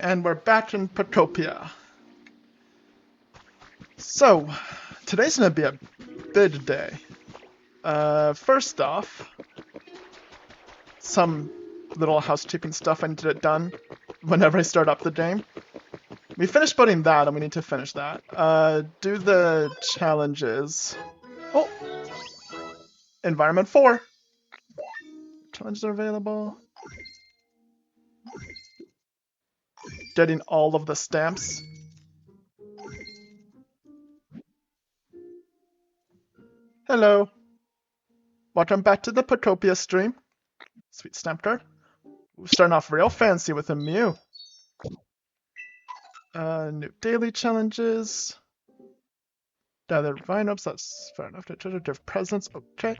And we're back in Pokopia. So, today's gonna be a big day. First off, some little housekeeping stuff I need to get done whenever I start up the game. We finished building that, and we need to finish that. Do the challenges. Oh! Environment 4! Challenges are available. Getting all of the stamps. Hello! Welcome back to the Pokopia stream. Sweet stamp card. We're starting off real fancy with a Mew. New daily challenges. Gather Rhinos, that's fair enough. To give presents, okay.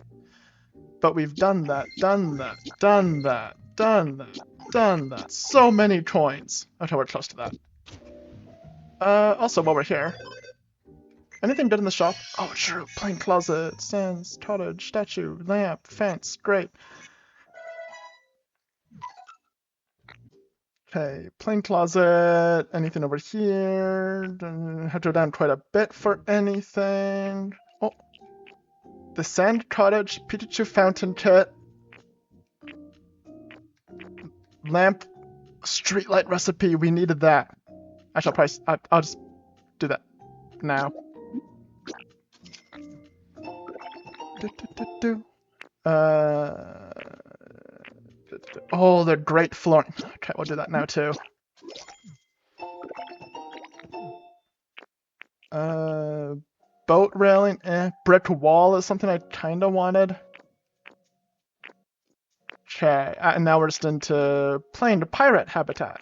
But we've done that, done that, done that, done that, done that. So many coins. Okay, we're close to that. Also, while we're here, anything good in the shop? Oh, true. Plain closet, stands, cottage, statue, lamp, fence, great. Okay, plain closet, anything over here? Have to go down quite a bit for anything. Oh, the sand cottage, Pikachu fountain kit, lamp, streetlight recipe. We needed that. I shall price. I'll just do that now. Oh, they're great flooring. Okay, we'll do that now too. Boat railing, brick wall is something I kinda wanted. Okay, and now we're just into plain pirate habitat.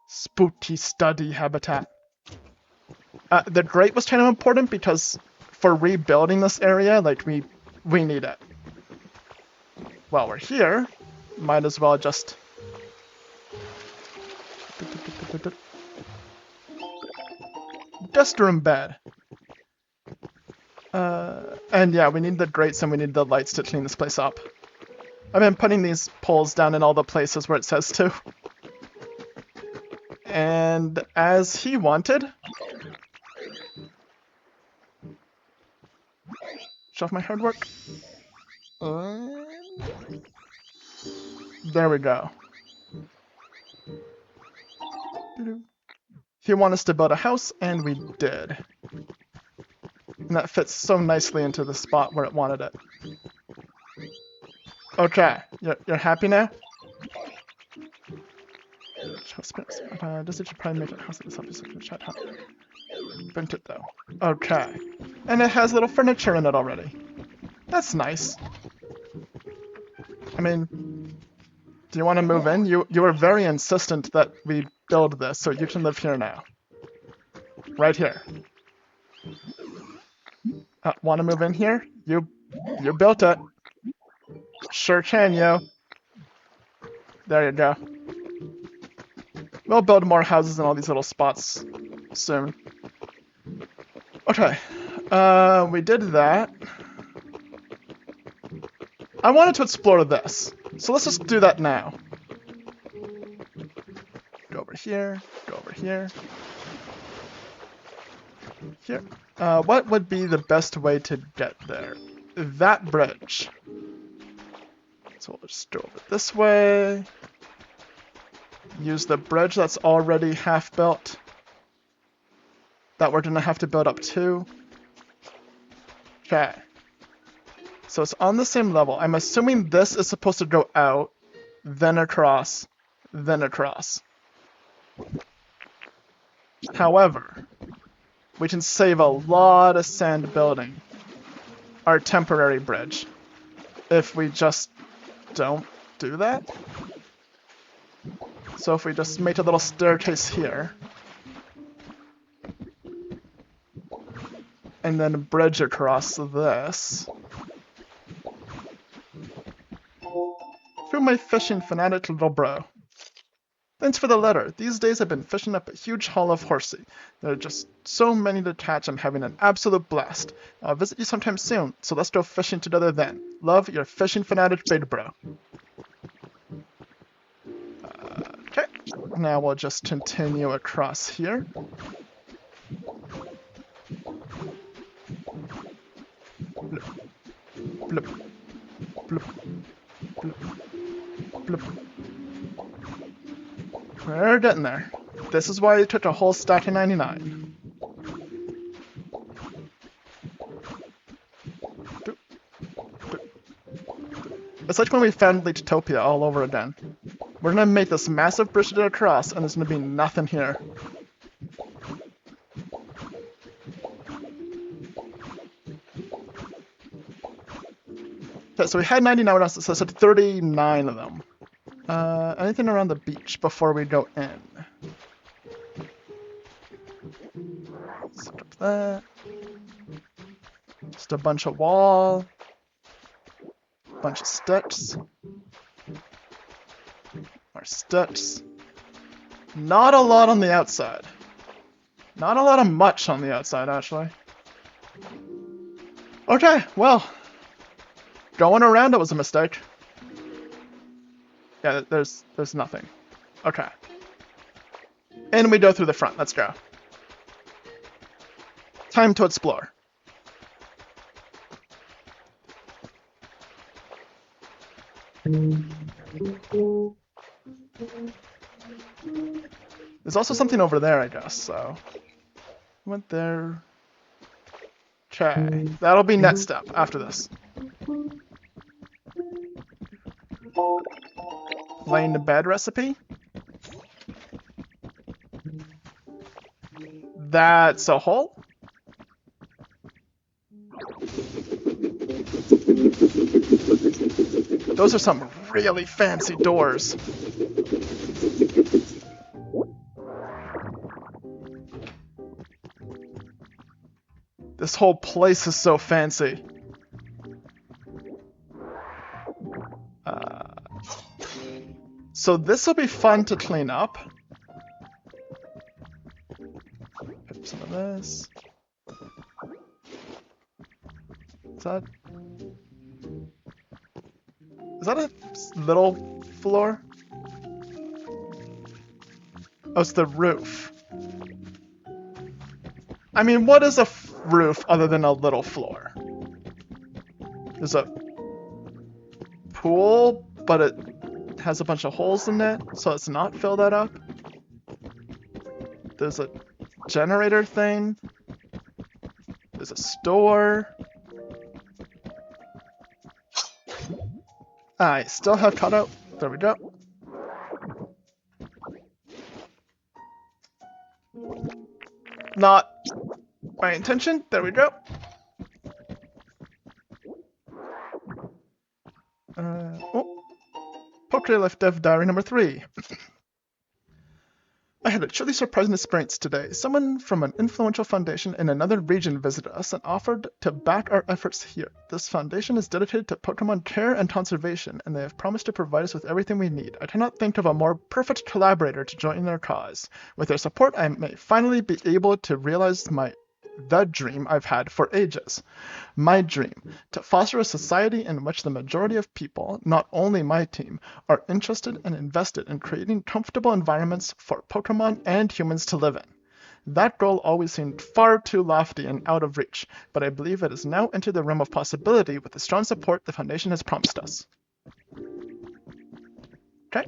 Spooky study habitat. The grate was kind of important because for rebuilding this area, like we need it. While we're here, might as well just guest room bed. And yeah, we need the grates and we need the lights to clean this place up. I've been putting these poles down in all the places where it says to. And as he wanted... Show off my hard work. There we go. He wanted us to build a house, and we did. And that fits so nicely into the spot where it wanted it. Okay, you're happy now? This should probably make a house at this office. Chat how. Print it though. Okay. And it has little furniture in it already. That's nice. I mean, do you want to move in? You were very insistent that we build this, so you can live here now. Right here. Want to move in here? You built it. Sure can, you. There you go. We'll build more houses in all these little spots soon. Okay. We did that. I wanted to explore this, so let's just do that now. Go over here, go over here. Here. What would be the best way to get there? That bridge. So we'll just go over this way. Use the bridge that's already half built. That we're gonna have to build up to. Okay. So it's on the same level. I'm assuming this is supposed to go out, then across, then across. However, we can save a lot of sand building our temporary bridge if we just don't do that. So if we just make a little staircase here, and then bridge across this. Through my fishing fanatic little bro. Thanks for the letter. These days I've been fishing up a huge haul of horsey. There are just so many to catch, I'm having an absolute blast. I'll visit you sometime soon, so let's go fishing together then. Love, your fishing fanatic big bro. Okay. Now we'll just continue across here. Blip, blip, blip, blip. We're getting there. This is why it took a whole stack of 99. It's like when we found Pokopia all over again. We're gonna make this massive bridge to get across, and there's gonna be nothing here. Okay, so we had 99 with us, so it's 39 of them. Anything around the beach before we go in? Set up that. Just a bunch of wall. Bunch of sticks. More sticks. Not a lot on the outside. Not a lot of much on the outside, actually. Okay, well. Going around it was a mistake. Yeah, there's nothing. Okay. And we go through the front. Let's go. Time to explore. There's also something over there, I guess, so... Went there... Okay, that'll be next step, after this. Laying the bed recipe. That's a hole. Those are some really fancy doors. This whole place is so fancy. So this will be fun to clean up. Put some of this. Is that a little floor? Oh, it's the roof. I mean, what is a roof other than a little floor? There's a pool, but it has a bunch of holes in it, so let's not fill that up. There's a generator thing. There's a store. I still have cutout. There we go. Not my intention. There we go. Pokopia Life Dev Diary number 3. I had a truly surprising experience today. Someone from an influential foundation in another region visited us and offered to back our efforts here. This foundation is dedicated to Pokemon care and conservation, and they have promised to provide us with everything we need. I cannot think of a more perfect collaborator to join their cause. With their support, I may finally be able to realize the dream I've had for ages. My dream, to foster a society in which the majority of people, not only my team, are interested and invested in creating comfortable environments for Pokemon and humans to live in. That goal always seemed far too lofty and out of reach, but I believe it has now entered the realm of possibility with the strong support the Foundation has promised us. Okay.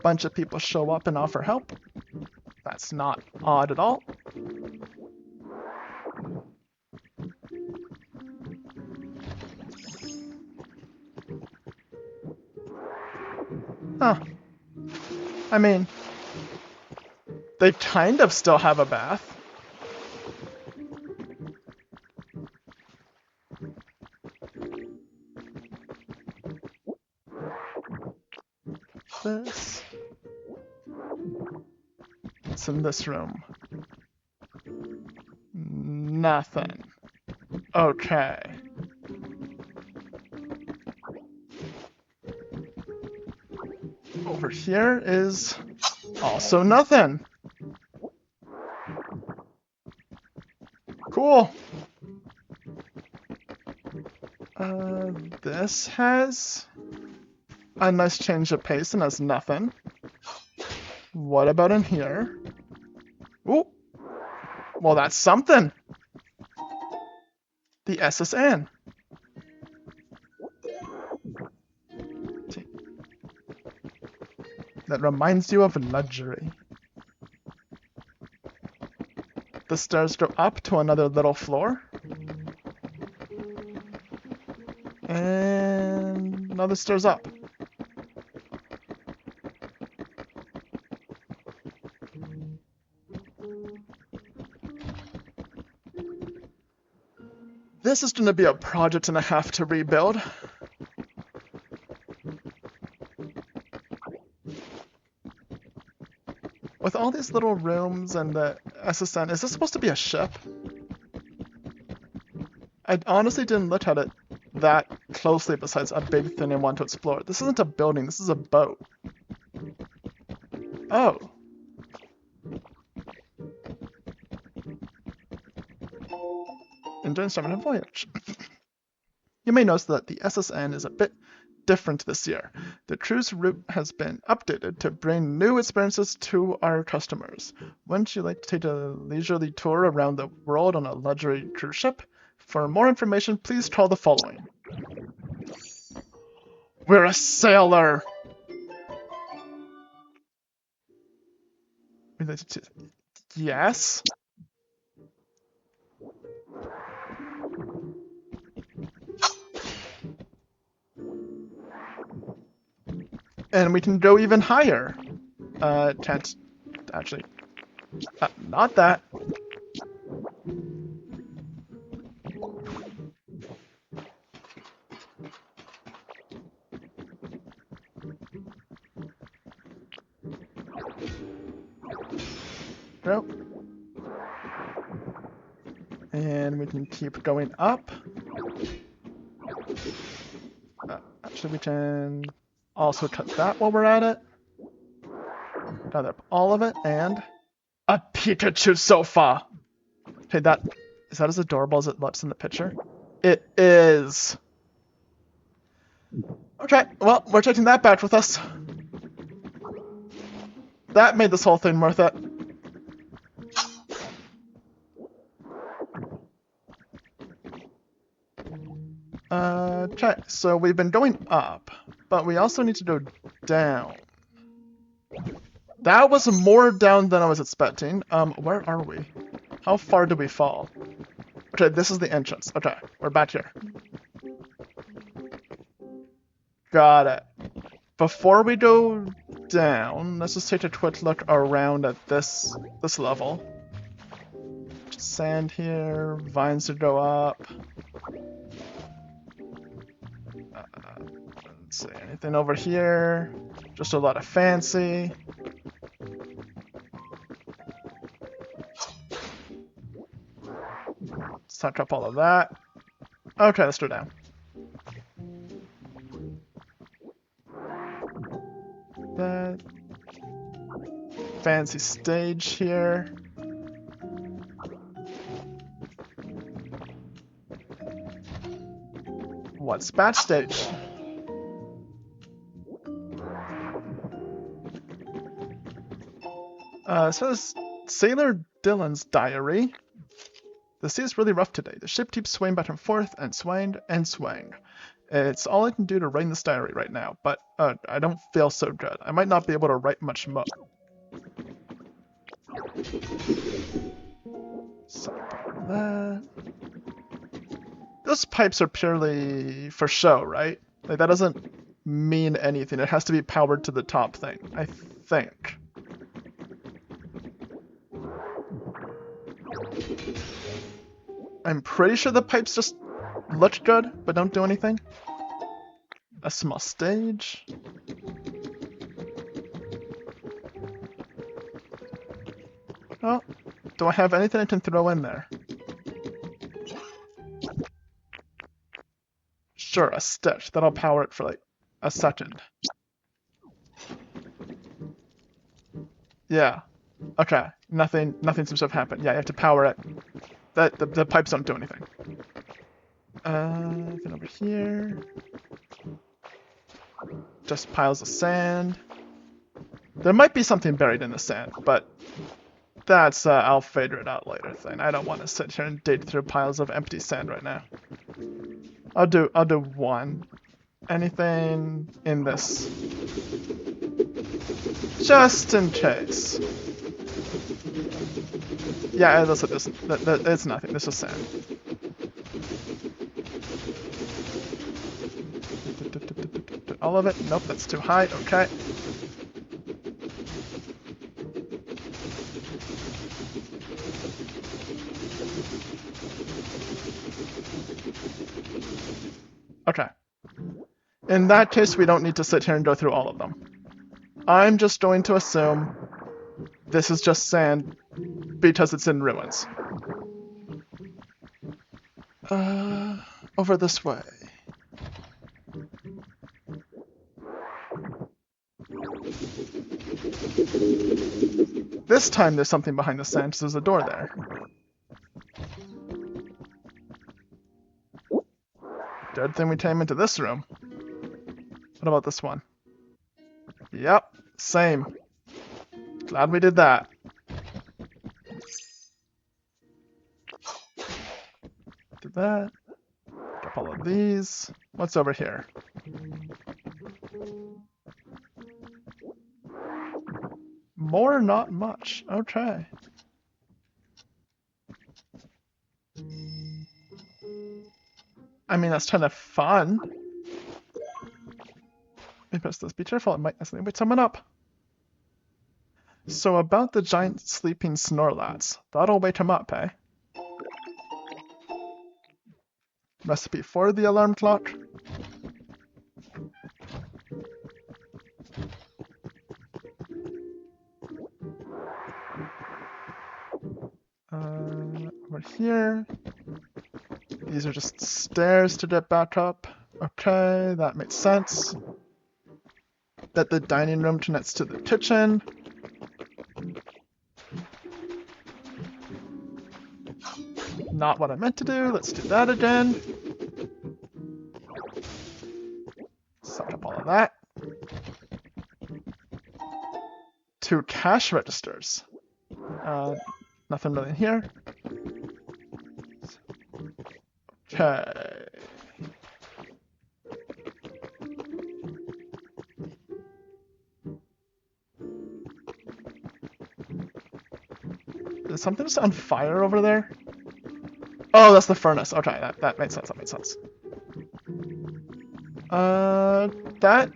Bunch of people show up and offer help. That's not odd at all. Huh. I mean, they kind of still have a bath. This. What's in this room? Nothing. Okay. Over here is also nothing. Cool. This has A nice change of pace and has nothing. What about in here? Ooh. Well, that's something. The SSN. That reminds you of luxury. The stairs go up to another little floor. And another stairs up. This is going to be a project and a half to rebuild. With all these little rooms and the SSN, is this supposed to be a ship? I honestly didn't look at it that closely besides a big thing I want to explore. This isn't a building, this is a boat. Oh. Enjoying starting a voyage. You may notice that the SSN is a bit different this year. The cruise route has been updated to bring new experiences to our customers. Wouldn't you like to take a leisurely tour around the world on a luxury cruise ship? For more information, please call the following. We're a sailor! Yes? And we can go even higher. Can't actually. Not that. Nope. And we can keep going up. Actually, we can also cut that while we're at it. Gather up all of it, and a Pikachu sofa! Okay, is that as adorable as it looks in the picture? It is! Okay, well, we're taking that back with us. That made this whole thing worth it. Okay, so we've been going up, but we also need to go down. That was more down than I was expecting. Where are we? How far did we fall? Okay, this is the entrance. Okay, we're back here. Got it. Before we go down, let's just take a quick look around at this level. Sand here, vines to go up. Let's see, anything over here? Just a lot of fancy. Let's touch up all of that. Okay, let's go down. That fancy stage here. What's backstage? It says Sailor Dylan's diary. The sea is really rough today. The ship keeps swaying back and forth and swaying and swaying. It's all I can do to write in this diary right now, but I don't feel so good. I might not be able to write much more. That. Those pipes are purely for show, right? Like, that doesn't mean anything. It has to be powered to the top thing, I think. I'm pretty sure the pipes just look good, but don't do anything. A small stage. Oh, do I have anything I can throw in there? Sure, a stitch. That'll power it for like a second. Yeah. Okay. Nothing seems to have happened. Yeah, you have to power it. The pipes don't do anything. Anything over here? just piles of sand. There might be something buried in the sand, but that's I'll figure it out later thing. I don't want to sit here and dig through piles of empty sand right now. I'll do one. Anything in this? Just in case. Yeah, that's what this. It's nothing. This is sand. All of it? Nope, that's too high. Okay. Okay. In that case, we don't need to sit here and go through all of them. I'm just going to assume this is just sand because it's in ruins. Over this way. This time there's something behind the sand, so there's a door there. Good thing we came into this room. What about this one? Yep, same. Glad we did that. Did that. Drop all of these. What's over here? More, not much. Okay. I mean, that's kind of fun. Let me press this. Be careful, it might accidentally wake someone up. So about the giant sleeping Snorlats. That'll wake him up, eh? Recipe for the alarm clock. Over here. These are just stairs to get back up. Okay, that makes sense. That the dining room connects to the kitchen. Not what I meant to do. Let's do that again. Suck up all of that. 2 cash registers. Nothing really in here. Okay. Is something just on fire over there? Oh, that's the furnace. Okay, that makes sense. That makes sense. That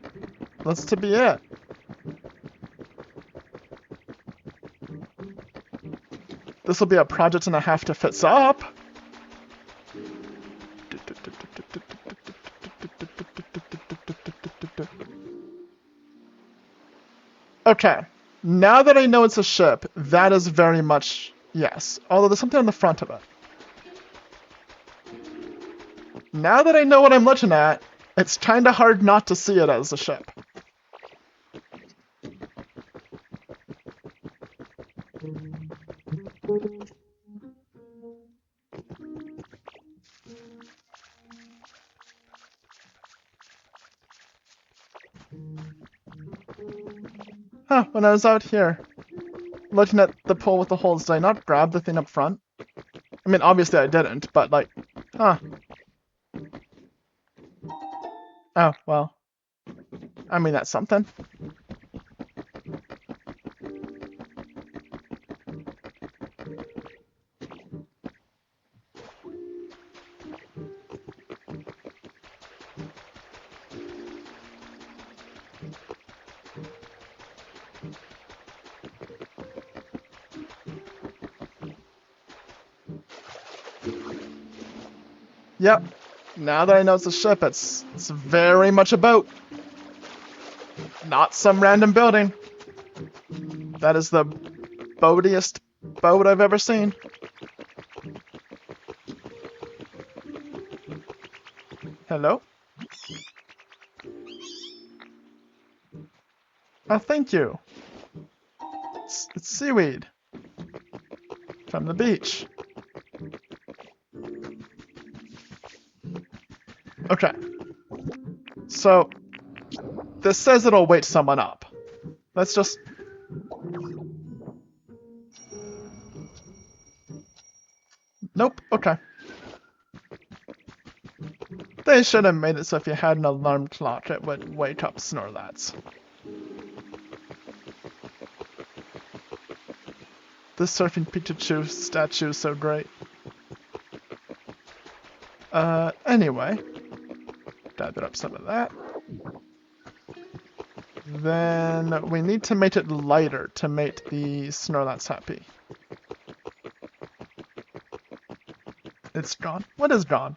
looks to be it. This will be a project and a half to fix up. Okay, now that I know it's a ship, that is very much yes. Although there's something on the front of it. Now that I know what I'm looking at, it's kind of hard not to see it as a ship. Huh, when I was out here, looking at the pool with the holes, did I not grab the thing up front? I mean, obviously I didn't, but like, huh. Oh, well. I mean, that's something. Yep. Now that I know it's a ship, it's very much a boat. Not some random building. That is the boatiest boat I've ever seen. Hello? Oh, thank you. It's seaweed. From the beach. Okay. So, This says it'll wake someone up. Let's just... Nope, okay. They should have made it so if you had an alarm clock, it would wake up Snorlax. The surfing Pikachu statue is so great. Anyway. Gather up some of that. Then we need to make it lighter to make the Snorlax happy. It's gone? What is gone?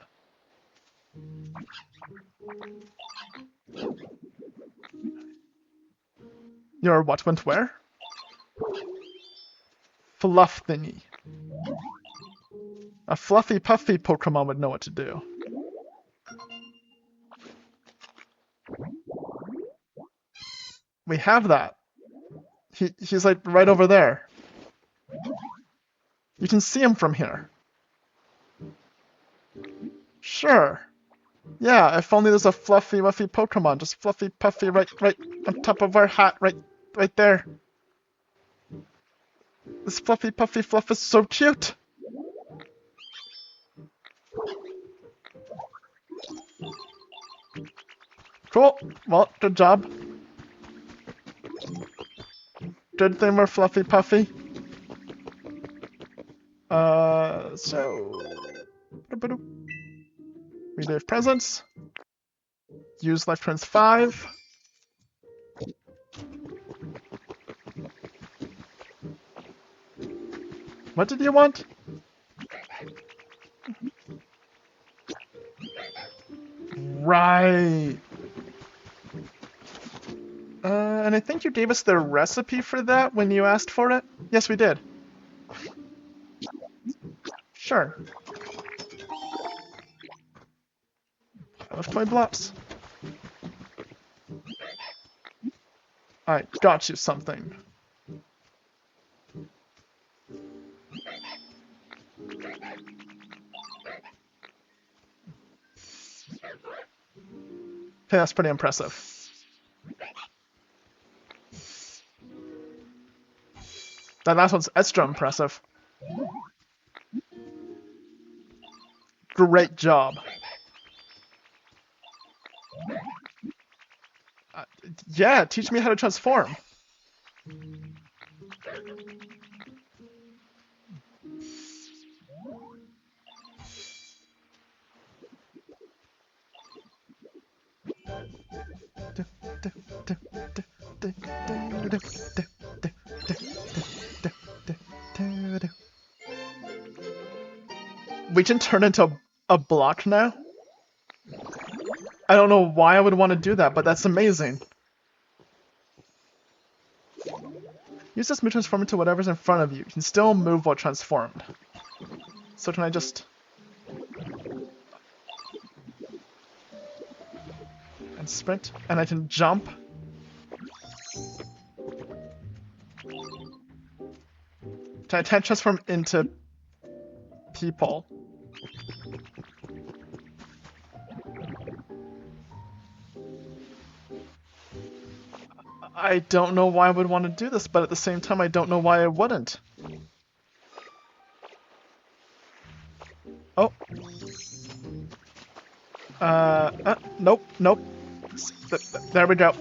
Your what went where? Fluff thingy. A fluffy puffy Pokemon would know what to do. We have that. He's like right over there. You can see him from here. Sure. Yeah, if only there's a fluffy muffy Pokemon, just fluffy puffy right on top of our hat, right there. This fluffy puffy fluff is so cute. Cool. Well, good job. Good thing we're fluffy puffy. So... Relive presents. Use life turns 5. What did you want? Right. And I think you gave us the recipe for that when you asked for it? Yes, we did. Sure. Of toy blocks. I got you something. Okay, that's pretty impressive. That last one's extra impressive. Great job. Yeah, teach me how to transform. We can turn into a block now? I don't know why I would want to do that, but that's amazing. Use this move to transform into whatever's in front of you. You can still move while transformed. So can I just... And sprint, and I can jump. Can I transform into people? I don't know why I would want to do this, but at the same time, I don't know why I wouldn't. Oh. Nope, nope. There we go.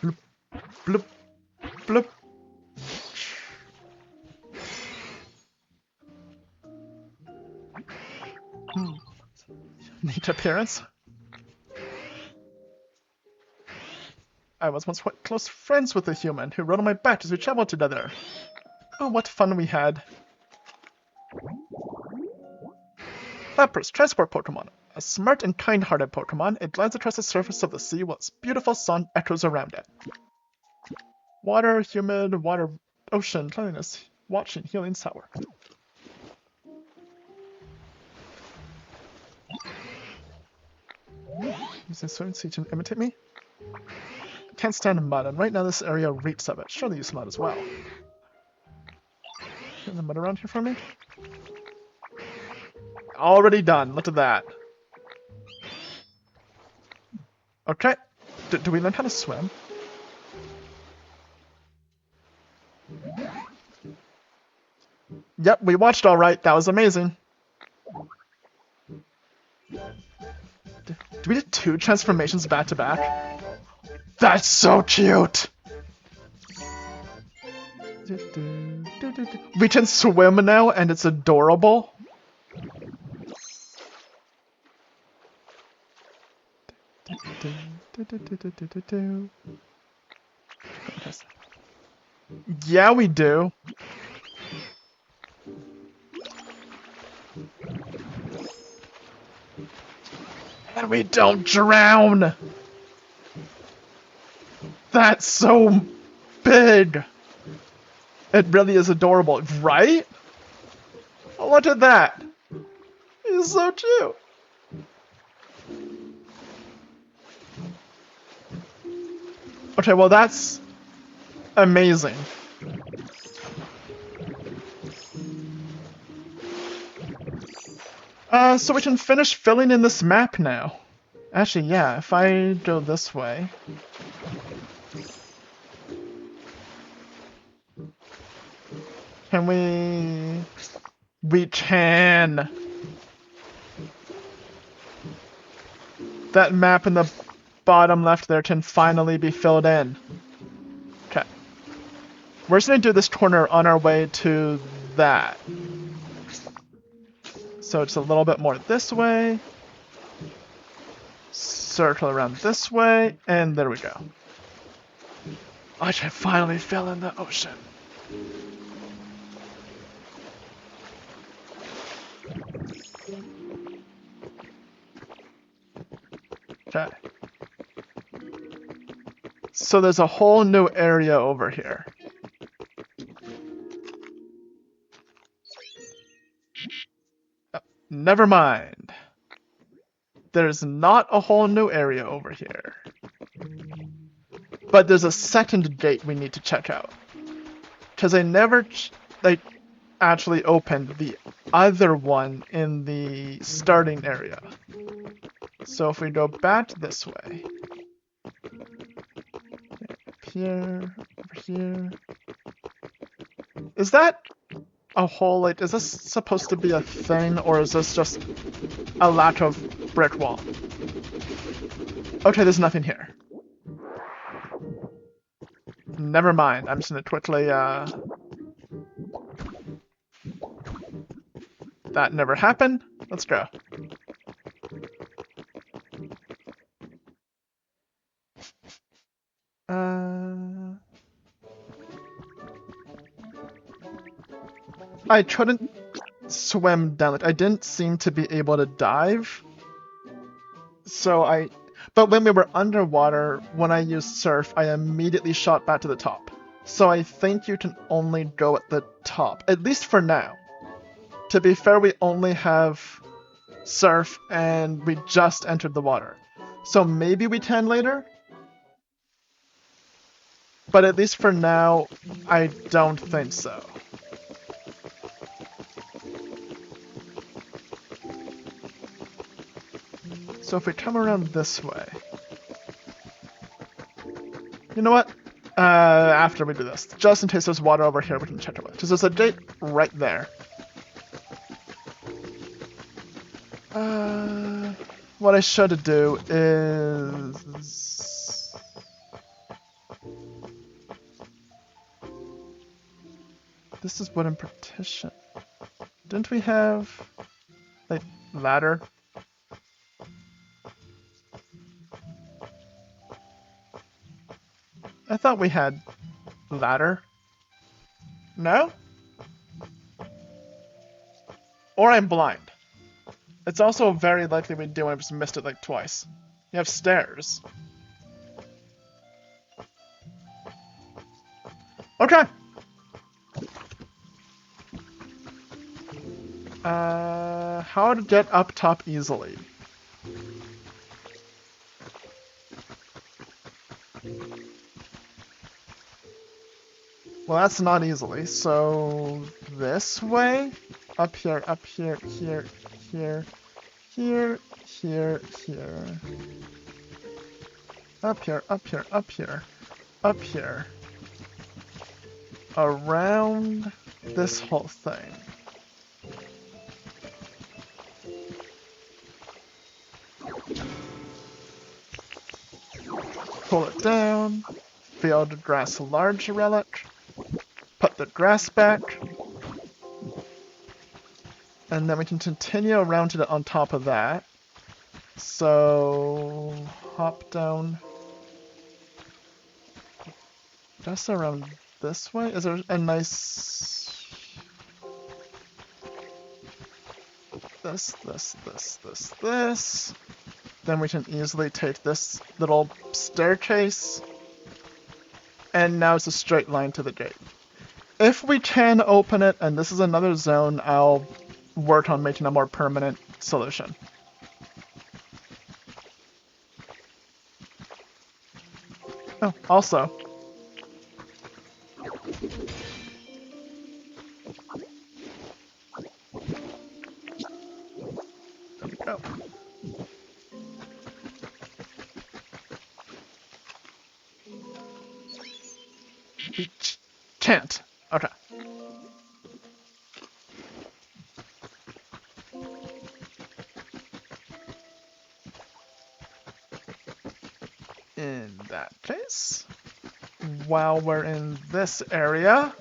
Bloop, bloop, bloop. Neat appearance. I was once quite close friends with a human who rode on my back as we traveled together. Oh, what fun we had. Lapras, transport Pokemon. A smart and kind-hearted Pokemon, it glides across the surface of the sea while its beautiful song echoes around it. Water, humid, water, ocean, cleanliness, watching, healing, sour. Using swimming so you can imitate me? I can't stand mud, and right now this area reeks of it. Surely you smell it as well. Get the mud around here for me? already done. Look at that. Okay. Do we learn how to swim? Yep, we watched all right. That was amazing. Do we do 2 transformations back to back? That's so cute! We can swim now, and it's adorable. Yeah, we do. And we don't drown! That's so big! It really is adorable, right? Look at that! He's so cute! Okay, well that's amazing. So we can finish filling in this map now. Actually, yeah, if I go this way... Can we... We can! That map in the bottom left there can finally be filled in. Okay. We're just gonna do this corner on our way to that. So it's a little bit more this way. Circle around this way, and there we go. I can finally fill in the ocean. Okay. So there's a whole new area over here. Never mind. There's not a whole new area over here. But there's a second gate we need to check out. Because I never, actually opened the other one in the starting area. So if we go back this way. Up here, over here. Is that a hole? Like, is this supposed to be a thing, or is this just a lack of brick wall? Okay, there's nothing here. Never mind. I'm just gonna quickly, That never happened. Let's go. I couldn't swim down it. I didn't seem to be able to dive. So but when we were underwater, when I used surf, I immediately shot back to the top. So I think you can only go at the top, at least for now. To be fair, we only have surf and we just entered the water. So maybe we can later? But at least for now, I don't think so. So if we come around this way... You know what? After we do this, just in case there's water over here, we can check it out. Because there's a gate right there. What I should do is... This is wooden partition. Didn't we have, like, ladder? I thought we had ladder. No? Or I'm blind. It's also very likely we do, and I've just missed it like twice. You have stairs. Okay. How to get up top easily. Well, that's not easily, so this way? Up here, here, here, here, here, here. Up here, up here, up here, up here. Around this whole thing. Pull it down. Field grass large relic. Put the grass back. And then we can continue around to the on top of that. So hop down. Just around this way? Is there a nice... This. Then we can easily take this little staircase. And now it's a straight line to the gate. If we can open it, and this is another zone, I'll work on making a more permanent solution. Oh, also... There we go. We can't. Okay. In that case, while we're in this area,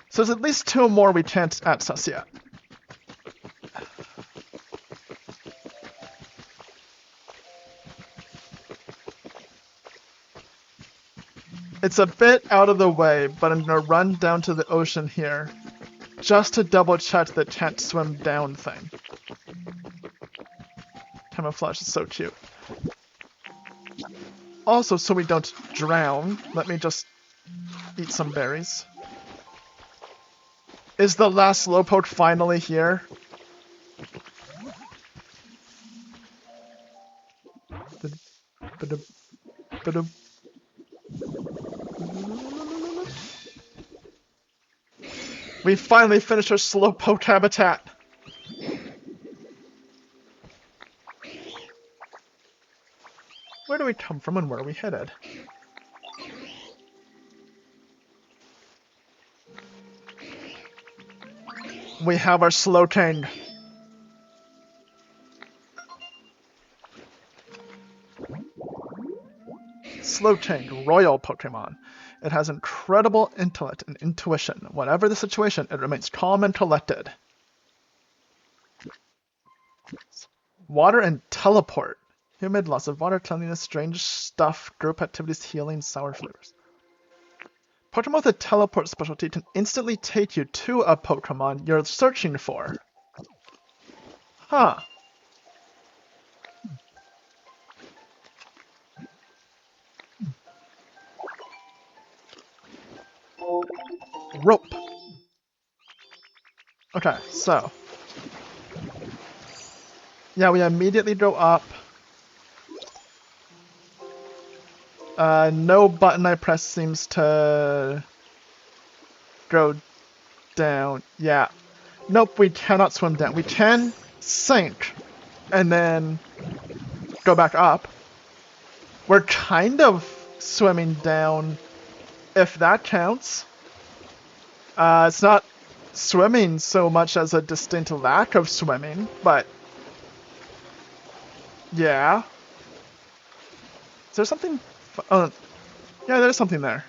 so there's at least 2 more we can't access yet. It's a bit out of the way, but I'm gonna run down to the ocean here, just to double check the can't swim down thing. Camouflage is so cute. Also, so we don't drown, let me just eat some berries. Is the last slowpoke finally here? We finally finished our slowpoke habitat. Where do we come from and where are we headed? We have our Slowking. Slowking, royal Pokemon. It has incredible intellect and intuition. Whatever the situation, it remains calm and collected. Water and teleport. Humid, lots of water, cleanliness, strange stuff, group activities, healing, sour flavors. Pokemon with a teleport specialty can instantly take you to a Pokemon you're searching for. Huh. Rope. Okay, so. Yeah, we immediately go up. No button I press seems to go down. Yeah. Nope, we cannot swim down. We can sink and then go back up. We're kind of swimming down, if that counts. It's not swimming so much as a distinct lack of swimming, but yeah. Is there something? Oh, yeah, there's something there.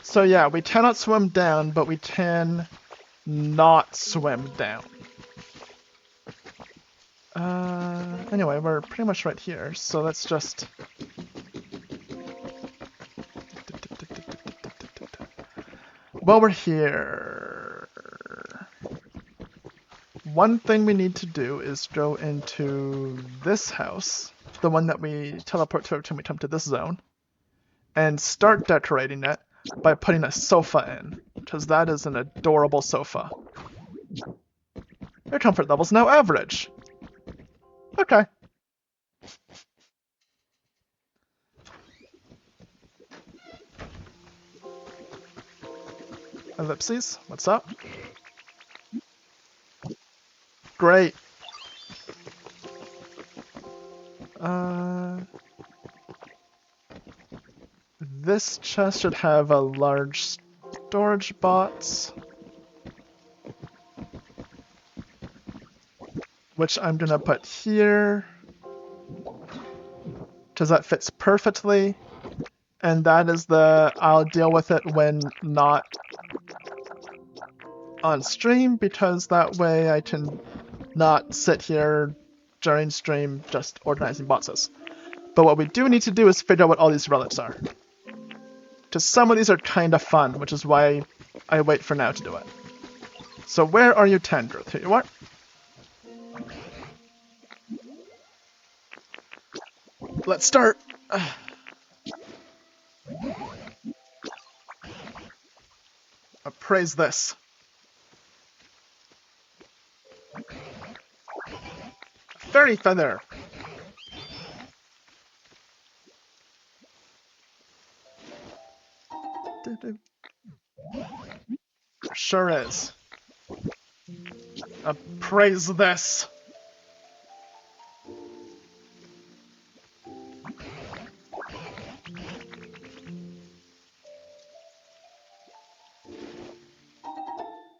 So yeah, we cannot swim down, but we can not swim down. Anyway, we're pretty much right here, so let's just... While we're here, one thing we need to do is go into this house, the one that we teleport to every time we come to this zone, and start decorating it by putting a sofa in, because that is an adorable sofa. Your comfort level's now average. Okay. Ellipses, what's up? Great. This chest should have a large storage box, which I'm gonna put here, because that fits perfectly. And that is I'll deal with it when not on stream, because that way I can not sit here during stream just organizing boxes. But what we do need to do is figure out what all these relics are. Because some of these are kind of fun, which is why I wait for now to do it. So where are you, Tandruth? Here you are. Let's start. Appraise this. Fairy feather. Sure is. Appraise this.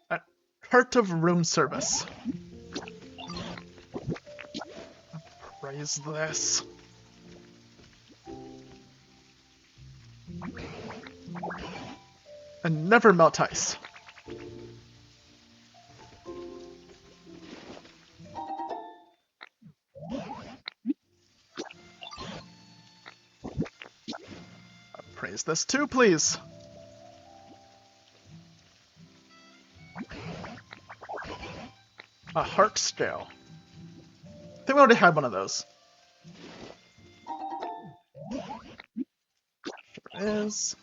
A cart of room service. Appraise this. And never melt ice. Appraise this too, please. A heart scale. I think we already had one of those. Sure is.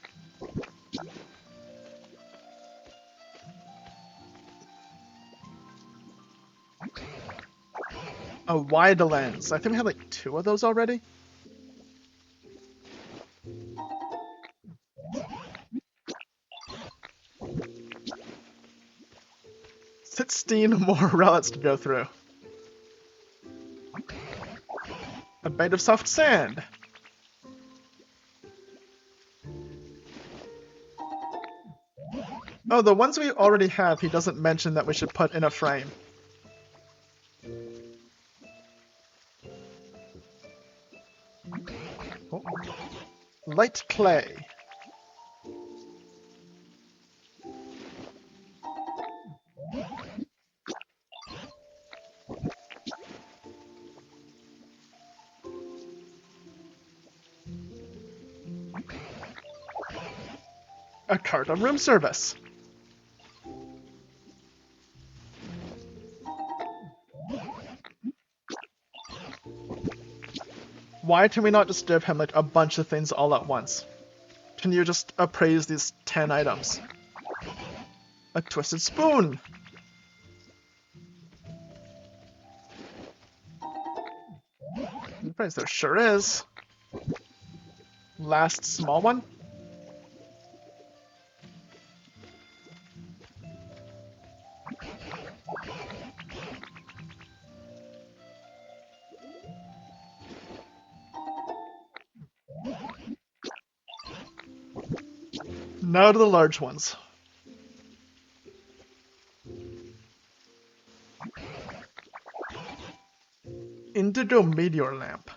A wide lens. I think we had like 2 of those already. 16 more relics to go through. A bait of soft sand. Oh, the ones we already have, he doesn't mention that we should put in a frame. Oh. Light clay. A cart of room service. Why can we not just give him like a bunch of things all at once? Can you just appraise these 10 items? A twisted spoon. Appraise, there sure is. Last small one. Now to the large ones. Indigo meteor lamp.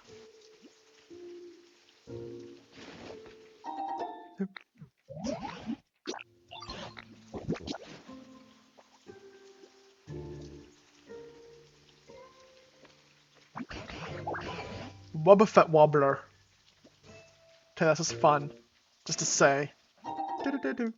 Wobbuffet wobbler. Okay, that's just fun. Just to say. Do-do-do-do.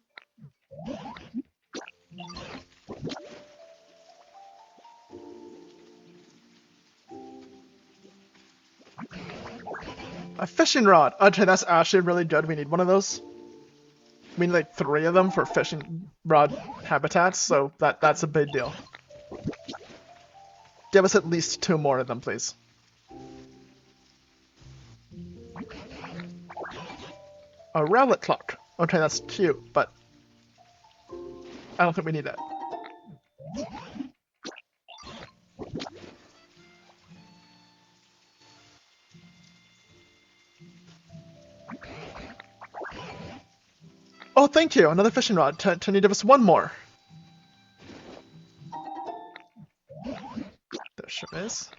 A fishing rod. Okay, that's actually really good. We need one of those. We need like 3 of them for fishing rod habitats, so that's a big deal. Give us at least 2 more of them, please. A relic clock. Okay, that's cute, but I don't think we need it. Oh, thank you! Another fishing rod. To need of us one more. There sure is.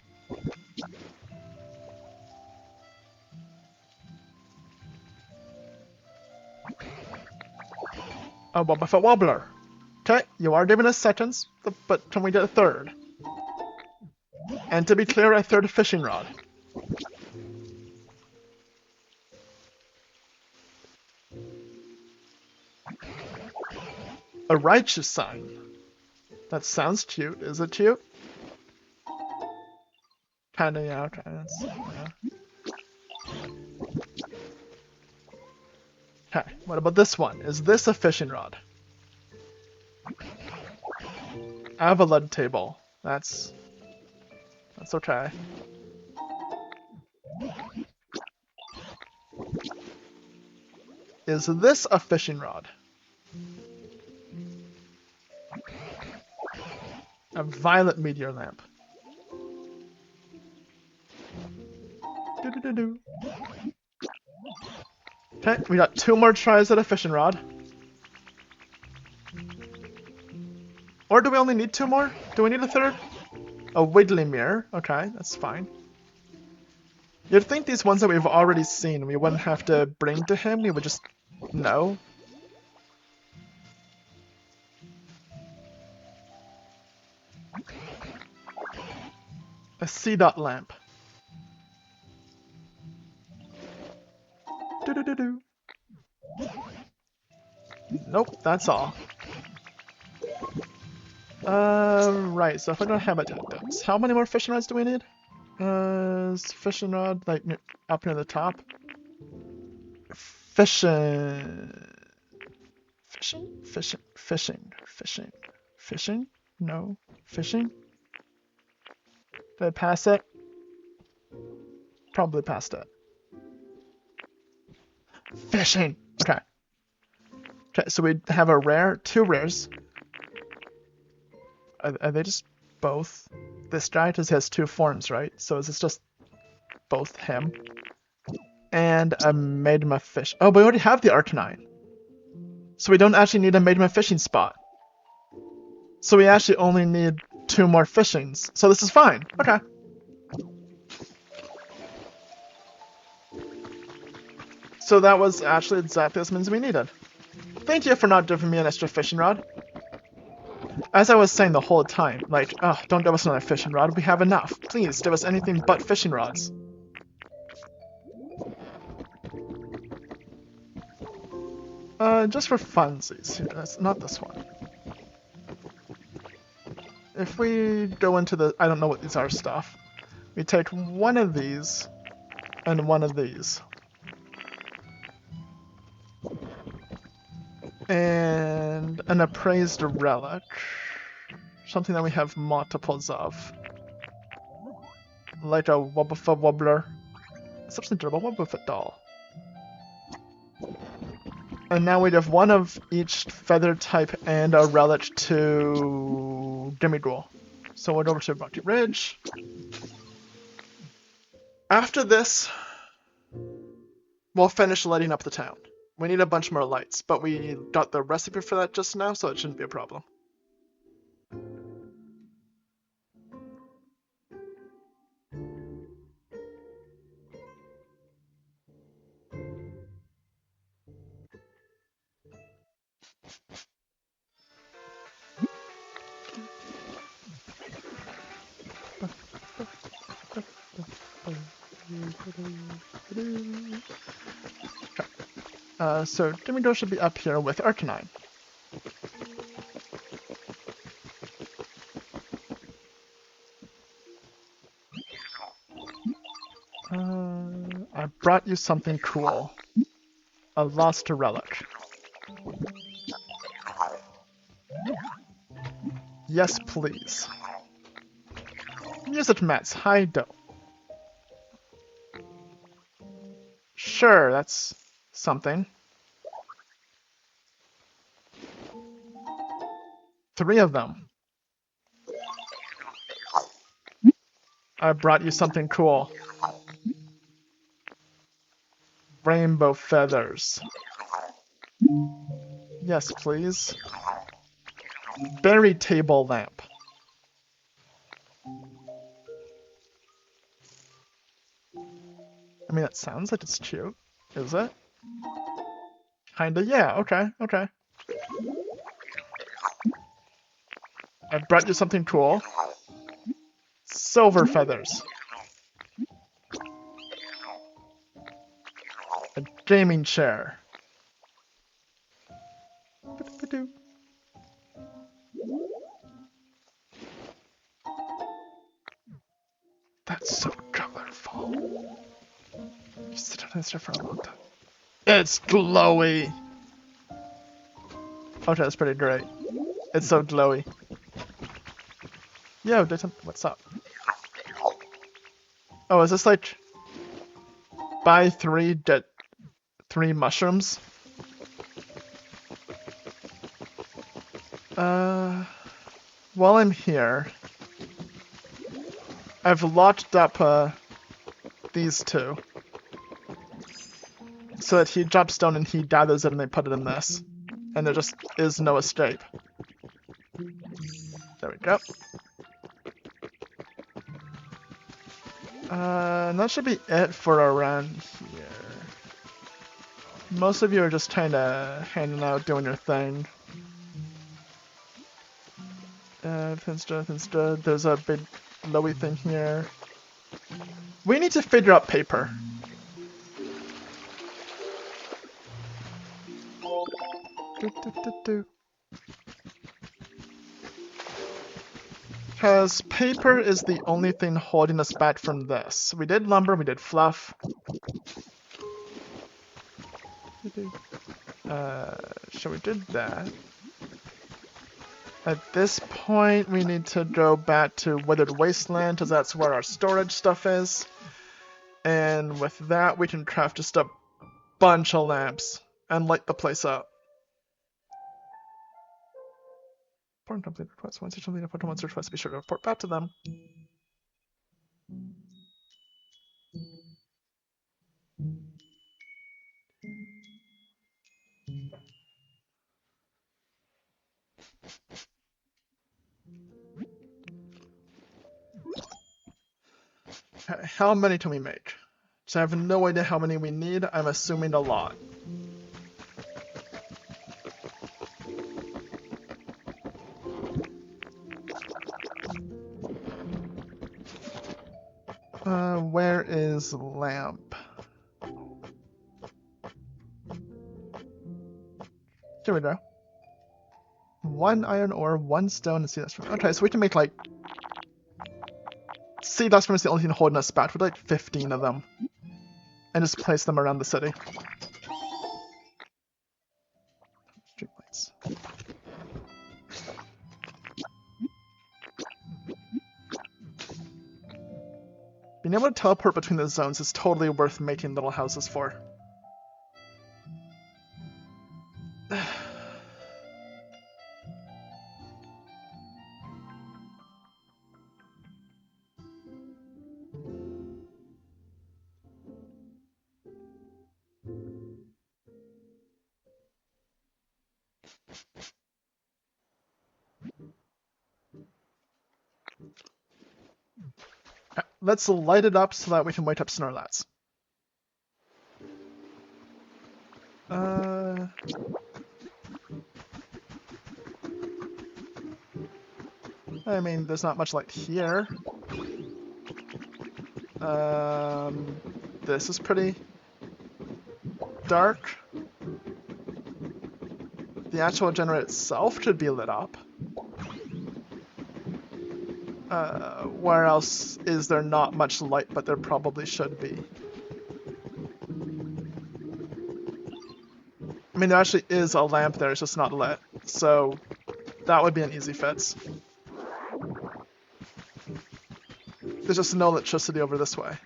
A Wobbuffet Wobbler. Okay, you are giving us seconds, but can we get a third? And to be clear, a third fishing rod. A righteous sign. That sounds cute. Is it cute? Kinda, yeah, okay. Yeah. Okay, what about this one? Is this a fishing rod? Avalud table. That's okay. Is this a fishing rod? A violet meteor lamp. Do-do-do-do. Okay, we got 2 more tries at a fishing rod. Or do we only need 2 more? Do we need a third? A wiggly mirror. Okay, that's fine. You'd think these ones that we've already seen we wouldn't have to bring to him, we would just know. A C-dot lamp. Do-do-do-do. Nope, that's all. Right, so if I don't have it, how many more fishing rods do we need? Is fishing rod, like, up near the top? Fishing... Fishing? No. Fishing? Did I pass it? Probably passed it. Fishing! Okay. Okay, so we have a rare, 2 rares. Are they just both? This guy just has 2 forms, right? So is this just both him? And a Maidma fish. Oh, but we already have the Arcanine. So we don't actually need a Maidma fishing spot. So we actually only need 2 more fishings. So this is fine. Okay. So that was actually exactly as many as we needed. Thank you for not giving me an extra fishing rod. As I was saying the whole time, like, oh, don't give us another fishing rod, we have enough. Please, give us anything but fishing rods. Just for funsies here, that's not this one. If we go into the, I don't know what these are stuff, we take one of these, and one of these. And an appraised relic. Something that we have multiples of. Like a Wobbuffet Wobbler. Substantive, a Wobbuffet doll. And now we have one of each feather type and a relic to Demighoul. So we'll go over to Rocky Ridge. After this, we'll finish lighting up the town. We need a bunch more lights, but we got the recipe for that just now, so it shouldn't be a problem. So Demighoul should be up here with Arcanine. I brought you something cool. A lost relic. Yes, please. Music mats, Hido. Sure, that's something. 3 of them. I brought you something cool. Rainbow feathers. Yes, please. Berry table lamp. I mean, that sounds like it's cute. Is it? Kinda, yeah, okay, okay. I brought you something cool. Silver feathers. A gaming chair. That's so colorful. You sit on this for a long time. It's glowy. Okay, that's pretty great. It's so glowy. Yo, what's up? Oh, is this like buy 3 get 3 mushrooms? While I'm here, I've locked up these 2. So that he drops down and he gathers it and they put it in this. And there just is no escape. There we go. And that should be it for around here. Most of you are just kinda hanging out, doing your thing. Finstead. There's a big glowy thing here. We need to figure out paper. Because paper is the only thing holding us back from this. We did lumber, we did fluff. So we did that. At this point, we need to go back to Withered Wasteland, because that's where our storage stuff is. And with that, we can craft just a bunch of lamps and light the place up. Important complete request. Once you complete a Pokemon search request, be sure to report back to them. How many can we make? So I have no idea how many we need. I'm assuming a lot. Where is lamp? Here we go. 1 iron ore, 1 stone, and see that's okay, so we can make like. See, that's the only thing holding us back. We'd like 15 of them. And just place them around the city. Streetlights. Being able to teleport between the zones is totally worth making little houses for. Let's light it up so that we can wake up Snorlax. I mean, there's not much light here. This is pretty dark. The actual generator itself should be lit up. Where else is there not much light, but there probably should be? I mean, there actually is a lamp there, it's just not lit. So, that would be an easy fix. There's just no electricity over this way.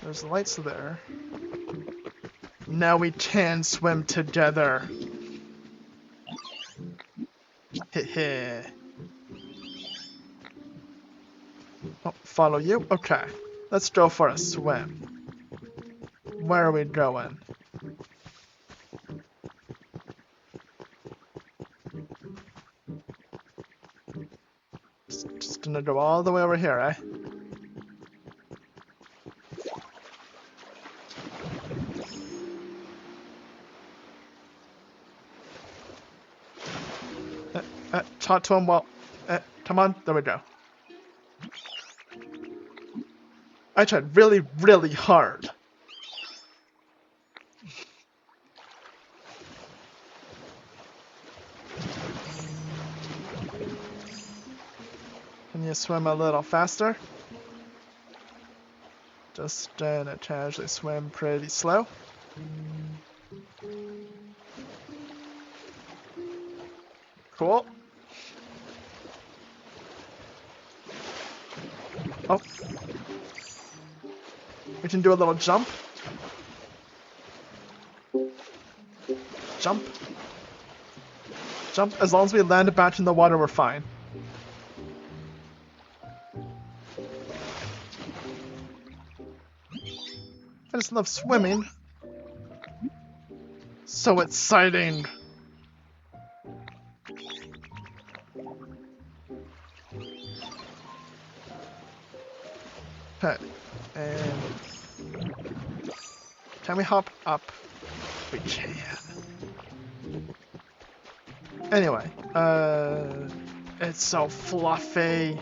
There's lights there. Now we can swim together. Heh. Oh, follow you? Okay. Let's go for a swim. Where are we going? Just gonna go all the way over here, eh? Talk to him while... come on, there we go. I tried really, really hard. Can you swim a little faster? Just gonna casually swim pretty slow. Cool. Oh. We can do a little jump. Jump. Jump. As long as we land back in the water, we're fine. I just love swimming. So exciting. Okay. And can we hop up? We can. Anyway, it's so fluffy.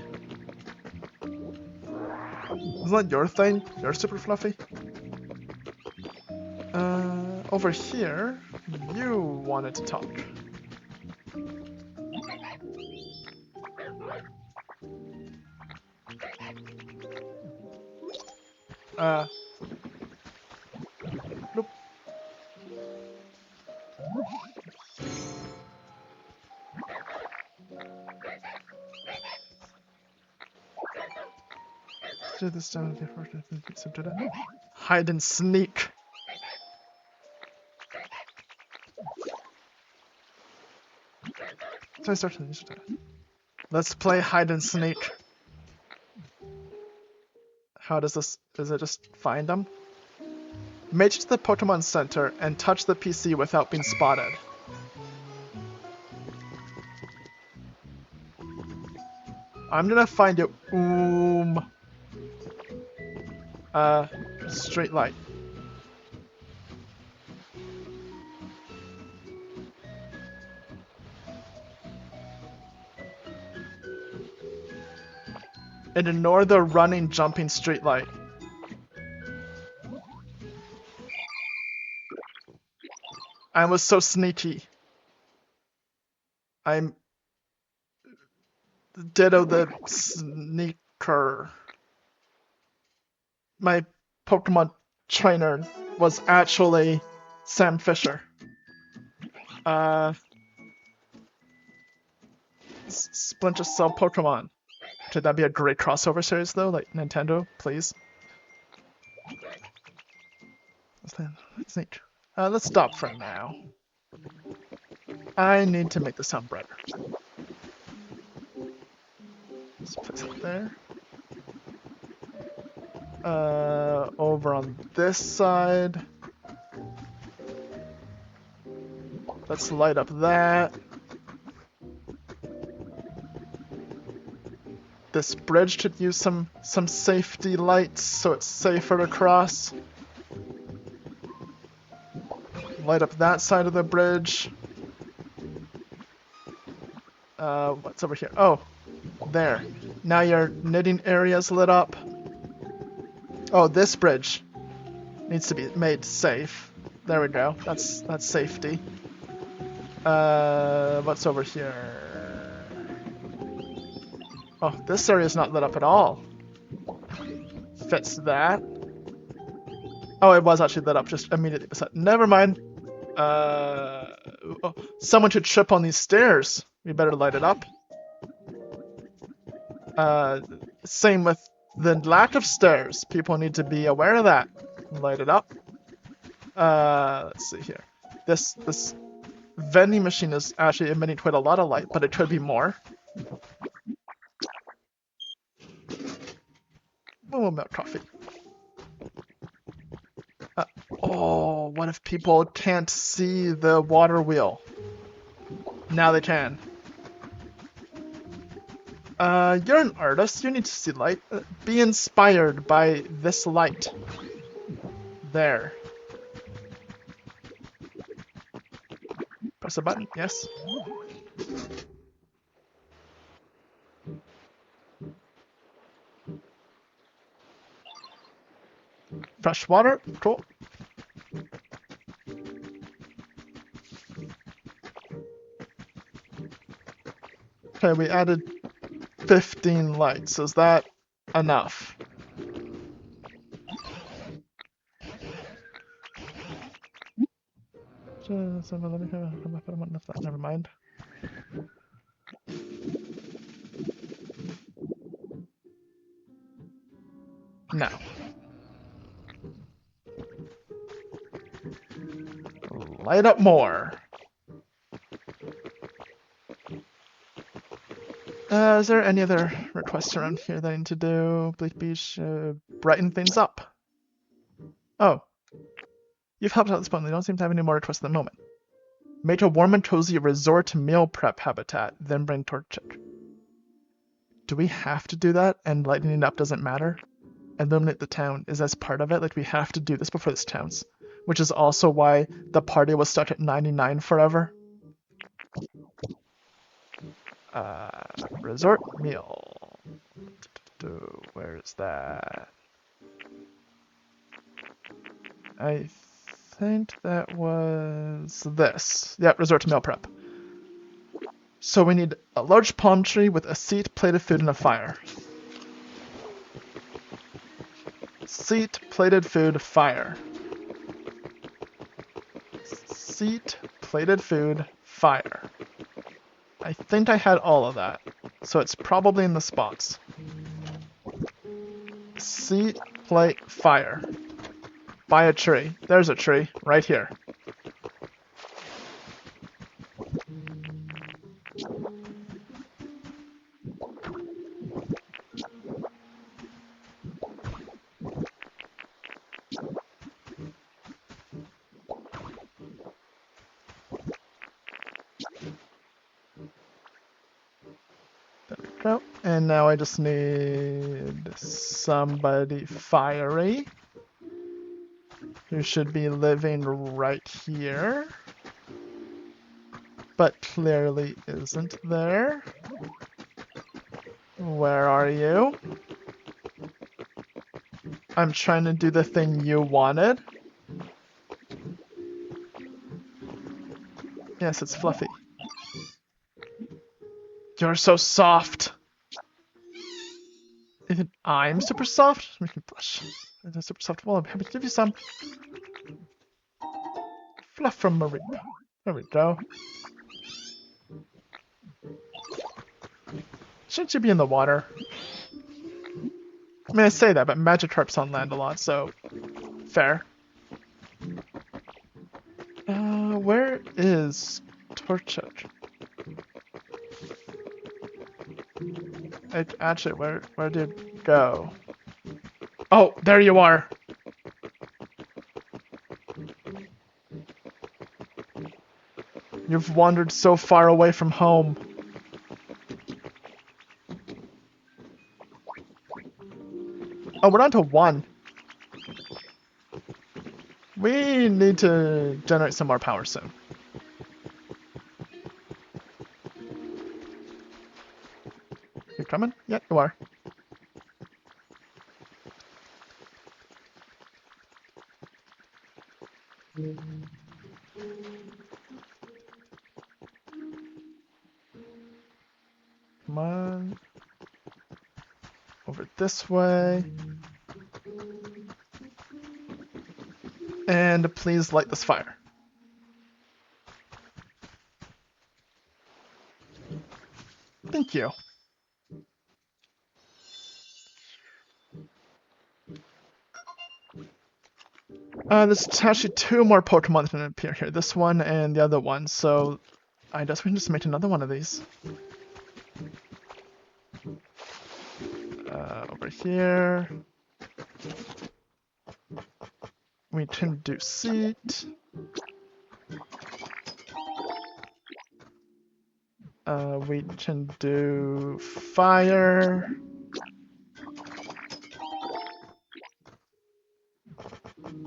Isn't that your thing? You're super fluffy? Over here, you wanted to talk. Nope. Do this down before hide and sneak. Let's play hide and sneak. How does this? Is it just find them? Make it to the Pokemon Center and touch the PC without being spotted. I'm gonna find it. Straight light. And ignore the running, jumping straight light. I was so sneaky. I'm... Ditto the sneaker. My Pokemon trainer was actually Sam Fisher. Splinter Cell Pokemon. Should that be a great crossover series though? Like Nintendo, please? That's neat. Let's stop for now. I need to make the sound brighter. Let's place it there. Over on this side. Let's light up that. This bridge could use some safety lights so it's safer to cross. Light up that side of the bridge. What's over here? Oh, there. Now your knitting area's lit up. Oh, this bridge needs to be made safe. There we go. That's safety. What's over here? Oh, this area's not lit up at all. Fits that. Oh, it was actually lit up just immediately beside. Never mind. Oh, someone should trip on these stairs. We better light it up. Same with the lack of stairs. People need to be aware of that. Light it up. Let's see here. This vending machine is actually emitting quite a lot of light, but it could be more. We'll milk coffee. Oh, what if people can't see the water wheel? Now they can. You're an artist. You need to see light. Be inspired by this light. There. Press a button. Yes. Fresh water. Cool. Okay, we added 15 lights. Is that enough? Never mind. No. Light up more. Is there any other requests around here that I need to do? Bleak Beach, brighten things up. Oh. You've helped out at this point. They don't seem to have any more requests at the moment. Make a warm and cozy resort meal prep habitat, then bring torch. Do we have to do that and lightening it up doesn't matter? Illuminate the town. Is that part of it? Like we have to do this before this counts. Which is also why the party was stuck at 99 forever. Resort meal. Where is that? I think that was this. Yep, resort to meal prep. So we need a large palm tree with a seat, plated food, and a fire. Seat, plated food, fire. Seat, plated food, fire. I think I had all of that, so it's probably in this box. Seat, plate, fire. Buy a tree. There's a tree, right here. There we go. And now I just need somebody fiery who should be living right here, but clearly isn't there. Where are you? I'm trying to do the thing you wanted. Yes, it's fluffy. You're so soft. Even I'm super soft? We can blush. It's a super soft wall. I'm happy to give you some. Fluff from Marie. There we go. Shouldn't you be in the water? I mean, I say that, but Magikarp's on land a lot, so fair. Where is Torchuk? Actually, where did it go? Oh, there you are! You've wandered so far away from home. Oh, we're on to 1. We need to generate some more power soon. You coming? Yeah, you are. Come on. Over this way. And please light this fire. Thank you. There's actually two more Pokemon that can appear here. This one and the other one, so I guess we can just make another one of these. Over here. We can do seat. We can do fire.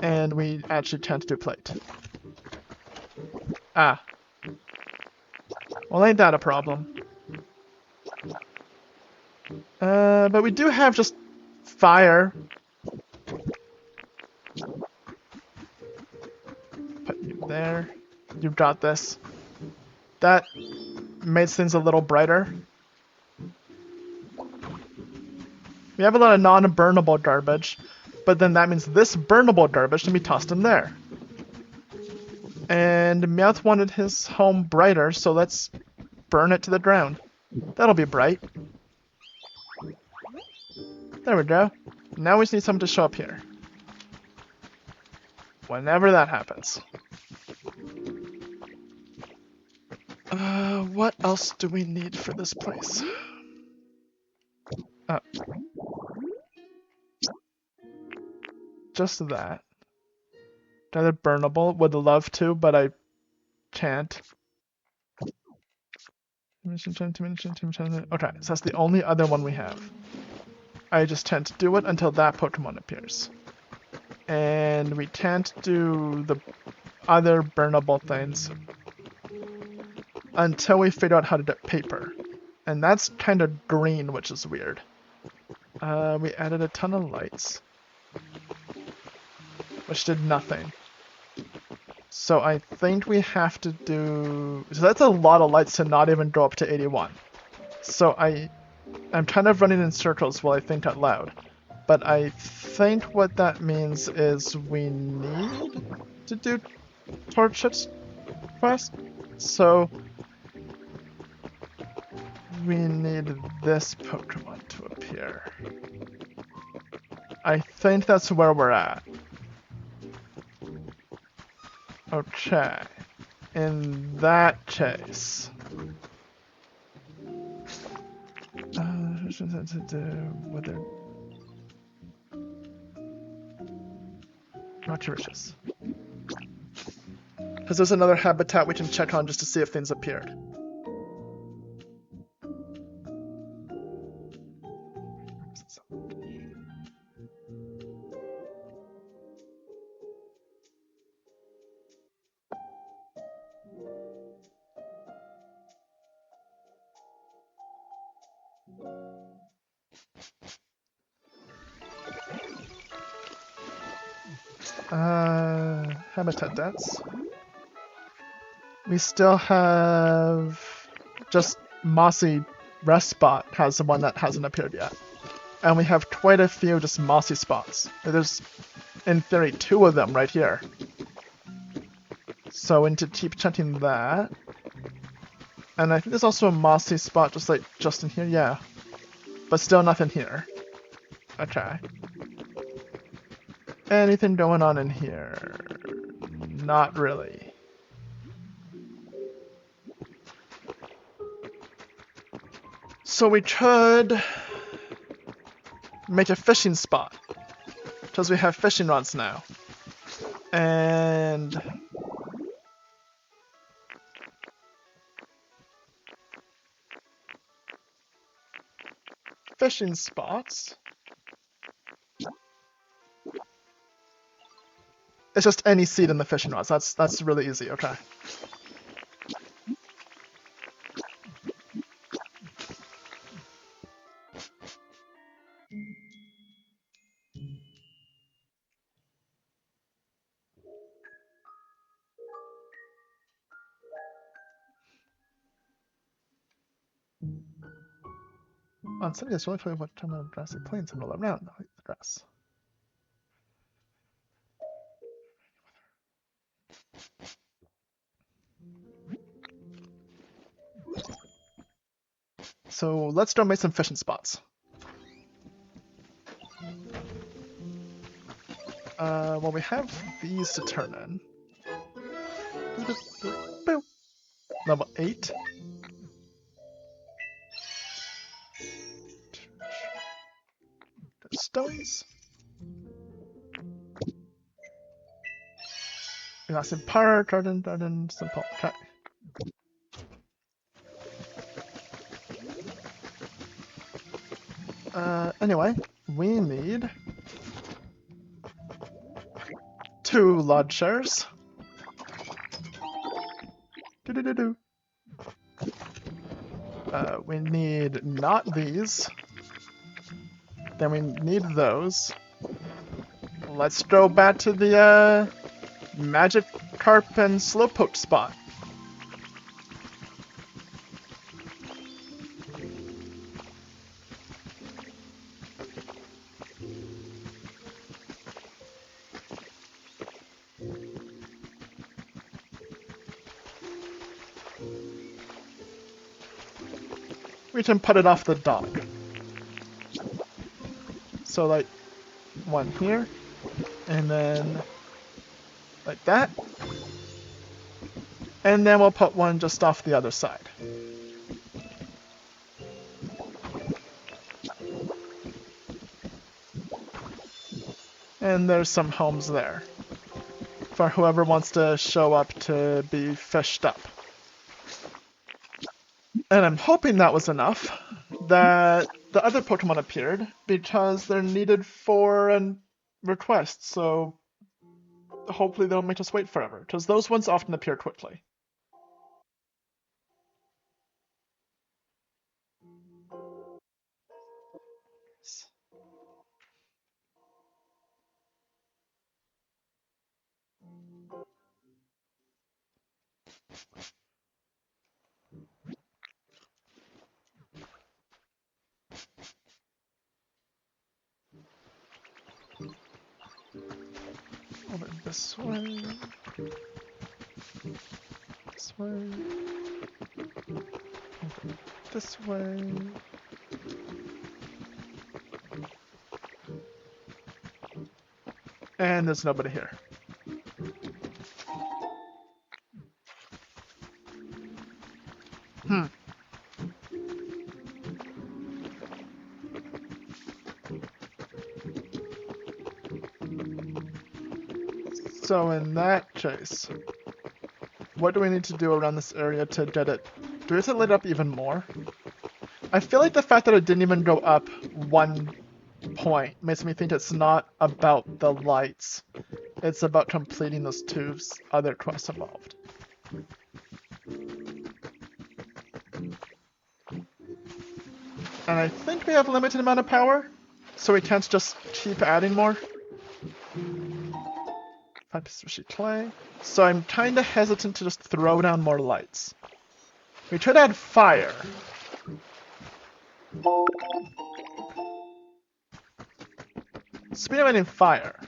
And we actually tend to do plate. Ah. Well, ain't that a problem? But we do have just fire. Put you there. You've got this. That makes things a little brighter. We have a lot of non-burnable garbage, but then that means this burnable garbage can be tossed in there. And Meowth wanted his home brighter, so let's burn it to the ground. That'll be bright. There we go. Now we just need someone to show up here. Whenever that happens. What else do we need for this place? Just that. Another burnable. Would love to, but I can't. Okay, so that's the only other one we have. I just tend to do it until that Pokemon appears. And we can't do the other burnable things until we figure out how to do paper. And that's kind of green, which is weird. We added a ton of lights, which did nothing. So I think we have to do... So that's a lot of lights to not even go up to 81. So I'm kind of running in circles while I think out loud. But I think what that means is we need to do Torch's quest. So we need this Pokemon to appear. I think that's where we're at. Okay. In that case... whether... Not your wishes. Because there's another habitat we can check on just to see if things appeared. Habitat dense. We still have just Mossy Rest Spot has the one that hasn't appeared yet. And we have quite a few just mossy spots. There's, in theory, 2 of them right here. So we need to keep checking that. And I think there's also a mossy spot just in here, yeah. But still nothing here. Okay. Anything going on in here? Not really. So we could make a fishing spot, because we have fishing rods now. And fishing spots. It's just any seed in the fishing rods. That's really easy. Okay. On Sunday, it's really clear what time of grassy plains and all around the grass. So let's go make some fishing spots. Well, we have these to turn in. Boop. Level 8. Stones. That's in power, garden, simple. Okay. Anyway, we need 2 lodge shares. Do. We need not these. Then we need those. Let's go back to the magic carp and slowpoke spot. We can put it off the dock. So like 1 here, and then like that. And then we'll put 1 just off the other side. And there's some homes there for whoever wants to show up to be fished up. And I'm hoping that was enough that the other Pokemon appeared because they're needed for a request, so hopefully they don't make us wait forever, because those ones often appear quickly. Over this way. This way. Over this way. And there's nobody here. So in that case, what do we need to do around this area to get it? Do we have to lit up even more? I feel like the fact that it didn't even go up 1 point makes me think it's not about the lights. It's about completing those 2 other quests involved. And I think we have a limited amount of power, so we can't just keep adding more. 5 sushi clay. So I'm kinda hesitant to just throw down more lights. We could add fire. Speed of adding fire.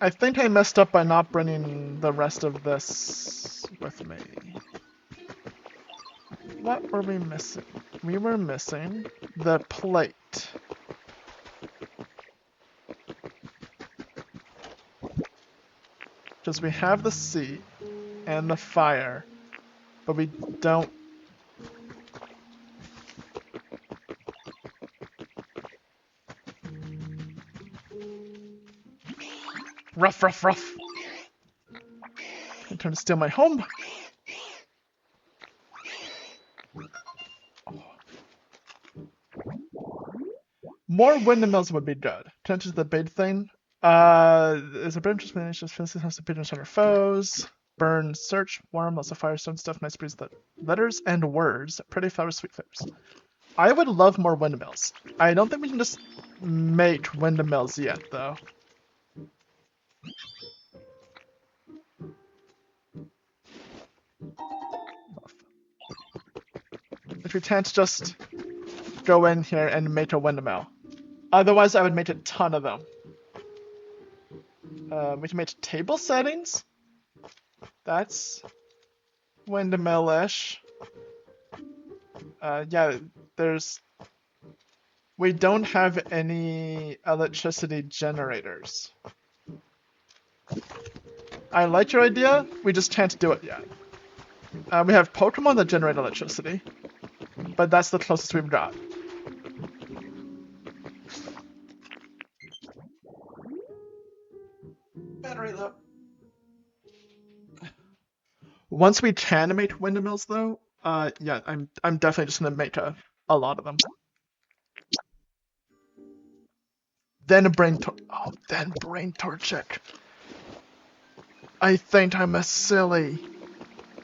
I think I messed up by not bringing the rest of this with me. What were we missing? We were missing the plate. Because we have the seat and the fire, but we don't. Rough. I'm trying to steal my home. More windmills would be good. Attention to the big thing. Is a burn just has to pitch on our foes. Burn, search, warm, lots of firestone stuff, nice breeze, letters and words, pretty flowers, sweet flowers. I would love more windmills. I don't think we can just make windmills yet, though. If we can't just go in here and make a windmill. Otherwise, I would make a ton of them. We can make table settings. That's windmill-ish. Yeah, there's We don't have any electricity generators. I like your idea, we just can't do it yet. We have Pokemon that generate electricity, but that's the closest we've got. Battery low. Once we can make windmills, though, yeah, I'm definitely just gonna make a lot of them. Then brain torchic. I think I'm a silly.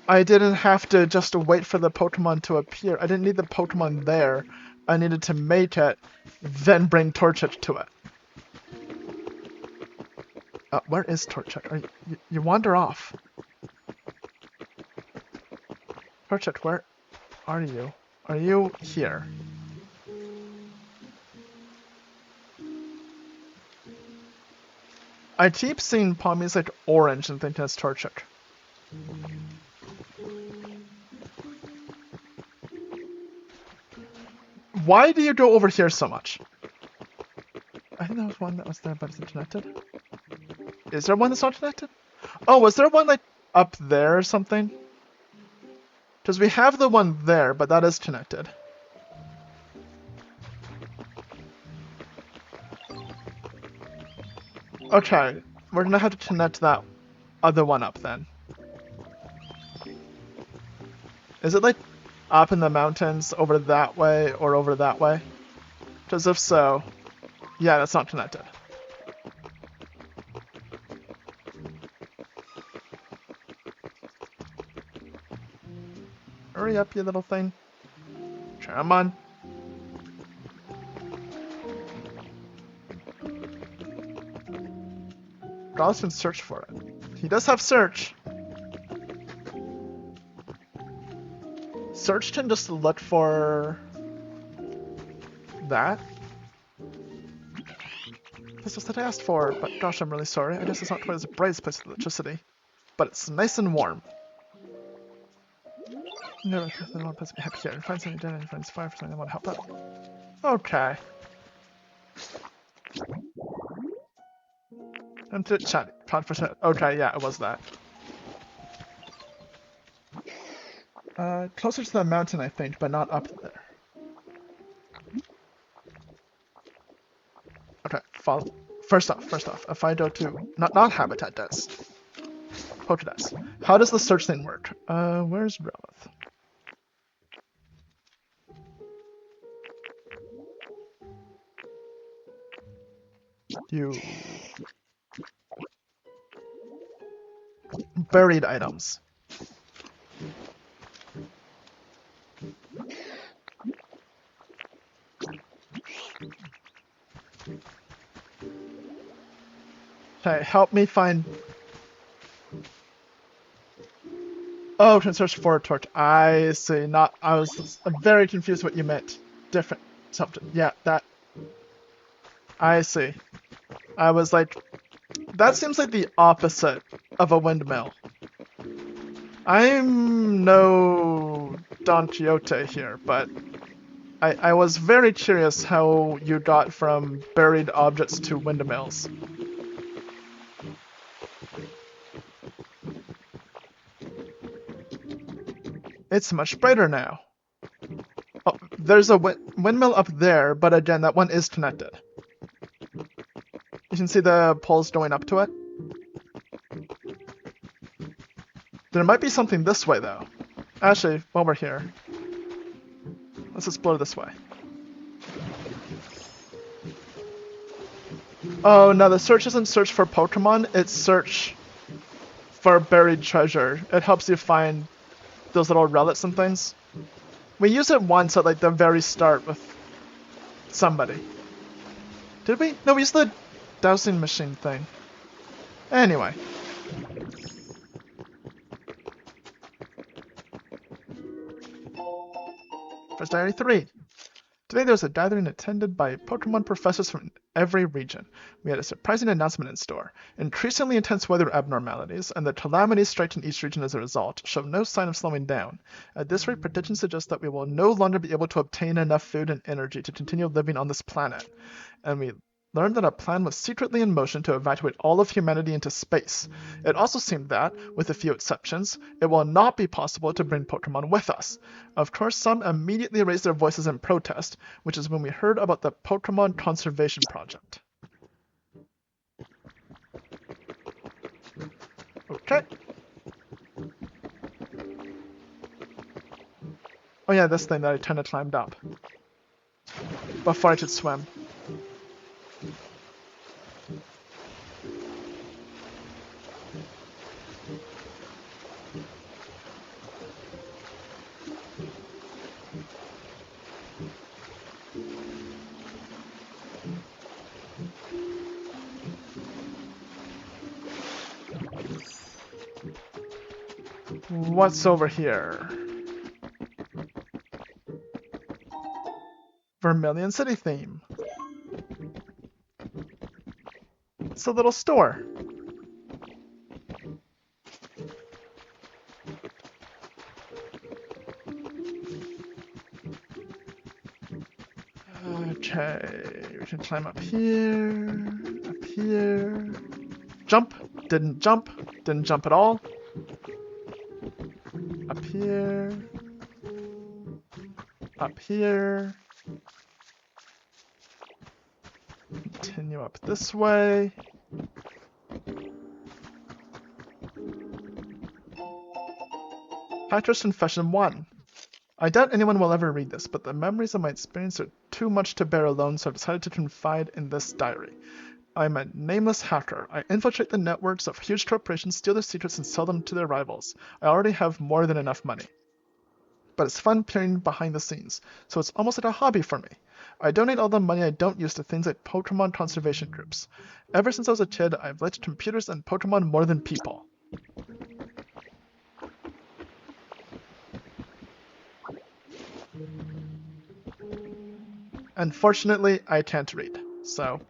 I didn't have to just wait for the Pokemon to appear. I didn't need the Pokemon there. I needed to make it, then bring Torchic to it. Where is Torchic? You wander off. Torchic, where are you? Are you here? I keep seeing Palmies like orange and thinking it's Torchic. Why do you go over here so much? I think there was one that was there, but it's not connected. Is there one that's not connected? Oh, was there one like up there or something? Because we have the one there, but that is connected. Okay, we're gonna have to connect that other one up then. Is it like up in the mountains over that way or over that way? Because if so, yeah, that's not connected. Hurry up, you little thing. Come on. Gauss can search for it. He does have search. Search can just look for that. This was what I asked for, but gosh, I'm really sorry. I guess it's not quite as bright as place with electricity, but it's nice and warm. No, I want to be happy here. Find something dead and find fire for something I want to help out. Okay. And to chat. Okay, yeah, it was that. Closer to the mountain, I think, but not up there. Okay, follow. First off, if I go to not habitat does. Pokedex. How does the search thing work? Where's Relith? You buried items. Okay, help me find. Oh, can search for a torch. I see. Not. I was very confused what you meant. Different something. Yeah, that. I see. I was like, that seems like the opposite of a windmill. I'm no Don Quixote here, but I was very curious how you got from buried objects to windmills. It's much brighter now. Oh, there's a windmill up there, but again, that one is connected. You can see the poles going up to it. There might be something this way, though. Actually, while we're here, let's explore this way. Oh, no, the search isn't search for Pokemon, it's search for buried treasure. It helps you find those little relics and things. We used it once at like the very start with somebody. Did we? No, we used the dowsing machine thing. Anyway. First Diary 3. Today there was a gathering attended by Pokemon professors from every region. We had a surprising announcement in store. Increasingly intense weather abnormalities, and the calamities striking each region as a result, show no sign of slowing down. At this rate, predictions suggest that we will no longer be able to obtain enough food and energy to continue living on this planet. And we learned that a plan was secretly in motion to evacuate all of humanity into space. It also seemed that, with a few exceptions, it will not be possible to bring Pokemon with us. Of course, some immediately raised their voices in protest, which is when we heard about the Pokemon Conservation Project. Okay. Oh yeah, this thing that I kinda climbed up before I could swim. What's over here? Vermilion City theme. It's a little store. Okay, we can climb up here, up here. Jump, didn't jump at all. Up here, up here. Continue up this way. Actress Confession 1. I doubt anyone will ever read this, but the memories of my experience are too much to bear alone, so I've decided to confide in this diary. I'm a nameless hacker. I infiltrate the networks of huge corporations, steal their secrets, and sell them to their rivals. I already have more than enough money. But it's fun peering behind the scenes, so it's almost like a hobby for me. I donate all the money I don't use to things like Pokemon conservation groups. Ever since I was a kid, I've liked computers and Pokemon more than people. Unfortunately, I can't read, so...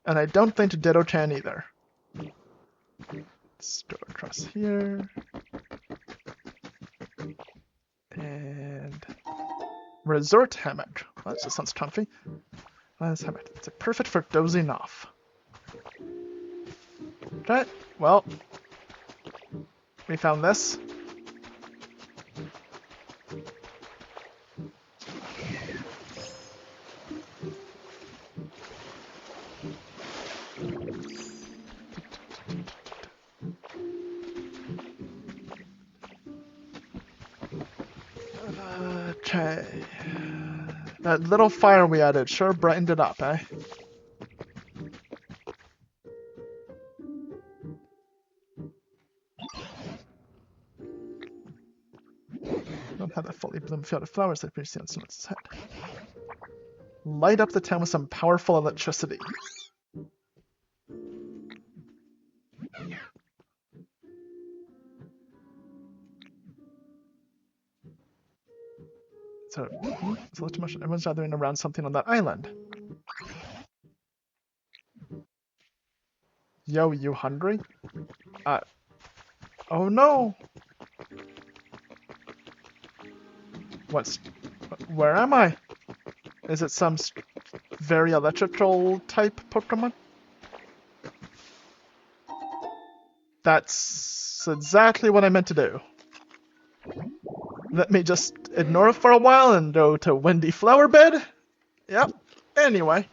And I don't think Ditto can either. Let's go across here. And... Resort hammock. Well, that just sounds comfy. This hammock. It's perfect for dozing off. Okay, well... We found this. Okay. That little fire we added sure brightened it up, eh? Don't have that fully bloomed field of flowers that previously on someone's head. Light up the town with some powerful electricity. So, it's a little too much. Everyone's gathering around something on that island. Yo, you hungry? Oh no! Where am I? Is it some very electrical type Pokemon? That's exactly what I meant to do. Let me just ignore it for a while and go to Windy Flower Bed. Yep. Anyway.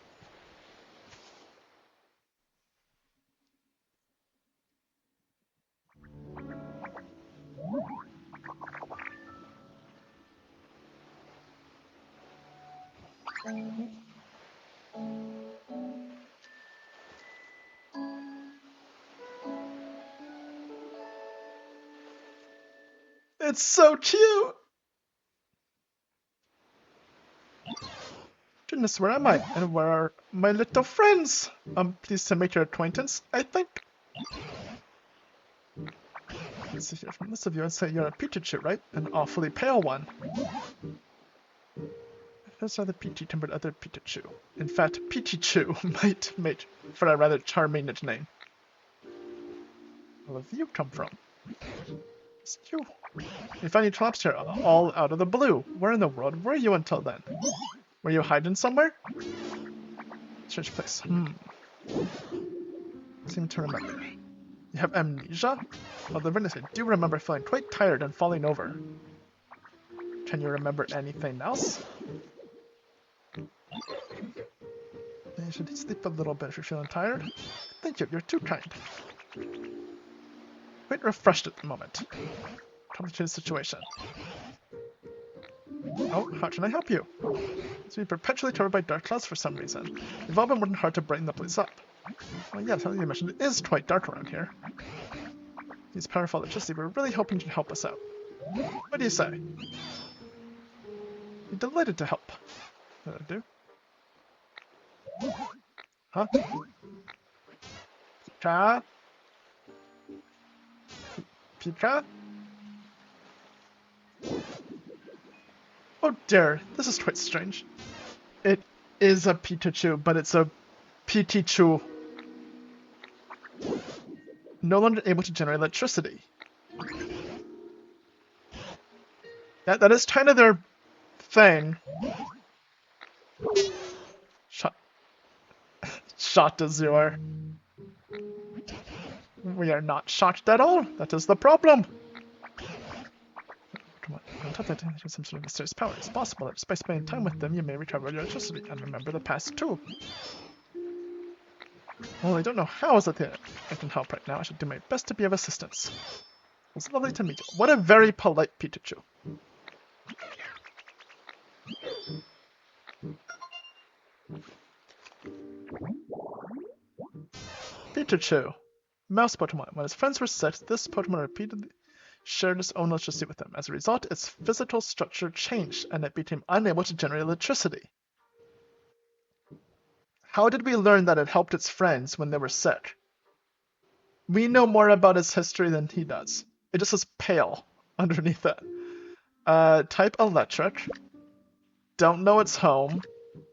It's so cute! Goodness, where am I? And where are my little friends? I'm pleased to make your acquaintance, I think. Let's see here. From this of you, I'd say you're a Pikachu, right? An awfully pale one. Those are the peachy tempered other Pikachu. In fact, Pichichu might make for a rather charming nickname. Where have you come from? It's you. We found you trapped here all out of the blue. Where in the world were you until then? Were you hiding somewhere? Strange place. Seem to remember. You have amnesia? Well, the witness, I do remember feeling quite tired and falling over. Can you remember anything else? You should sleep a little bit if you're feeling tired. Thank you, you're too kind. Quite refreshed at the moment. Complicated situation. Oh, how can I help you? So you're perpetually covered by dark clouds for some reason. You've all been working hard to brighten the place up. Well, yeah, as you mentioned, it is quite dark around here. These powerful electricity, we're really hoping you can help us out. What do you say? Be delighted to help. What do I do? Huh? Pika? Pika? Oh dear, this is quite strange. It is a Pikachu, but it's a Pikachu. No longer able to generate electricity. That is kind of their thing. Shot to Zor. We are not shocked at all. That is the problem. Come on, on top of that, there's some sort of mysterious power. It's possible that just by spending time with them, you may recover your electricity and remember the past too. Well, I don't know how is it that I can help right now. I should do my best to be of assistance. It's lovely to meet you. What a very polite Pikachu. Pikachu. Mouse Pokemon. When his friends were sick, this Pokemon repeatedly shared its own electricity with them. As a result, its physical structure changed, and it became unable to generate electricity. How did we learn that it helped its friends when they were sick? We know more about its history than he does. It just says pale underneath it. Type electric. Don't know its home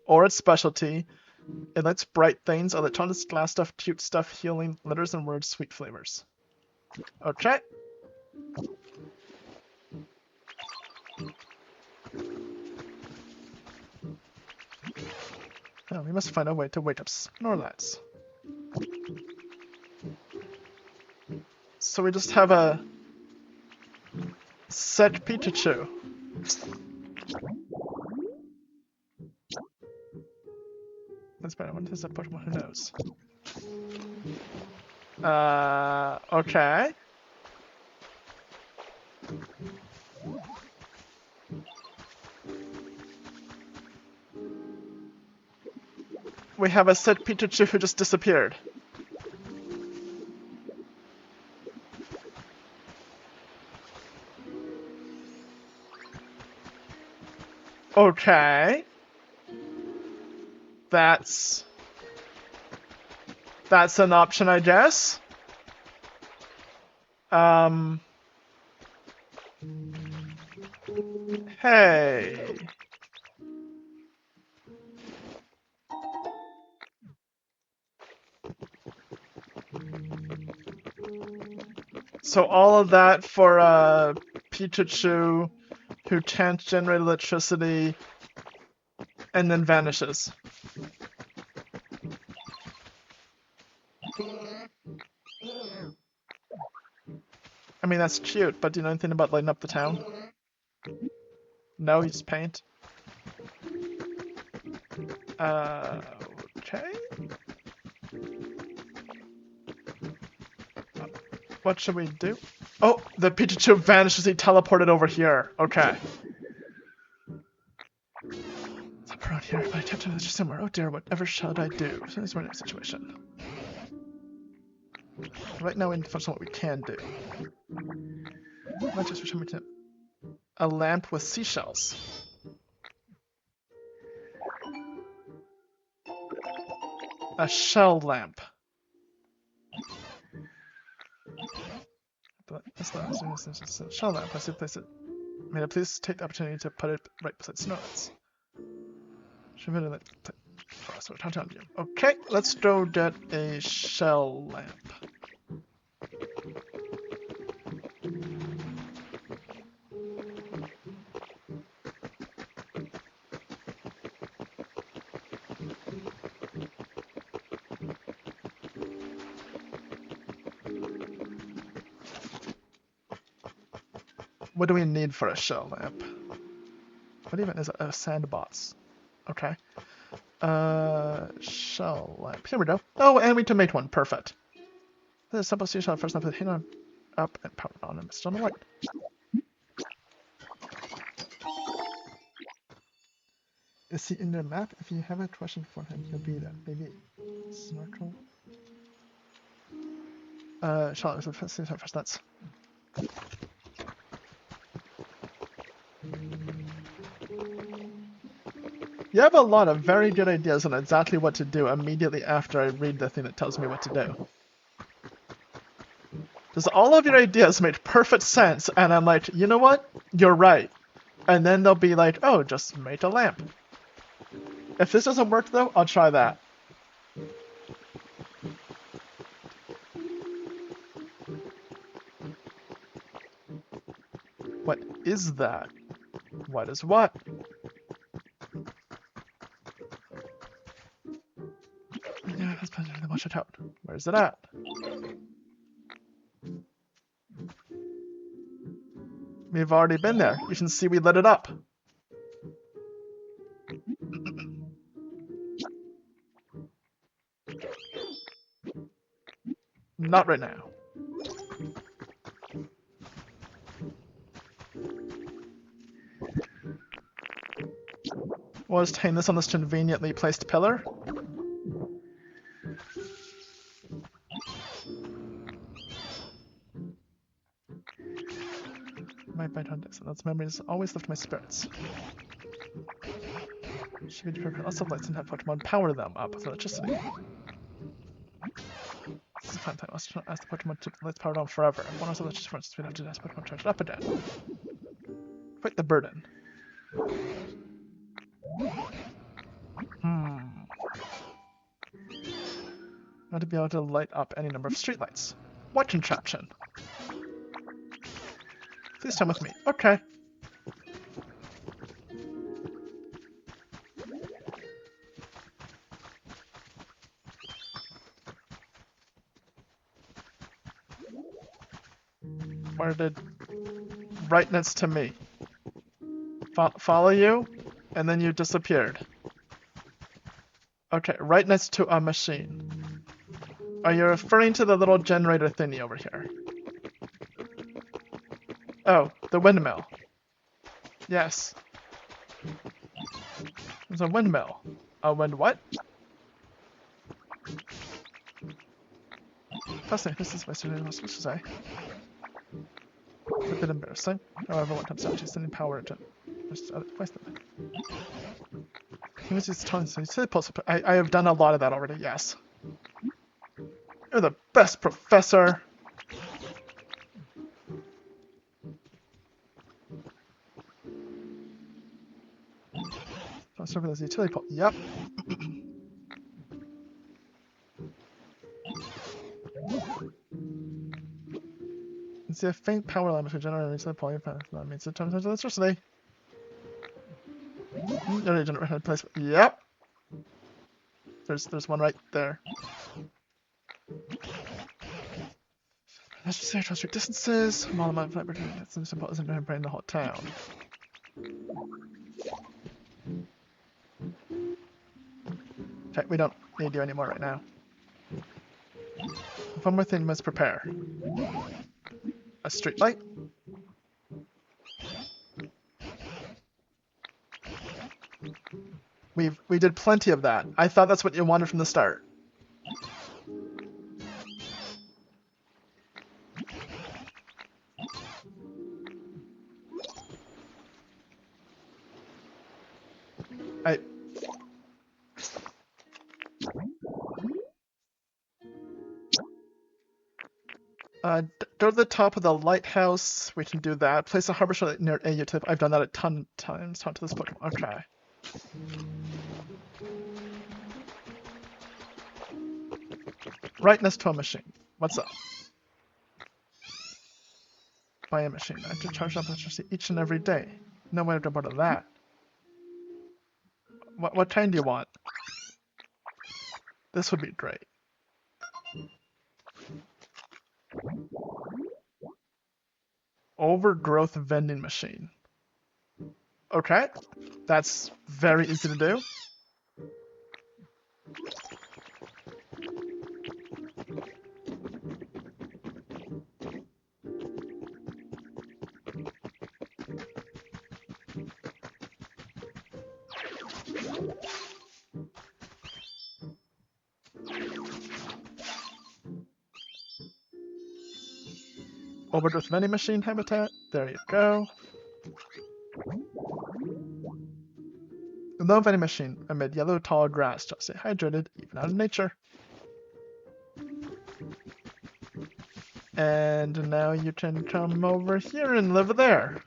or its specialty. It likes bright things, electronics, glass stuff, cute stuff, healing, letters and words, sweet flavors. Okay. Oh, we must find a way to wake up Snorlax. So we just have a set Pikachu. That's better. What is that Pokemon? Who knows? Okay. We have a set Pikachu who just disappeared. Okay. That's an option, I guess. Hey. So all of that for Pikachu who can't generate electricity and then vanishes. I mean, that's cute, but do you know anything about lighting up the town? No, you just paint. Okay. What should we do? Oh, the Pikachu vanishes. He teleported over here. Okay. It's up around here, but I can't tell it's just somewhere. Oh dear, whatever shall I do? So this is my next situation. Right now, we need to focus on what we can do. Not just for to a lamp with seashells. A shell lamp. That's not a shell lamp. I see place it. May I please take the opportunity to put it right beside Snownuts? Should we let for us? Okay, let's go get a shell lamp. What do we need for a shell lamp? What even is a sandbox? Okay. Shell lamp. Here we go. Oh, and we can make one. Perfect. This is a simple sea shell. First lamp, hang on up and power on, and it's on the right. Is he in the map? If you have a question for him, he'll be there. Maybe snorkel. Shell lamp. First nuts. You have a lot of very good ideas on exactly what to do immediately after I read the thing that tells me what to do. Because all of your ideas make perfect sense, and I'm like, you know what? You're right. And then they'll be like, oh, just make a lamp. If this doesn't work, though, I'll try that. What is that? What is what? Yeah, let's watch it out. Where's it at? We've already been there. You can see we lit it up. Not right now. We'll just hang this on this conveniently placed pillar. My bite on this, and those memories always lift my spirits. Should be lots of lights and have Pokemon power them up with electricity. This is a fun time. Let's ask the Pokemon to let's power it on forever. One of the electricity for instance, we have to ask Pokemon to charge it up again. Quite the burden. Not to be able to light up any number of streetlights. What contraption? Please come with me. Okay. Where did... Right next to me. Follow you, and then you disappeared. Okay, right next to a machine. Are you referring to the little generator thingy over here? Oh, the windmill. Yes. There's a windmill. A wind what? Fascinating. This is my student was supposed to say. It's a bit embarrassing. However, one time she's sending power to just place them. He was just telling me, I have done a lot of that already, yes. You're the best professor. Let's over this utility pole. Yep. You see a faint power line between generator and utility pole. That means it turns into electricity. Generator place. Yep. There's one right there. Let's just say trust distances. Model my flight between it's as simple as I'm brain the whole town. Okay, we don't need you anymore right now. One more thing must prepare. A street light. We did plenty of that. I thought that's what you wanted from the start. go to the top of the lighthouse. We can do that. Place a harbor shell near a utility. I've done that a ton of times. Talk to this Pokemon. Okay. Right next to a machine. What's up? Buy a machine. I have to charge up electricity each and every day. No way to get out of that. What kind do you want? This would be great. Overgrowth vending machine. Okay. That's very easy to do. Overdose vending machine habitat. There you go. No vending machine amid yellow tall grass. Just stay hydrated, even out in nature. And now you can come over here and live there.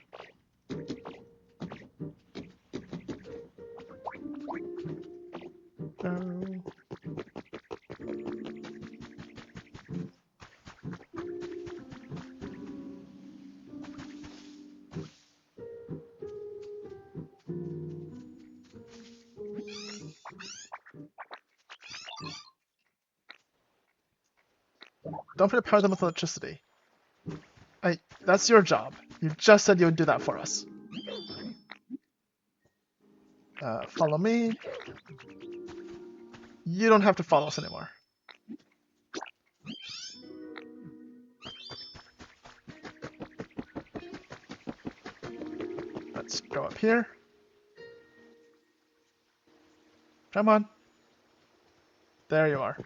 Don't forget to power them with electricity. That's your job. You just said you would do that for us. Follow me. You don't have to follow us anymore. Let's go up here. Come on. There you are.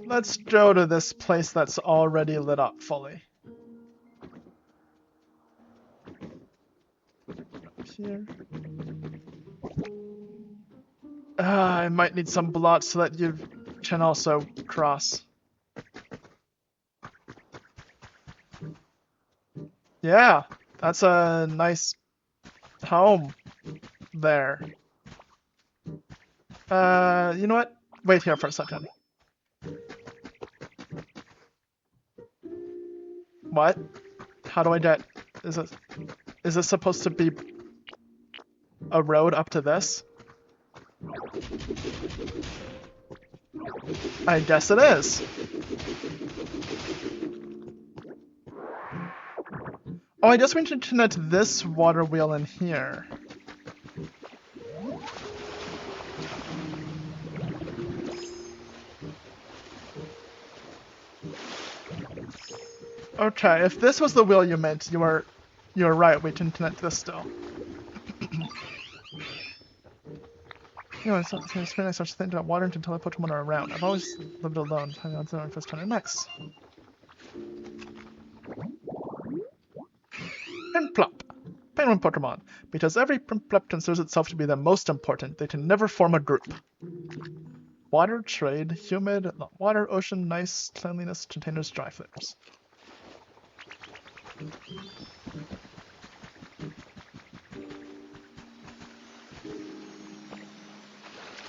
Let's go to this place that's already lit up fully. Up here. I might need some blocks so that you can also cross. Yeah, that's a nice home there. You know what? Wait here for a second. What? How do I get... Is this supposed to be a road up to this? I guess it is. Oh, I guess we need to connect this water wheel in here. Okay, if this was the wheel you meant, you were right. We can connect this still. You know, it's very nice such thing about water until I Pokemon are around. I've always lived alone. I know it's the first time. Nice. Prinplup. Penguin Pokemon. Because every Prinplup considers itself to be the most important, they can never form a group. Water, trade, humid, water, ocean, nice, cleanliness, containers, dry flips.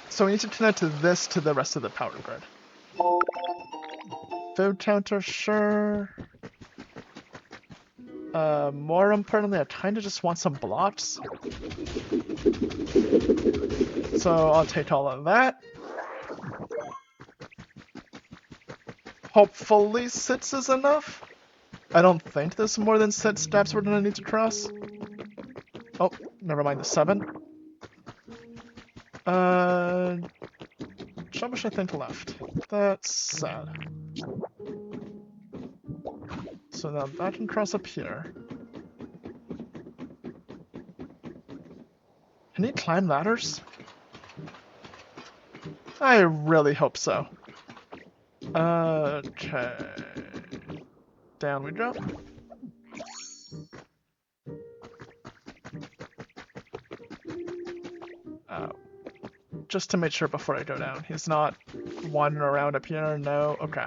So we need to connect this to the rest of the power grid. Food counter, sure. More importantly, I kinda just want some blocks. So I'll take all of that. Hopefully 6 is enough. I don't think there's more than 6 steps we're gonna need to cross. Oh, never mind, the 7. So much I think left. That's sad. So now that can cross up here. Can he climb ladders? I really hope so. Okay. Down we go. Oh. just to make sure before I go down. He's not wandering around up here. No. Okay.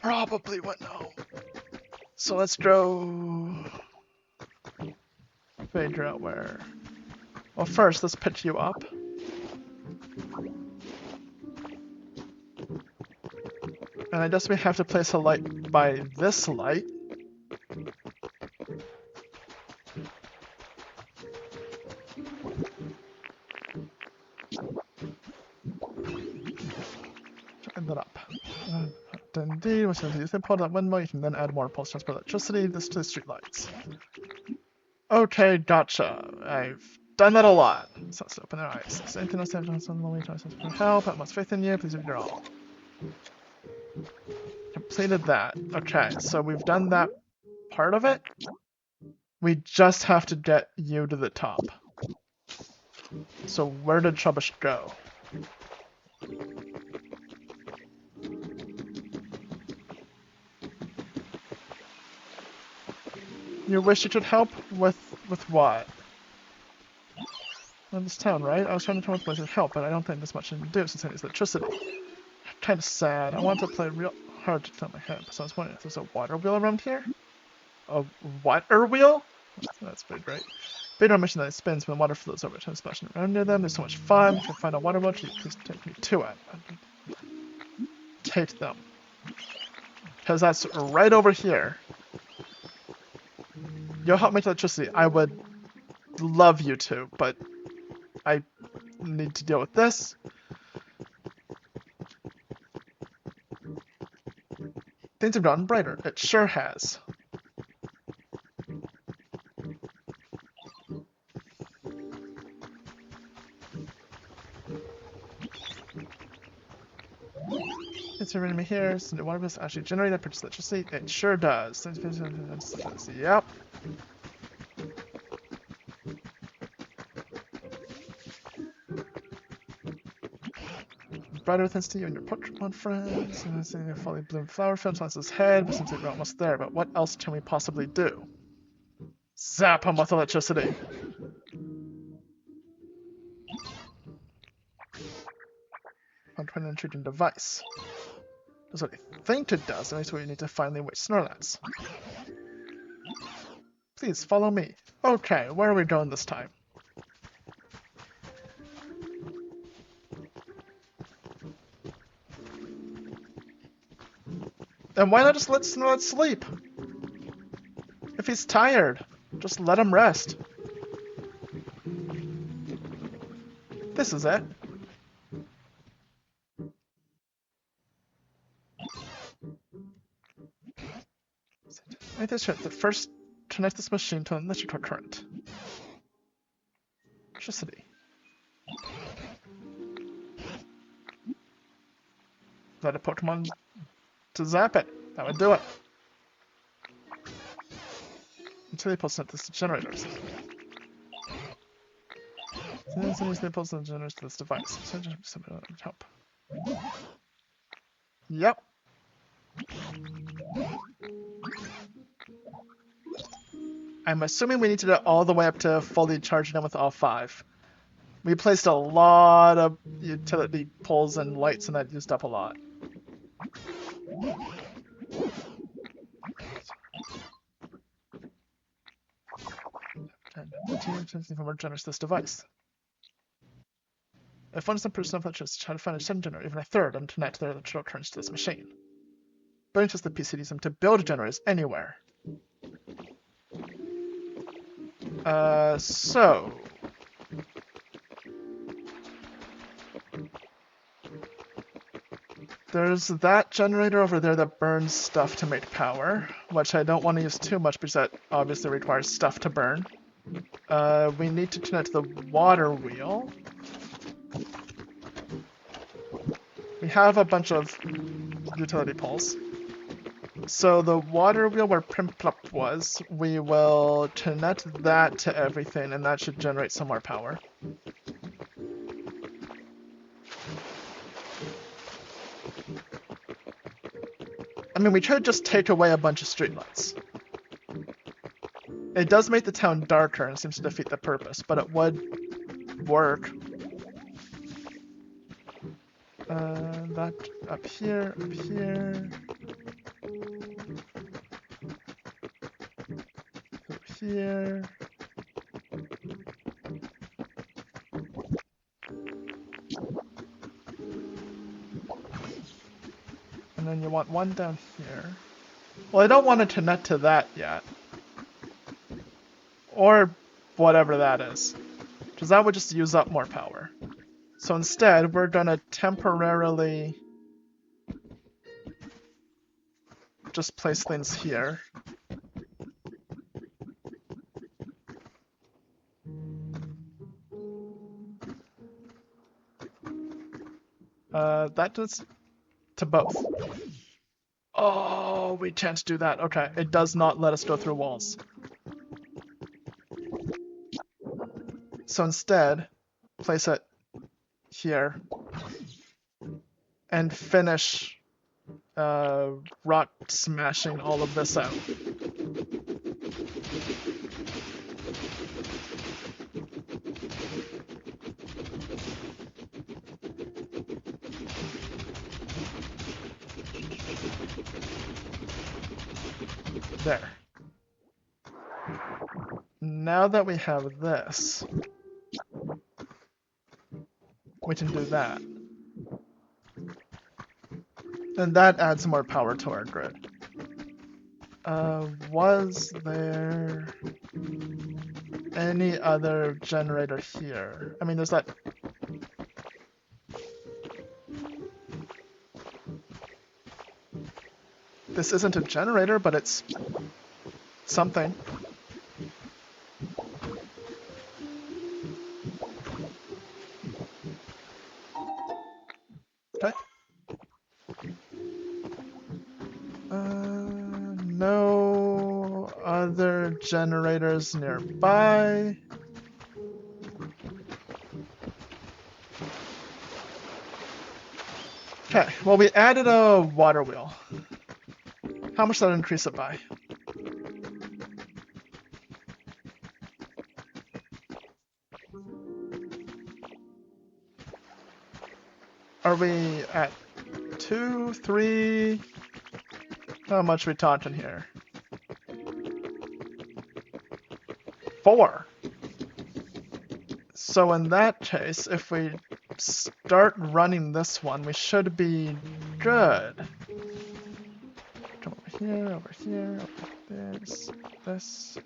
Probably went no. So let's go. Figure out where. Well, first let's pitch you up. And I guess we have to place a light by this light. Turn that up. Indeed, which is using pull that windmill, you can then add more pulse transfer electricity to the street lights. Okay, gotcha. I've done that a lot. So let's open their eyes. So anything else I have done on the way to for help? I have much faith in you. Please do your all. Completed that. Okay, so we've done that part of it. We just have to get you to the top. So where did Trubbish go? You wish you could help with what? In this town, right? I was trying to come up with ways to help, but I don't think there's much to do since I need electricity. Kind of sad. I want to play real hard to tell my head, so I was wondering if there's a water wheel around here? A water wheel? That's pretty great. Big on mission that spins when water flows over time, splashing around near them. There's so much fun. If you find a water wheel, please take me to it. Take them. Because that's right over here. You'll help make electricity. I would love you to, but I need to deal with this. Things have gotten brighter. It sure has. It's already me here. So the water wheels actually generate that purchase electricity. It sure does. Yep. Brighter thanks to you and your Pokemon friends. And seeing a fully bloomed flower field on his head, but seems like we're almost there. But what else can we possibly do? Zap him with electricity. An intruding device. That's what I think it does, and that's what we need to finally wait Snorlax. Please follow me. Okay, where are we going this time? And why not just let Snorlax sleep? If he's tired, just let him rest. This is it. Make this shift. First, connect this machine to an electrical current. Electricity. Let a Pokemon to zap it. That would do it. Until they pulse this to generators. So they pulse the generators to this device. So somebody would help. Yep. I'm assuming we need to get all the way up to fully charging them with all 5. We placed a lot of utility poles and lights, and that used up a lot. From more generous this device. If one is a person of interest, try to find a second generator, even a third, and connect their electrical currents to this machine. But it's just the PC needs them to build generators anywhere. So there's that generator over there that burns stuff to make power, which I don't want to use too much because that obviously requires stuff to burn. We need to connect the water wheel. We have a bunch of utility poles. So the water wheel where Primplup was, we will connect that to everything, and that should generate some more power. I mean, we could just take away a bunch of streetlights. It does make the town darker and seems to defeat the purpose, but it would work. That up here, up here. Up here. And then you want one down here. Well, I don't want it to net to that yet. Or whatever that is. Because that would just use up more power. So instead, we're gonna temporarily just place things here. That does to both. Oh, we can't do that. Okay, it does not let us go through walls. So instead, place it here and finish rock smashing all of this out. There. Now that we have this, we can do that. And that adds more power to our grid. Was there any other generator here? I mean, there's that... This isn't a generator, but it's something. Okay. No other generators nearby. Okay, well, we added a water wheel. How much did that increase it by? Are we at 2, 3? How much are we talking here? 4. So in that case, if we start running this one, we should be good. Come over here, over this.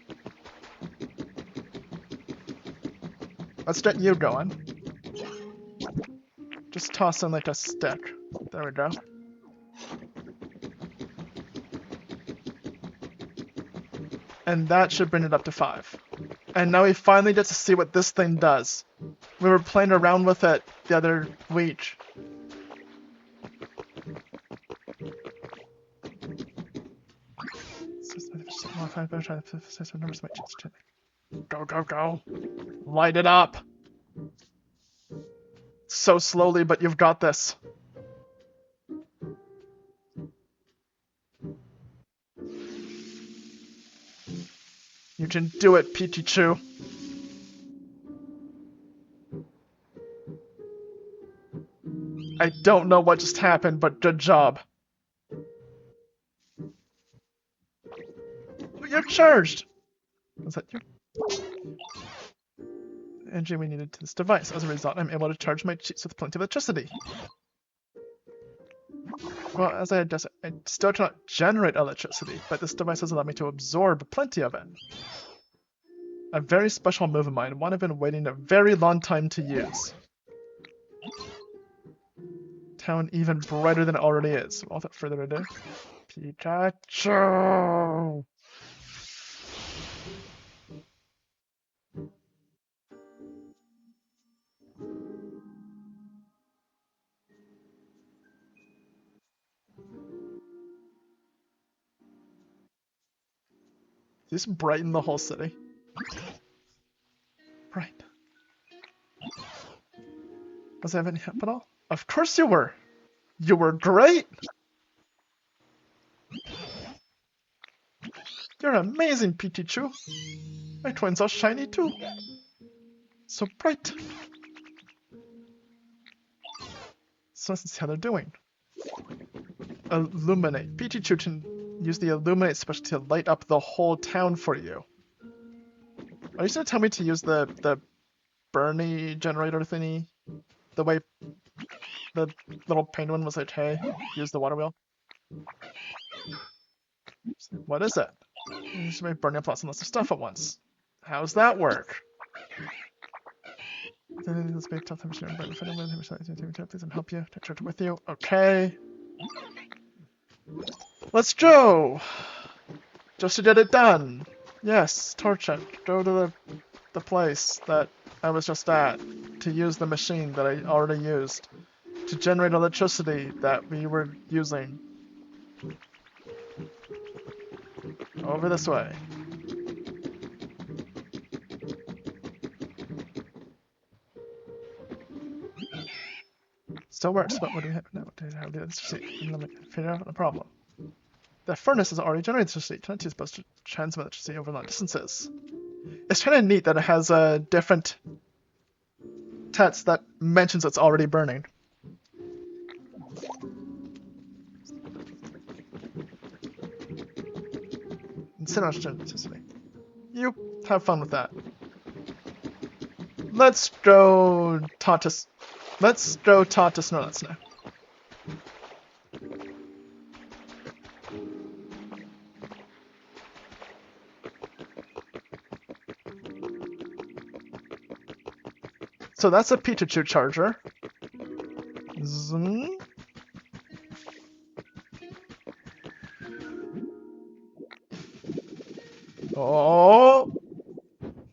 Let's get you going. Just toss in like a stick. There we go. And that should bring it up to 5. And now we finally get to see what this thing does. We were playing around with it the other week. Go, go, go. Light it up. So slowly, but you've got this. You can do it, Pichichu. I don't know what just happened, but good job. You're charged! Was that you? Energy we needed to this device. As a result, I'm able to charge my cheats with plenty of electricity. Well, as I had just said, I still cannot generate electricity, but this device has allowed me to absorb plenty of it. A very special move of mine, one I've been waiting a very long time to use. Town even brighter than it already is. Without further ado, Pikachu! Just brighten the whole city. Right. Was I having help at all? Of course you were! You were great! You're amazing, Pichichu! My twins are shiny too! So bright! So let's see how they're doing. Illuminate. Pichu can use the illuminate special to light up the whole town for you. Are you gonna tell me to use the Bernie generator thingy? The way the little penguin was like, hey, use the water wheel? What is it? You should make burning up lots and lots of stuff at once. How's that work? Let's make tough machine please and help you. Take charge with you. Okay. Let's go! Just to get it done. Yes, torch it. Go to the place that I was just at to use the machine that I already used to generate electricity that we were using. Over this way. Still works, but what do we have now? How do this see? Let me figure out the problem. The furnace has already generated electricity. Cannot use supposed to transmit electricity over long distances. It's kind of neat that it has a different text that mentions it's already burning. Electricity. You have fun with that. Let's go talk to Snorlax now. So that's a Pikachu charger. Zoom. Oh!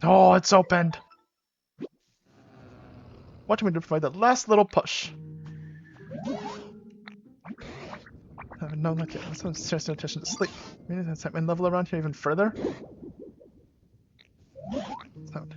Oh, it's opened. What do we do to provide that last little push? No, look at this. Seriously, attention to sleep. Maybe that's set my level around here even further. Sound.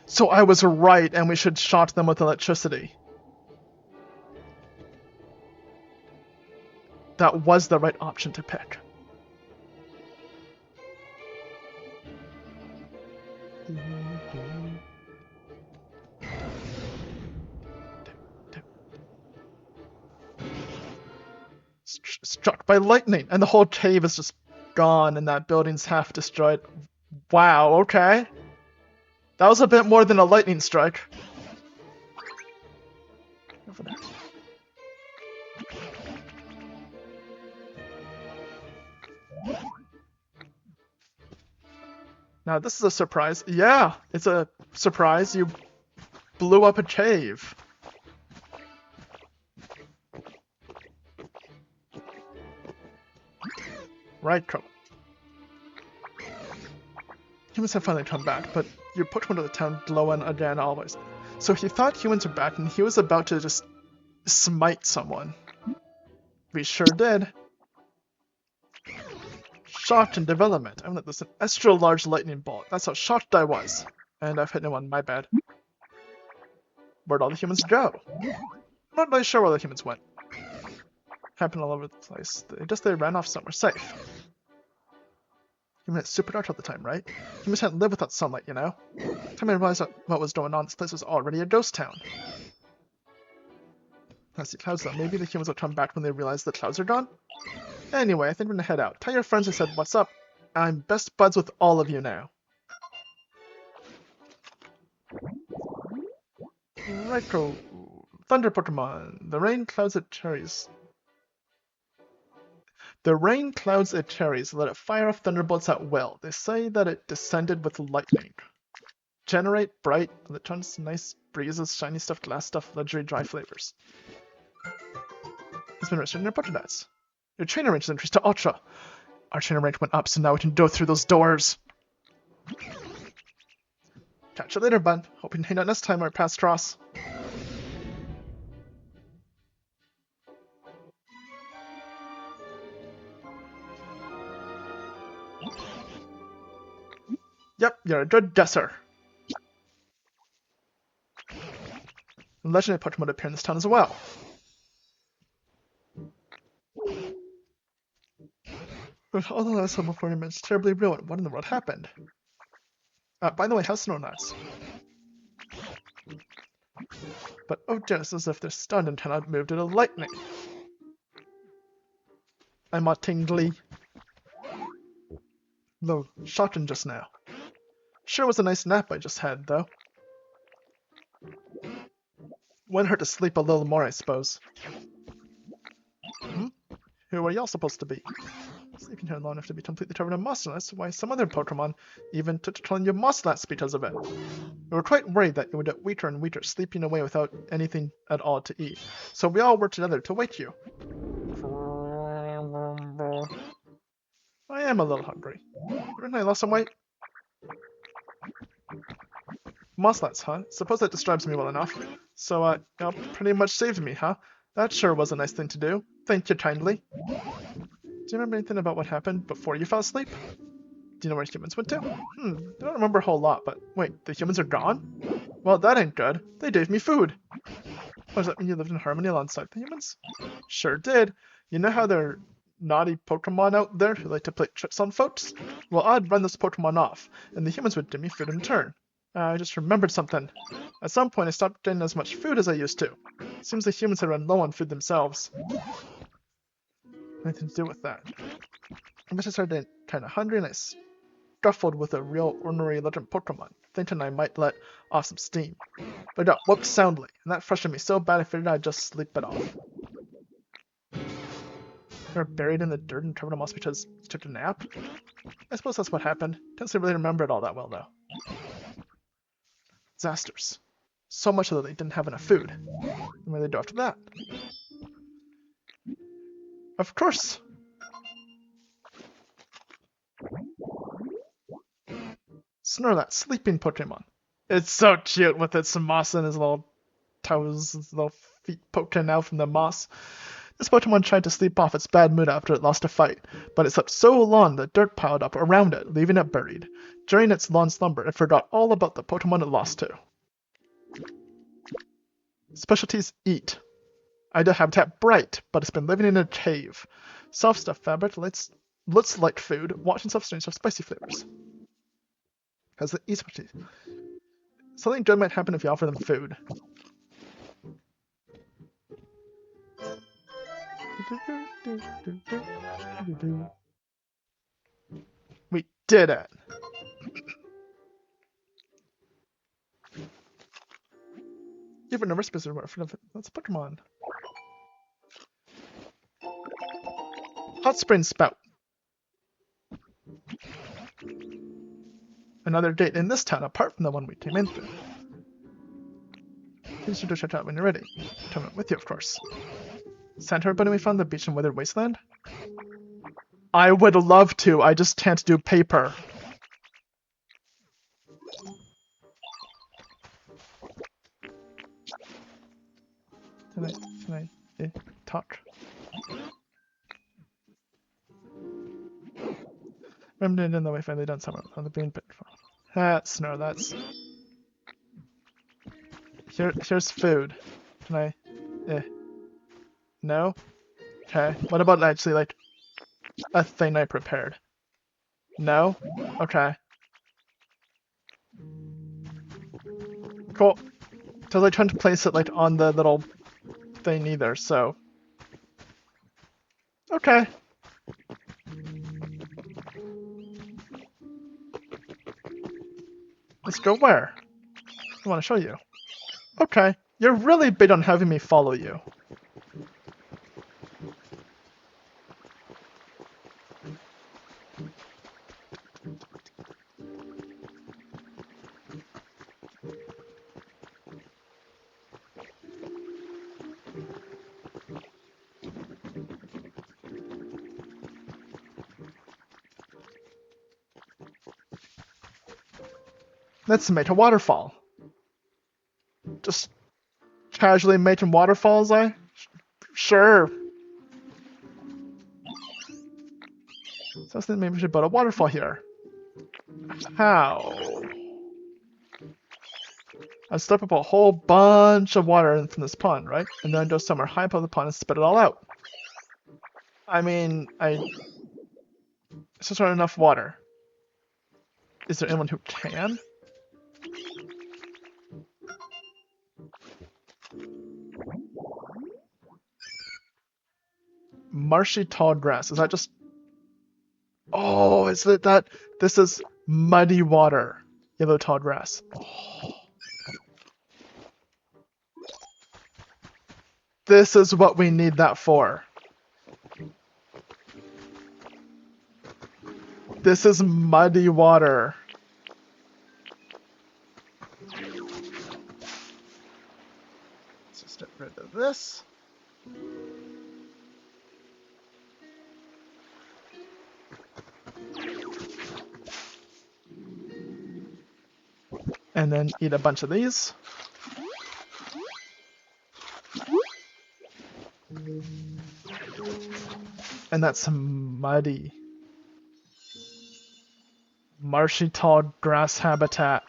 So I was right, and we should shock them with electricity. That was the right option to pick. Struck by lightning, and the whole cave is just gone, and that building's half destroyed. Wow, okay. That was a bit more than a lightning strike. Over there. Now this is a surprise. Yeah, it's a surprise. You blew up a cave. Right, Crow. Humans have finally come back, but you put one to the town glowing again always. So he thought humans were back, and he was about to just smite someone. We sure did. Shocked in development. I'm like, this an extra large lightning bolt. That's how shocked I was. And I've hit no one, my bad. Where'd all the humans go? I'm not really sure where the humans went. Happened all over the place. They ran off somewhere safe. You mean it's super dark all the time, right? Humans can't live without sunlight, you know? Time I realized what was going on, this place was already a ghost town. I see clouds though. Maybe the humans will come back when they realize the clouds are gone? Anyway, I think we're gonna head out. Tell your friends I said what's up. I'm best buds with all of you now. Right, go. Thunder Pokemon. The rain clouds it cherries. The rain clouds it cherries, let it fire off thunderbolts at will. They say that it descended with lightning. Generate bright electrons, nice breezes, shiny stuff, glass stuff, luxury, dry flavors. It's been registered in your Pokédex. Your trainer range is increased to Ultra. Our trainer range went up, so now we can go through those doors. Catch you later, bud. Hope you can hang out next time our paths cross. Yep, you're a good guesser. Legendary Pokemon appear in this town as well. With all the last level performance terribly ruined, what in the world happened? By the way, how's Snow-Nuts? But oh just as if they're stunned and cannot move due to lightning. I'm a tingly. Low shocking just now. Sure was a nice nap I just had, though. Wouldn't hurt to sleep a little more, I suppose. Hmm? Who are y'all supposed to be? Sleeping here long enough to be completely covered in moss, and that's why some other Pokemon even took to calling you Mosslats because of it. We were quite worried that you would get weaker and weaker, sleeping away without anything at all to eat. So we all worked together to wake you. I am a little hungry. Didn't I lost some weight? Mosslats, huh? Suppose that describes me well enough. So, y'all pretty much saved me, huh? That sure was a nice thing to do. Thank you kindly. Do you remember anything about what happened before you fell asleep? Do you know where humans went to? I don't remember a whole lot, but wait, the humans are gone? Well, that ain't good. They gave me food. What does that mean you lived in harmony alongside the humans? Sure did. You know how there are naughty Pokemon out there who like to play tricks on folks? Well, I'd run those Pokemon off, and the humans would give me food in return. I just remembered something. At some point, I stopped getting as much food as I used to. Seems the humans had run low on food themselves. Nothing to do with that. I guess I started getting kind of hungry, and I scuffled with a real ordinary legend Pokemon, thinking I might let off some steam. But I got whooped soundly, and that frustrated me so bad I figured I'd just sleep it off. You were buried in the dirt and covered in moss because you took a nap? I suppose that's what happened. Can't really remember it all that well, though. Disasters. So much so that they didn't have enough food. And what did they do after that? Of course! Snorlax, sleeping Pokemon. It's so cute with its moss and his little toes, his little feet poking out from the moss. This Pokemon tried to sleep off its bad mood after it lost a fight, but it slept so long that dirt piled up around it, leaving it buried. During its long slumber, it forgot all about the Pokemon it lost to. Specialties: eat. Ideal habitat: bright, but it's been living in a cave. Soft stuff fabric looks like food. Watching stuff strange of spicy flavors. Has the eat specialties. Something good might happen if you offer them food. We did it! Even a recipe for that's Pokemon. Hot Spring Spout. Another date in this town apart from the one we came in through. Please do check out when you're ready. Come with you, of course. Sent everybody we found the beach in Withered Wasteland? I would love to, I just can't do paper. Can I talk? Remember in the way finally done somewhere on the bean pit. Snore, that's... Here's food. Can I... No? Okay. What about actually, like, a thing I prepared? No? Okay. Cool. Because I tried to place it, like, on the little thing either, so... Okay. Let's go where? I want to show you. Okay. You're really big on having me follow you. Let's make a waterfall. Just casually making waterfalls, Sure. So I was thinking maybe we should build a waterfall here. How? I'd step up a whole bunch of water in from this pond, right? And then go somewhere high above the pond and spit it all out. I mean, It's just not enough water. Is there anyone who can? Marshy tall grass. Is that just... Oh, is it that? This is muddy water. Yellow tall grass. Oh. This is what we need that for. This is muddy water. Let's just get rid of this. And then eat a bunch of these. And that's muddy. Marshy tall grass habitat.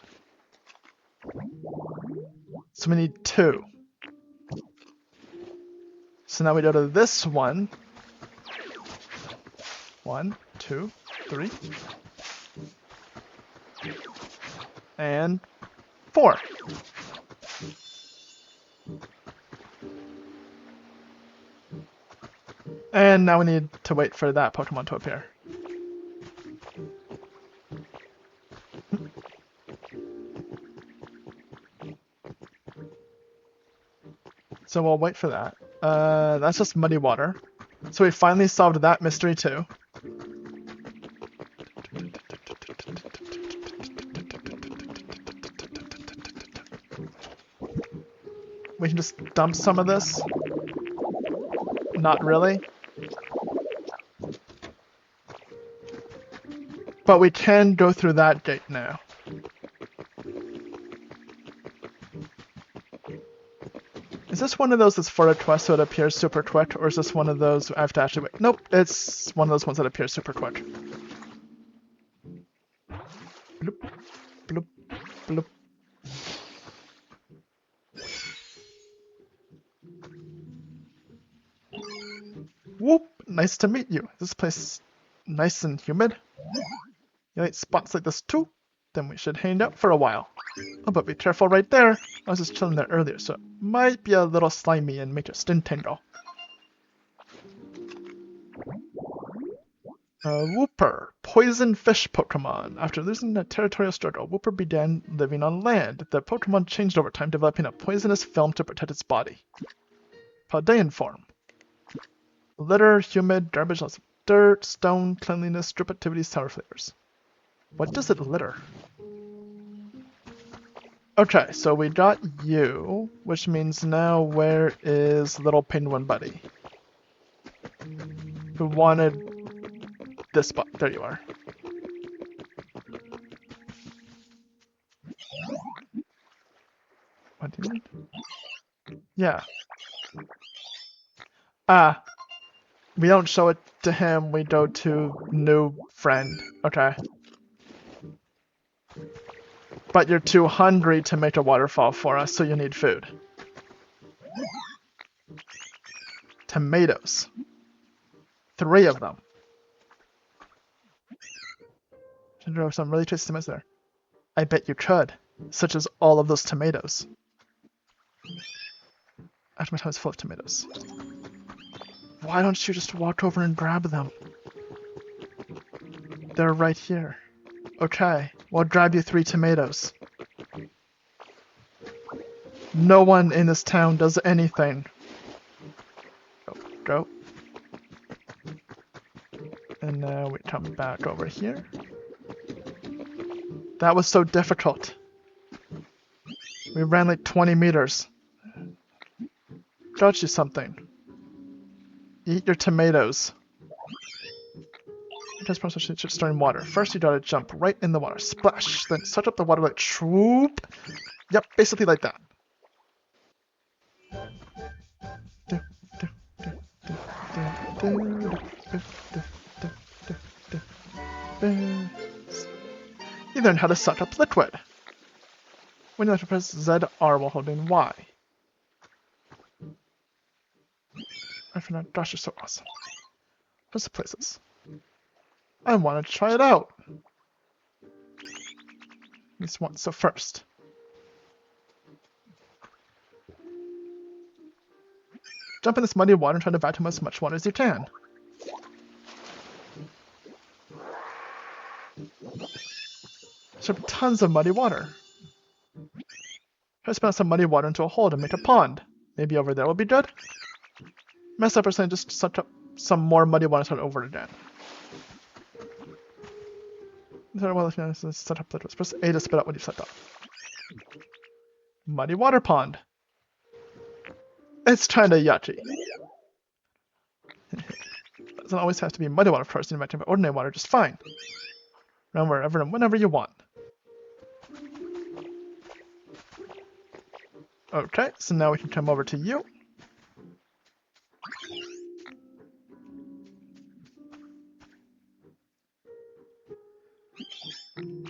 So we need 2. So now we go to this one. 1, 2, 3. And 4. And now we need to wait for that Pokemon to appear. So we'll wait for that. That's just muddy water. So we finally solved that mystery too. We can just dump some of this. Not really. But we can go through that gate now. Is this one of those that's for a quest so it appears super quick, or is this one of those I have to actually wait? Nope, it's one of those ones that appears super quick. Bloop, bloop, bloop. Whoop, nice to meet you. This place nice and humid. You like spots like this too? Then we should hang out for a while. Oh, but be careful right there. I was just chilling there earlier, so it might be a little slimy and make your skin tingle. Wooper, poison fish Pokemon. After losing a territorial struggle, Wooper began living on land. The Pokemon changed over time, developing a poisonous film to protect its body. Paldean form. Litter, humid, garbage, lots of dirt, stone, cleanliness, drip activities, sour flavors. What does it litter? Okay, so we got you, which means now where is little penguin buddy? Who wanted this spot? There you are. What do you need? Yeah. We don't show it to him, we go to new friend. Okay. But you're too hungry to make a waterfall for us, so you need food. Tomatoes. 3 of them. Can grow some really tasty tomatoes there. I bet you could, such as all of those tomatoes. After my time is full of tomatoes. Why don't you just walk over and grab them? They're right here. Okay, we'll grab you 3 tomatoes. No one in this town does anything. Go. And now we come back over here. That was so difficult. We ran like 20 meters. Got you something. Eat your tomatoes. Just process storing water. First you gotta jump right in the water. Splash! Then suck up the water like swoop. Yep, basically like that. You learn how to suck up liquid. When you like to press ZR while holding Y. I forgot. Gosh, you're so awesome. What's the places? I want to try it out. At least once, so first. Jump in this muddy water and try to vacuum as much water as you can. Should be tons of muddy water. Try to spill some muddy water into a hole to make a pond. Maybe over there will be good. Mess up or something, just suck up some more muddy water and start over again. Set up press A to spit out what you set up. Muddy water pond. It's kinda yucky. Doesn't always have to be muddy water, of course. You might have ordinary water just fine. Run wherever and whenever you want. Okay, so now we can come over to you.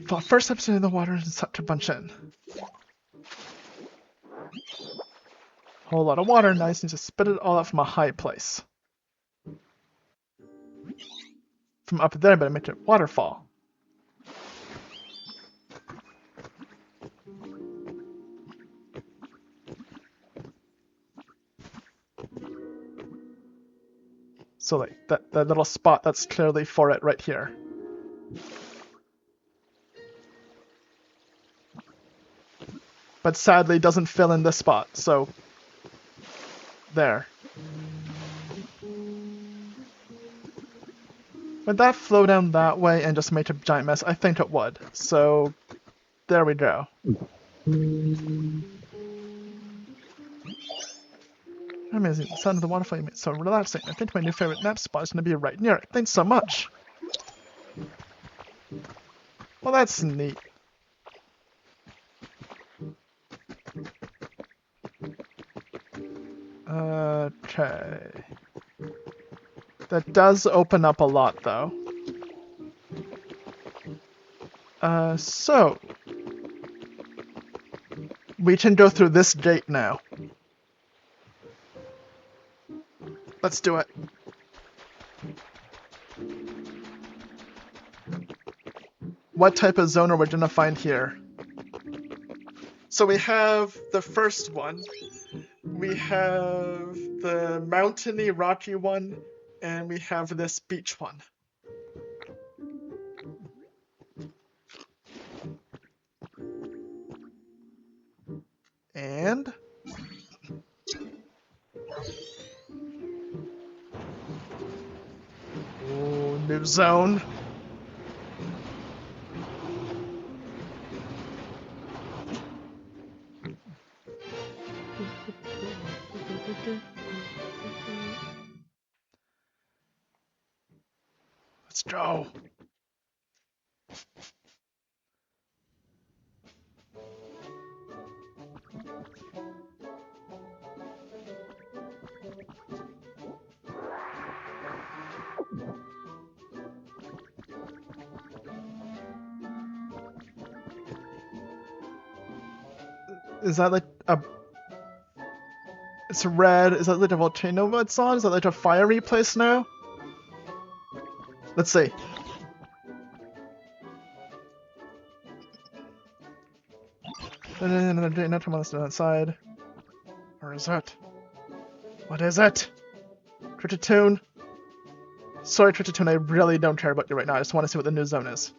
Fall first up into the water and start to bunch in. Whole lot of water, nice, and just spit it all out from a high place. From up there, but I make it waterfall. So like that little spot, that's clearly for it right here. But sadly doesn't fill in this spot, so there. Would that flow down that way and just make a giant mess? I think it would. So there we go. Amazing. The sound of the waterfall you made so relaxing. I think my new favorite nap spot is going to be right near it. Thanks so much. Well, that's neat. Okay. That does open up a lot, though. So we can go through this gate now. Let's do it. What type of zone are we gonna find here? So we have the first one. We have the mountainy, rocky one, and we have this beach one. And ooh, new zone. Let's go. Is that like a... It's red. Is that like a volcano it's on? Is that like a fiery place now? Let's see. Another day, not on the side. Or is it? What is it? Tritatoon? Sorry, Tritatoon, I really don't care about you right now. I just want to see what the new zone is.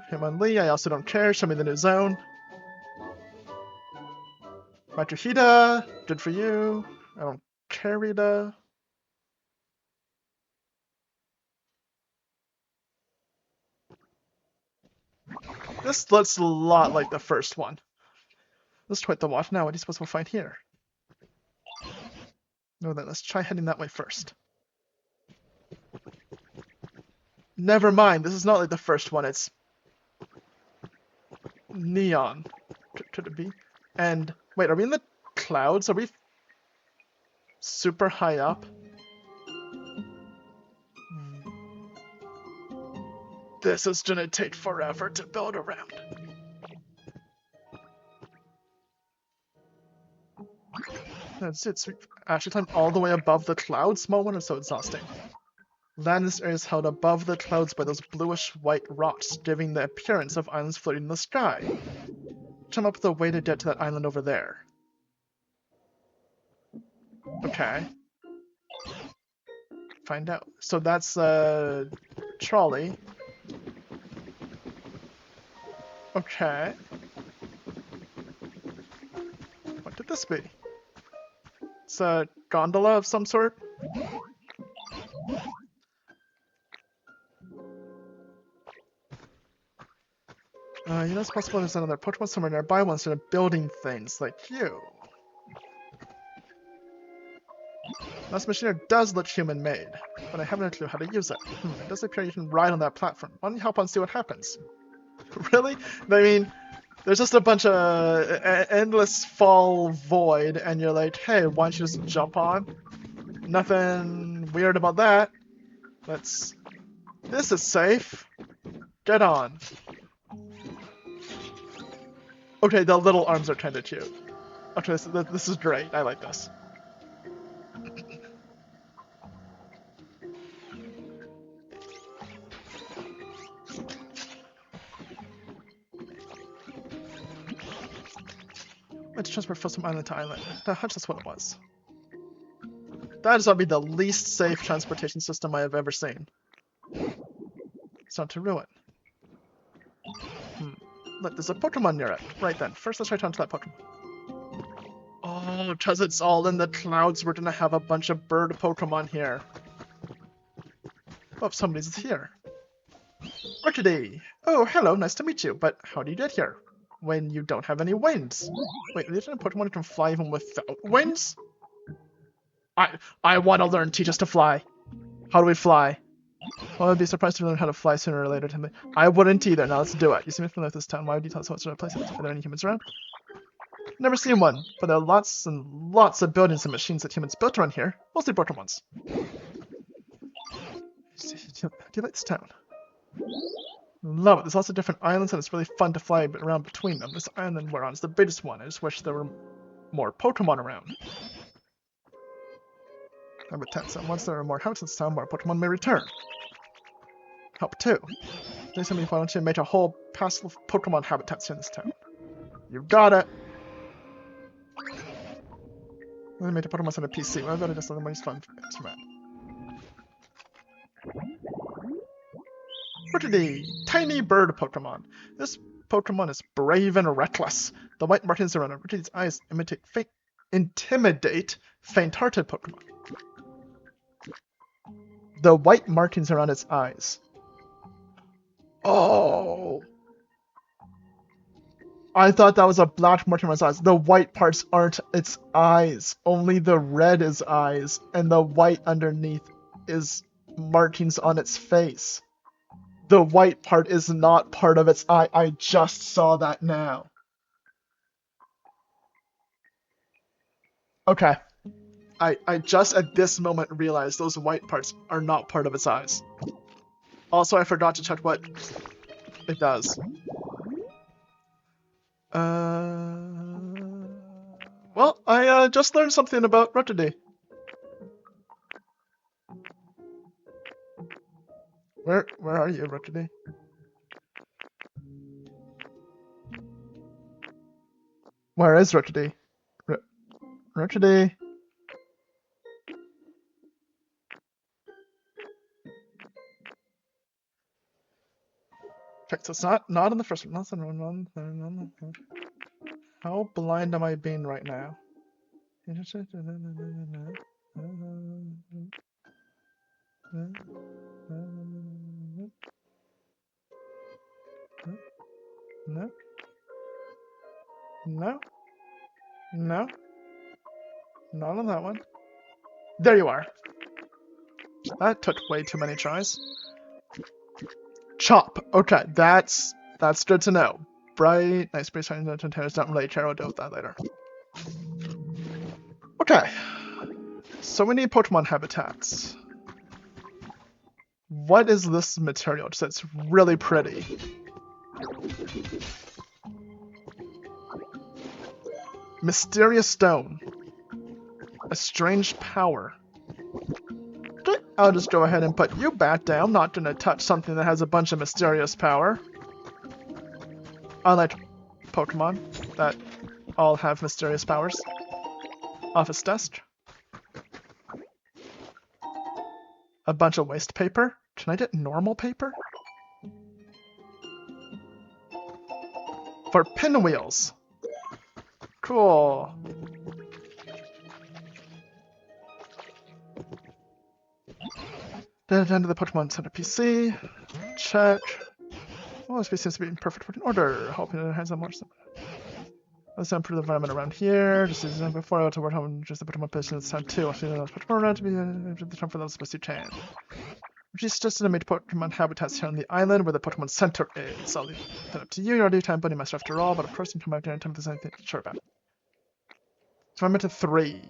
Hitmonlee, I also don't care. Show me the new zone. Matuhita, good for you. I don't care, Rita. This looks a lot like the first one. Let's try the watch now. What are you supposed to find here? No, then let's try heading that way first. Never mind, this is not like the first one, it's neon. Could it be? And wait, are we in the clouds? Are we super high up? This is gonna take forever to build around. That's it, sweet. Actually climbed all the way above the clouds. Small wonder so exhausting. Land in this area is held above the clouds by those bluish-white rocks, giving the appearance of islands floating in the sky. Come up with a way to get to that island over there. Okay. Find out. So that's a trolley. Okay. What could this be? It's a gondola of some sort? You know it's possible there's another Pokemon somewhere nearby once they're building things like you. This machine does look human-made, but I haven't a clue how to use it. It does appear you can ride on that platform. Why don't you hop on and see what happens? Really? I mean, there's just a bunch of endless fall void, and you're like, hey, why don't you just jump on? Nothing weird about that. This is safe. Get on. Okay, the little arms are kinda cute. Okay, this is great. I like this. Let's transport from island to island. That's what it was. That is going to be the least safe transportation system I have ever seen. It's not to ruin. Look, there's a Pokemon near it. Right then. First, let's try to talk to that Pokemon. Oh, because it's all in the clouds, we're going to have a bunch of bird Pokemon here. Oh, somebody's here. Orchidee! Oh, hello, nice to meet you. But how do you get here? When you don't have any wings? Wait, there's a Pokemon who can fly even without wings? I want to learn. Teach us to fly. How do we fly? Well, I'd be surprised to learn how to fly sooner or later. I wouldn't either. Now let's do it. You seem to familiar with this town. Why would you tell us what sort of place it is? Are there any humans around? Never seen one, but there are lots and lots of buildings and machines that humans built around here. Mostly broken ones. Do you like this town? Love it. There's lots of different islands and it's really fun to fly around between them. This island we're on is the biggest one. I just wish there were more Pokemon around. Number 10. So once there are more houses in this town, more Pokemon may return. Help 2. There's something why don't you make a whole passive Pokemon habitats in this town. You got it! Let me make a Pokemon on a PC. Well, I better just let them fun for it. Orchidee! Tiny bird Pokemon. This Pokemon is brave and reckless. The white markings around Orchidee's eyes intimidate faint-hearted Pokemon. The white markings around its eyes. Oh! I thought that was a black marking around its eyes. The white parts aren't its eyes. Only the red is eyes, and the white underneath is markings on its face. The white part is not part of its eye. I just saw that now. Okay. I just at this moment realized those white parts are not part of its eyes. Also, I forgot to check what it does. Well, I just learned something about Orchidee. Where are you, Orchidee? Where is Orchidee? Orchidee? Okay, so it's not in the first one. How blind am I being right now? No? No? No? Not on that one. There you are. That took way too many tries. Chop. Okay, that's good to know. Bright, nice, pretty shiny containers. Don't really care. I'll deal with that later. Okay. So we need Pokemon habitats. What is this material? Just it's really pretty. Mysterious stone. A strange power. Okay, I'll just go ahead and put you back down. I'm not gonna touch something that has a bunch of mysterious power. Unlike Pokemon that all have mysterious powers. Office desk. A bunch of waste paper. Can I get normal paper? For pinwheels. Cool. Then down to the Pokemon Center PC. Check. Oh, this PC seems to be in perfect working order. Hoping it has a more. Let's improve the environment around here. Just as before, I want to work on just the Pokemon position this time too. I feel those Pokemon around to be the time for those supposed to change. Which is just to make Pokemon habitats here on the island where the Pokemon Center is. I'll leave that up to you. You're a daytime bunny master after all, but of course you can come back anytime if there's anything to sure about. So I'm into 3.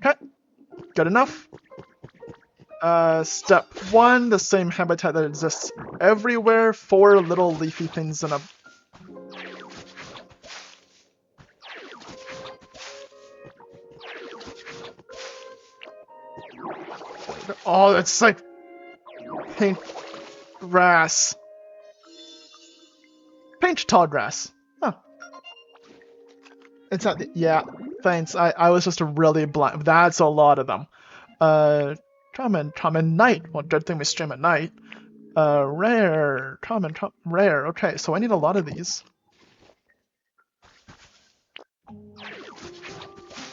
Okay. Good enough. Step 1, the same habitat that exists everywhere. 4 little leafy things in a... Oh, it's like... paint grass. Paint tall grass. Huh. It's not the... Yeah, thanks. I was just really blind. That's a lot of them. Common night. Well, good thing we stream at night. Rare. Common, rare. Okay, so I need a lot of these.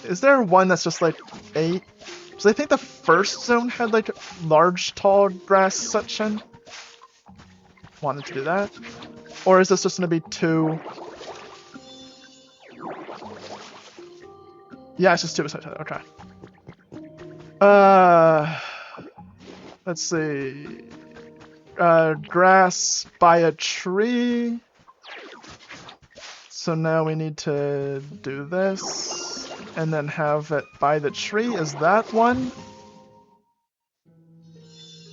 Is there one that's just like 8? So I think the first zone had like large, tall grass section. Wanted to do that. Or is this just gonna be 2? Yeah, it's just 2 besides that. Okay. Let's see. Grass by a tree. So now we need to do this. And then have it by the tree. Is that one?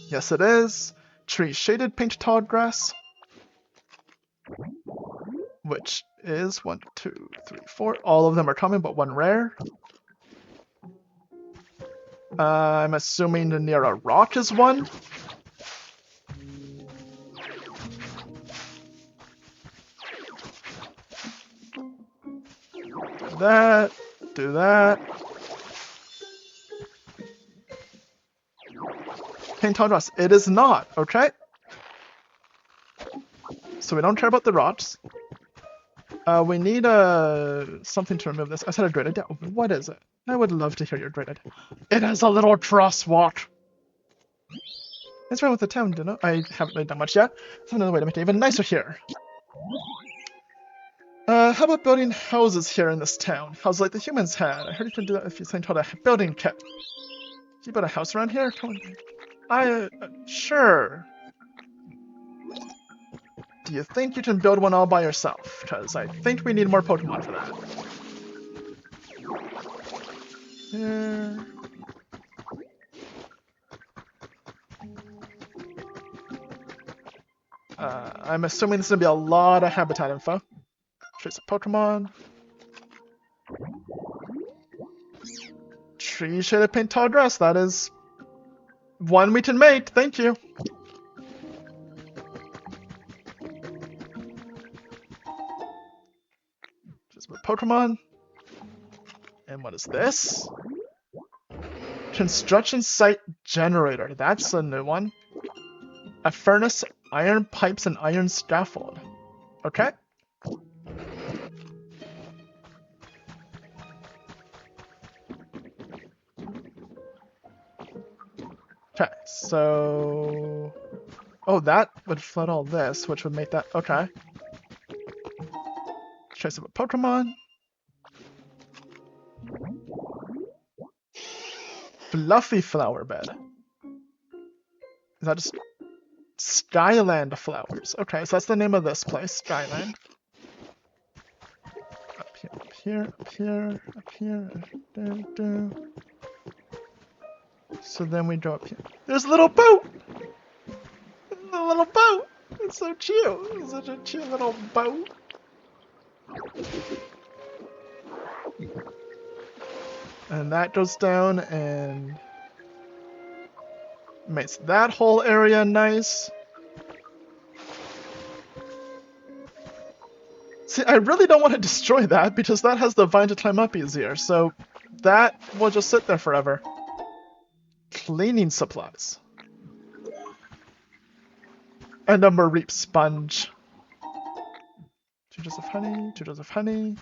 Yes, it is. Tree shaded paint tall grass. Which is 1, 2, 3, 4. All of them are common, but 1 rare. I'm assuming near a rock is 1. Do that. Do that. Paint tall grass. It is not, okay? So we don't care about the rocks. We need something to remove this. I said a great idea. What is it? I would love to hear your great idea. It has a little crosswalk. What's wrong with the town, Dino? I haven't really done much yet. There's another way to make it even nicer here. How about building houses here in this town? Houses like the humans had. I heard you can do that if you send out a building kit. Can you build a house around here? Come on. Sure. Do you think you can build one all by yourself? Because I think we need more Pokemon for that. Here. I'm assuming this is going to be a lot of habitat info. Trace of Pokemon. Tree shaded paint tall grass. That is one we can make. Thank you. Just with Pokemon. And what is this? Construction site generator. That's a new one. A furnace, iron pipes, and iron scaffold. Okay. Okay, so... Oh, that would flood all this, which would make that... Okay. Trace of a Pokemon. Fluffy flower bed. Is that just... Skyland flowers. Okay, so that's the name of this place, Skyland. Up here, up here, up here, up here, So then we go up here. There's a little boat! A little boat! It's so cute! It's such a cute little boat. And that goes down and makes that whole area nice. See, I really don't want to destroy that because that has the vine to climb up easier, so that will just sit there forever. Cleaning supplies. And a Mareep sponge. 2 jars of honey, 2 jars of honey.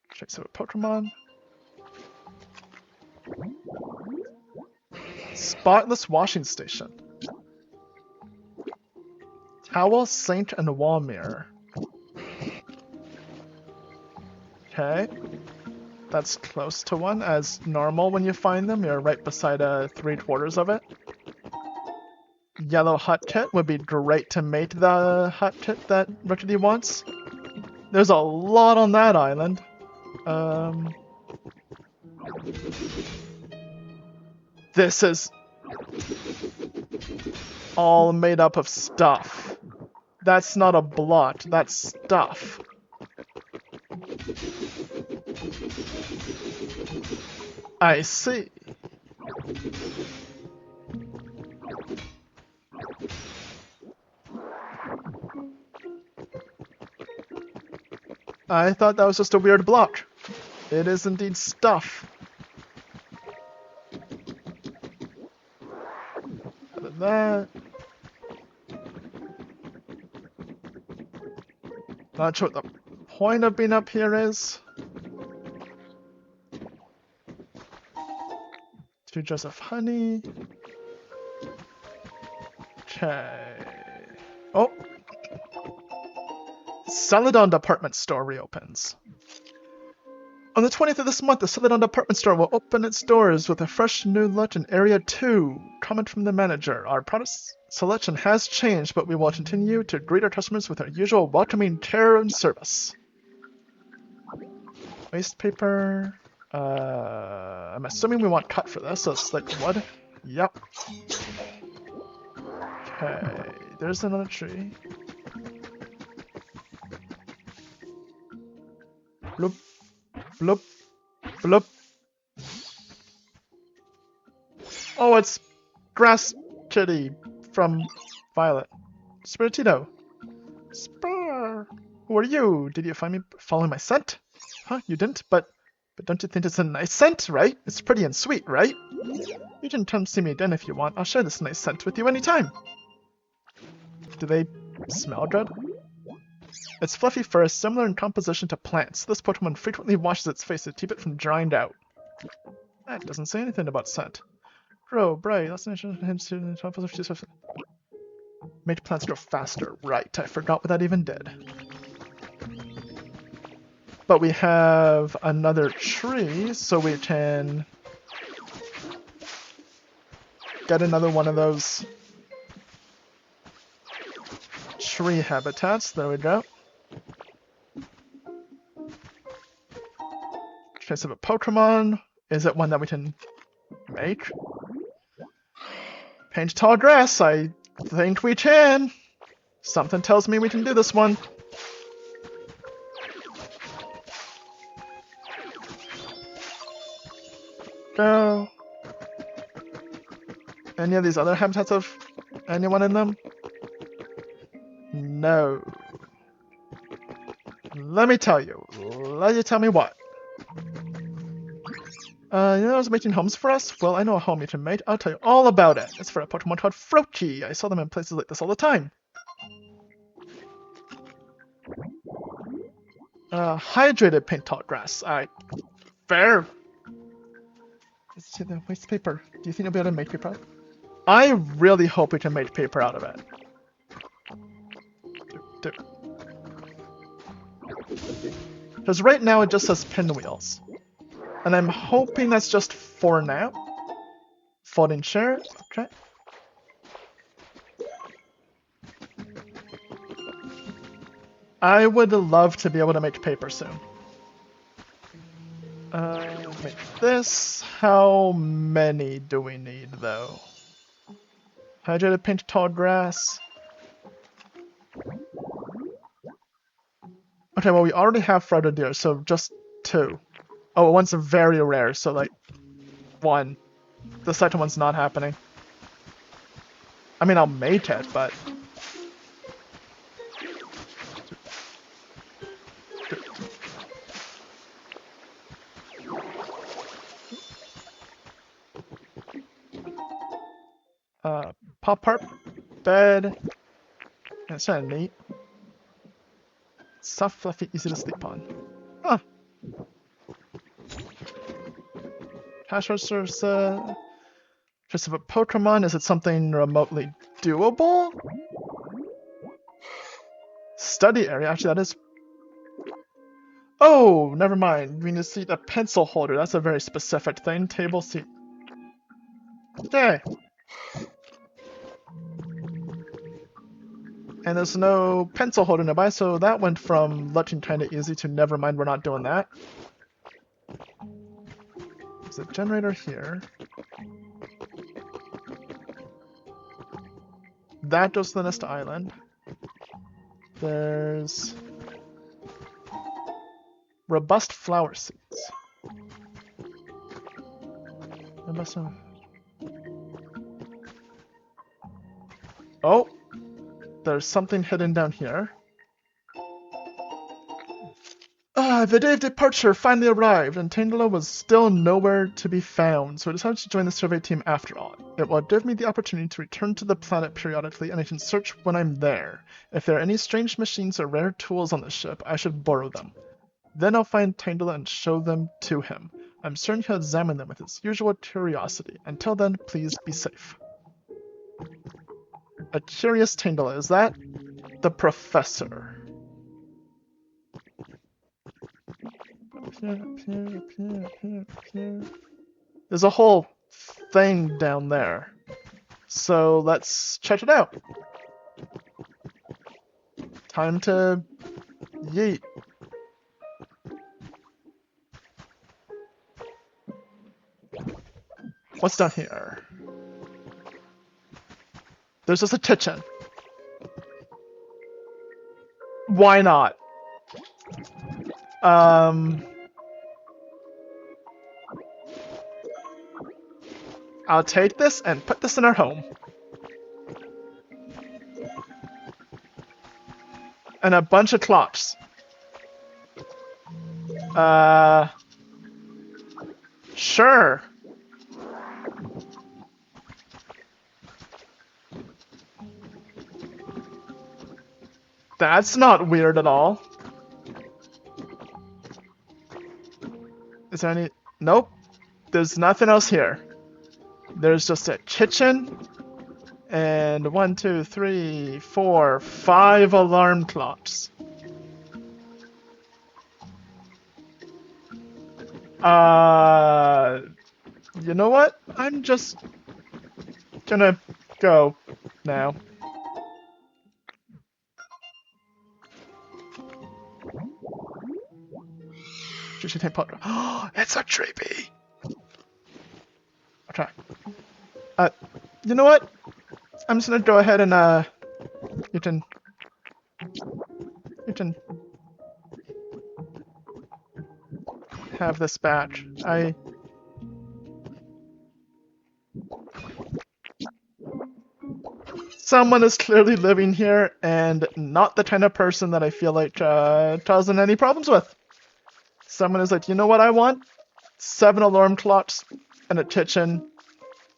Trace of a Pokemon. Spotless washing station. Towel, sink, and wall mirror. Okay. That's close to one. As normal when you find them, you're right beside 3/4 of it. Yellow hut kit would be great to mate the hut kit that Rickety wants. There's a lot on that island. This is all made up of stuff. That's not a blot, that's stuff. I see. I thought that was just a weird block. It is indeed stuff. Other than that... Not sure what the point of being up here is. 2 jars of honey. Okay. Oh! Celadon department store reopens. On the 20th of this month, the Celadon department store will open its doors with a fresh new look in Area 2. Comment from the manager. Our product selection has changed, but we will continue to greet our customers with our usual welcoming care and service. Waste paper. I'm assuming we want cut for this, so it's like wood. Yep. Okay, there's another tree. Bloop, bloop, bloop. Oh, it's Grass Kitty from Violet. Spiritito. Spur. Who are you? Did you find me following my scent? Huh, you didn't? But don't you think it's a nice scent, right? It's pretty and sweet, right? You can come see me again if you want. I'll share this nice scent with you anytime. Do they smell good? Its fluffy fur is similar in composition to plants. This Pokemon frequently washes its face to keep it from drying out. That doesn't say anything about scent. Grow, bright, make plants grow faster. Right, I forgot what that even did. But we have another tree, so we can get another one of those tree habitats. There we go. Trace of a Pokemon. Is it one that we can make? Paint tall grass. I think we can. Something tells me we can do this one. Go. Any of these other habitats of anyone in them? No. Let me tell you. Let you tell me what. You know those making homes for us? Well, I know a home you can make. I'll tell you all about it. It's for a Pokemon called Froakie. I saw them in places like this all the time. Hydrated paint tall grass. Fair. Let's see the waste paper. Do you think you'll be able to make paper out of it? I really hope we can make paper out of it. Because right now it just says pinwheels. And I'm hoping that's just for now. Folding chair. Okay. I would love to be able to make paper soon. Make this. How many do we need, though? Hydrated paint tall grass. Okay, well, we already have Frogadier, so just 2. Oh, one's very rare, so like 1. The second one's not happening. I mean, I'll mate it, but... Pop part, bed, it's kind of neat. Soft, fluffy, easy to sleep on. Huh. Cash registers, just of a Pokemon, is it something remotely doable? Study area, actually that is... Oh, never mind. We need to see a pencil holder, that's a very specific thing. Table seat. Okay. And there's no pencil holder nearby, so that went from looking kinda easy to never mind, we're not doing that. There's a generator here. That goes to the next island. There's... robust flower seeds. Robust... Oh! There's something hidden down here. The day of departure finally arrived, and Tangela was still nowhere to be found, so I decided to join the survey team after all. It will give me the opportunity to return to the planet periodically, and I can search when I'm there. If there are any strange machines or rare tools on the ship, I should borrow them. Then I'll find Tangela and show them to him. I'm certain he'll examine them with his usual curiosity. Until then, please be safe. A curious Tangela, is that the professor? There's a whole thing down there. So let's check it out. Time to yeet. What's down here? There's just a kitchen. Why not? I'll take this and put this in our home. And a bunch of clocks. Sure. That's not weird at all. Is there any... Nope. There's nothing else here. There's just a kitchen. And 1, 2, 3, 4, 5 alarm clocks. You know what? I'm just gonna go now. It's a creepy. Okay. You know what? I'm just gonna go ahead and you can have this badge. Someone is clearly living here and not the kind of person that I feel like causing any problems with. Someone is like, you know what I want? 7 alarm clocks and a kitchen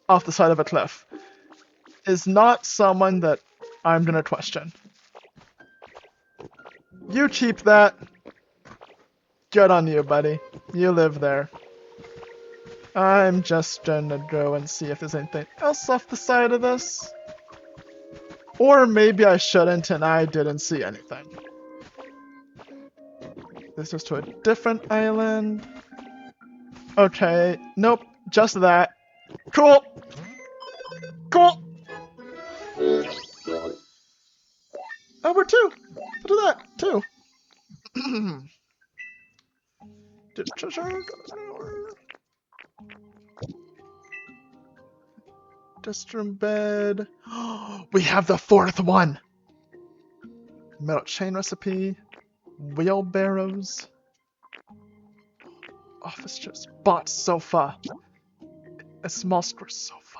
off the side of a cliff. Is not someone that I'm gonna question. You keep that. Good on you, buddy. You live there. I'm just gonna go and see if there's anything else off the side of this. Or maybe I shouldn't and I didn't see anything. This is to a different island. Okay, nope, just that. Cool! Cool! Oh, we're 2! Look at that, 2. Guest room bed. We have the 4th one! Metal chain recipe. Wheelbarrows. office chairs. Bought sofa. A small square sofa.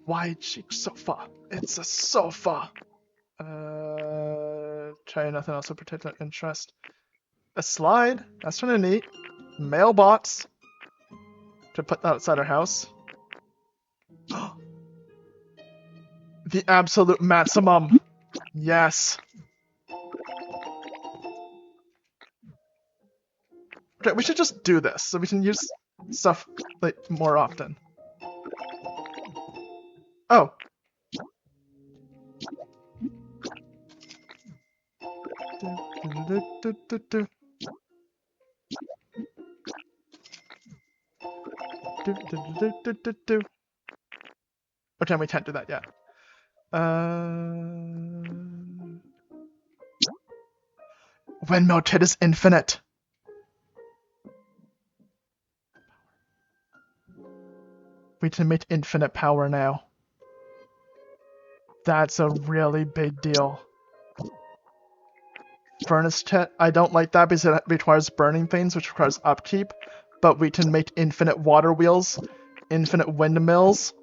Wide cheek sofa. It's a sofa. Try nothing else of particular interest. A slide. That's kind of neat. Mailbox. To put that outside our house. The absolute maximum. Yes. Okay, we should just do this so we can use stuff like more often. Oh. Okay, we can't do that yet. Windmill kit is infinite. We can make infinite power now. That's a really big deal. Furnace kit, I don't like that because it requires burning things, which requires upkeep. But we can make infinite water wheels, infinite windmills.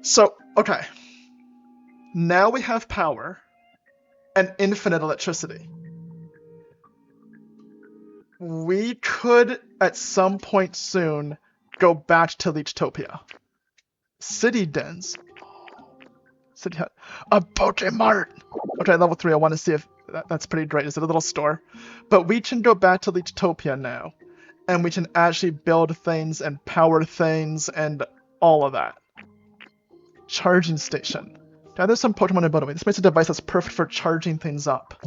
So, okay. Now we have power and infinite electricity. We could, at some point soon, go back to Leechtopia. City dens. City hut. A Pokemart! Okay, level 3, I want to see if that's pretty great. Is it a little store? But we can go back to Leechtopia now. And we can actually build things and power things and all of that. Charging station. Now there's some Pokemon ability. This makes a device that's perfect for charging things up.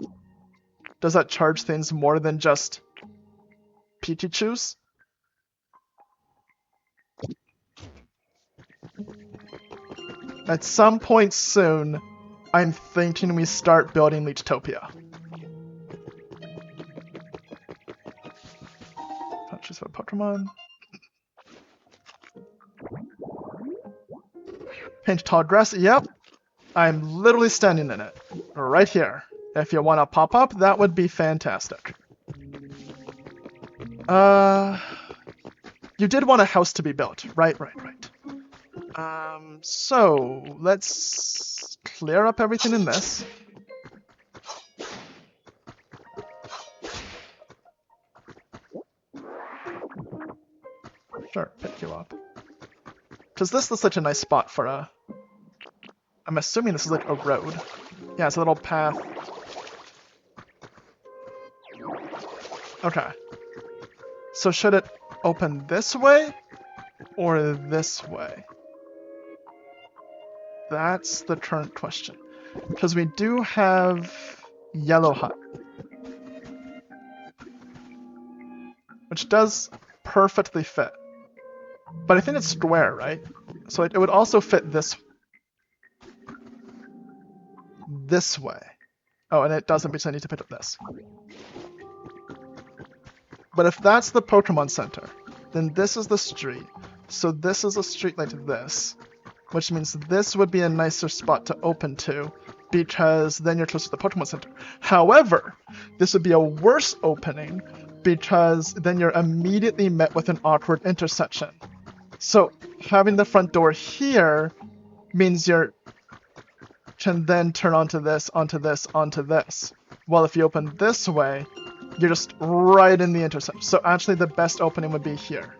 Does that charge things more than just Pikachus? At some point soon, I'm thinking we start building Leechtopia. Choose for Pokemon. Paint tall grass. Yep. I'm literally standing in it. Right here. If you want to pop up, that would be fantastic. You did want a house to be built. Right. So, let's clear up everything in this. Sure, pick you up. Because this looks such a nice spot for a... I'm assuming this is like a road. Yeah, it's a little path. Okay. So should it open this way? Or this way? That's the current question. Because we do have Yellow Hut. Which does perfectly fit. But I think it's square, right? So it would also fit this way. Oh, and it doesn't because I need to pick up this. But if that's the Pokemon Center, then this is the street. So this is a street like this. Which means this would be a nicer spot to open to, because then you're close to the Pokemon Center. However, this would be a worse opening, because then you're immediately met with an awkward intersection. So having the front door here means you can then turn onto this, onto this, onto this. Well, if you open this way, you're just right in the intersection. So actually the best opening would be here.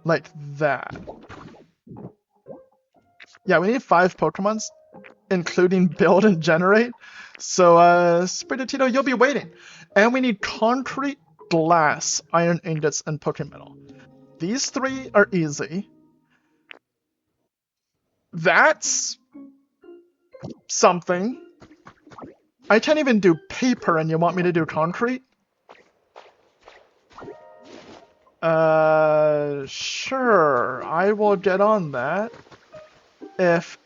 Like that. Yeah, we need 5 Pokemons, including build and generate. So, Spiritito, you'll be waiting. And we need concrete, glass, iron ingots, and Pokemetal. These 3 are easy. That's something. I can't even do paper and you want me to do concrete? Sure, I will get on that. If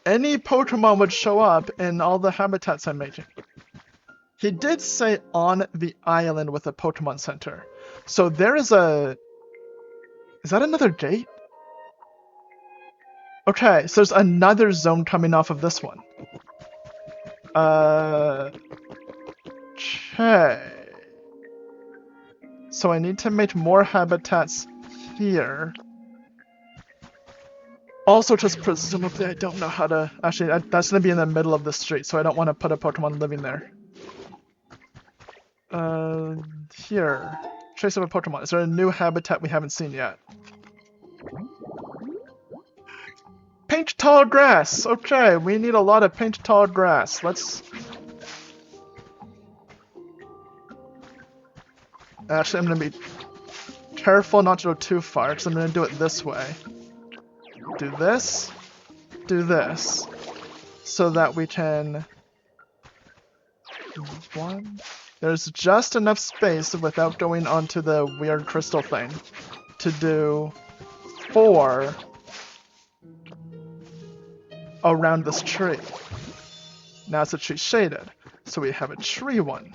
any Pokemon would show up in all the habitats I'm making. He did say on the island with a Pokemon Center. So there is a... Is that another gate? Okay, so there's another zone coming off of this one. Okay. So I need to make more habitats here. Also, just presumably I don't know how to... Actually, that's going to be in the middle of the street, so I don't want to put a Pokemon living there. Here. Trace of a Pokemon. Is there a new habitat we haven't seen yet? Paint tall grass! Okay, we need a lot of paint tall grass. Let's... Actually, I'm going to be careful not to go too far, because I'm going to do it this way. Do this. Do this. So that we can... One... There's just enough space without going onto the weird crystal thing to do 4 around this tree. Now it's a tree shaded, so we have a tree one.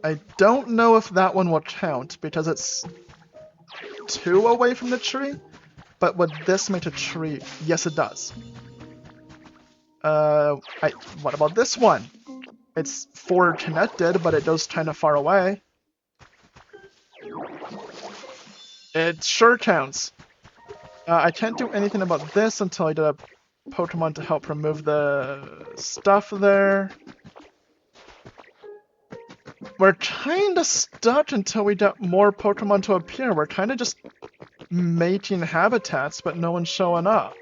I don't know if that one will count because it's 2 away from the tree, but would this make a tree? Yes, it does. What about this one? It's 4 connected, but it goes kind of far away. It sure counts. I can't do anything about this until I get a Pokemon to help remove the stuff there. We're kind of stuck until we get more Pokemon to appear. We're kind of just making habitats, but no one's showing up.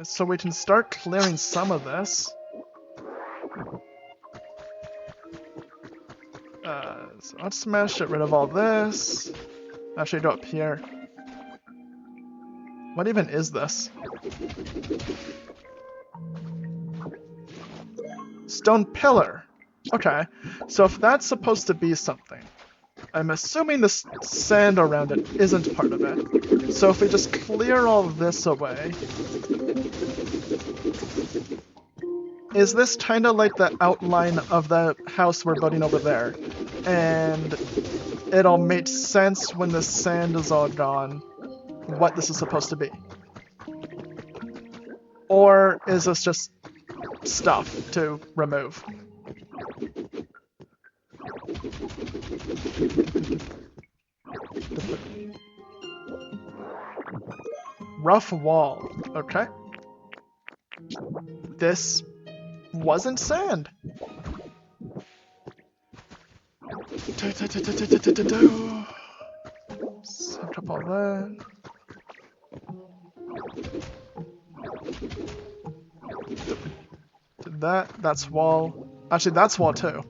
So we can start clearing some of this. So let's smash get rid of all this. Actually, go up here. What even is this? Stone pillar. Okay, so if that's supposed to be something, I'm assuming the sand around it isn't part of it. So if we just clear all this away... Is this kind of like the outline of the house we're building over there? And it'll make sense when the sand is all gone what this is supposed to be. Or is this just stuff to remove? Rough wall. Okay. This wasn't sand. Set up all that. Did that. That's wall. Actually, that's wall too.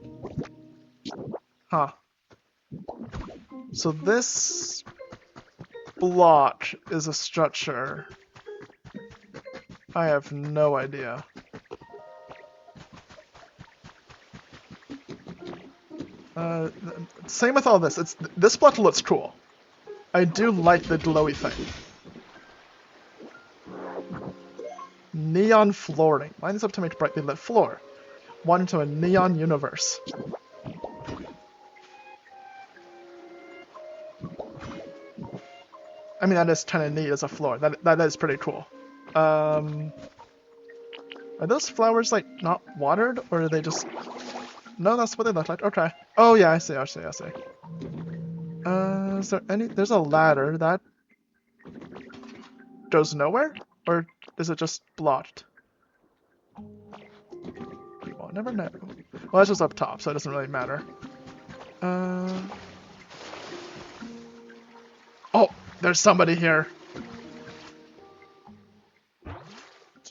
Huh. So this block is a structure. I have no idea. Same with all this. This block looks cool. I do like the glowy thing. Neon flooring. Lines up to make a brightly lit floor. One into a neon universe. I mean, that is kind of neat as a floor. That is pretty cool. Are those flowers, like, not watered? Or are they just... No, that's what they look like. Okay. Oh, yeah, I see. Is there any... There's a ladder that... goes nowhere? Or is it just blocked? Well, never know. Well, it's just up top, so it doesn't really matter. Oh! There's somebody here!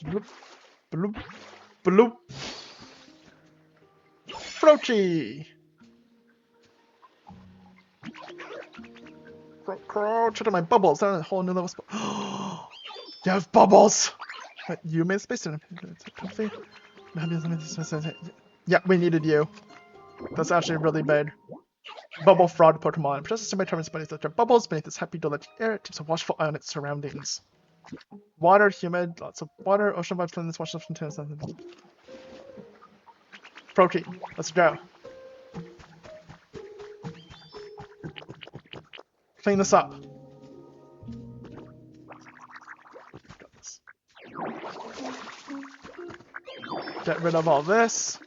Bloop, bloop, bloop. Froakie! Check out my bubbles. They're a whole new level. You have bubbles! You made space in it. Yeah, we needed you. That's actually really big. Bubble frog Pokemon. Possesses my terms beneath the bubbles beneath its happy delight air. It keeps a watchful eye on its surroundings. Water, humid, lots of water, ocean vibes, cleanliness, watch from tennis. Froakie, let's go. Clean this up. Got this. Get rid of all this.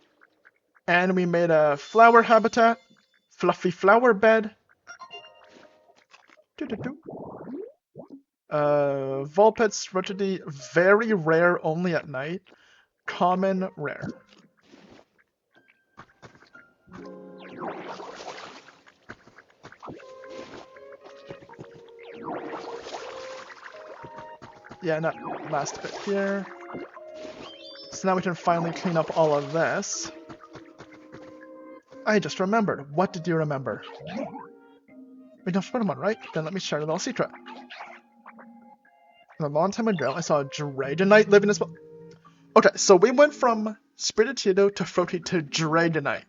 And we made a flower habitat. Fluffy flower bed. Vulpets, Rotidi, very rare, only at night. Common, rare. Yeah, not last bit here. So now we can finally clean up all of this. I just remembered. What did you remember? We don't Pokemon, right? Then let me share a little secret. A long time ago, I saw a Dragonite live in this. Okay, so we went from Spiritito to Froti to Dragonite.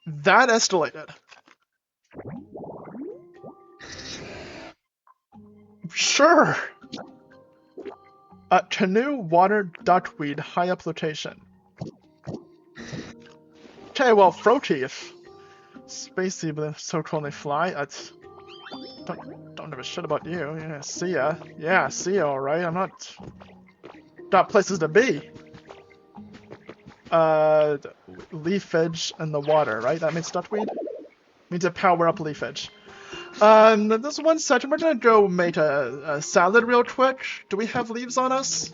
That escalated. Sure. Canoe, water, duckweed, high up flotation. Okay, well, Froti, if Spacey, but so cool they fly, don't give a shit about you. Yeah, see ya. Yeah, see ya, alright. I'm not... Got places to be. Leafage and the water, right? That means duckweed? Means to power up leafage. This one section, we're gonna go make a salad real quick. Do we have leaves on us?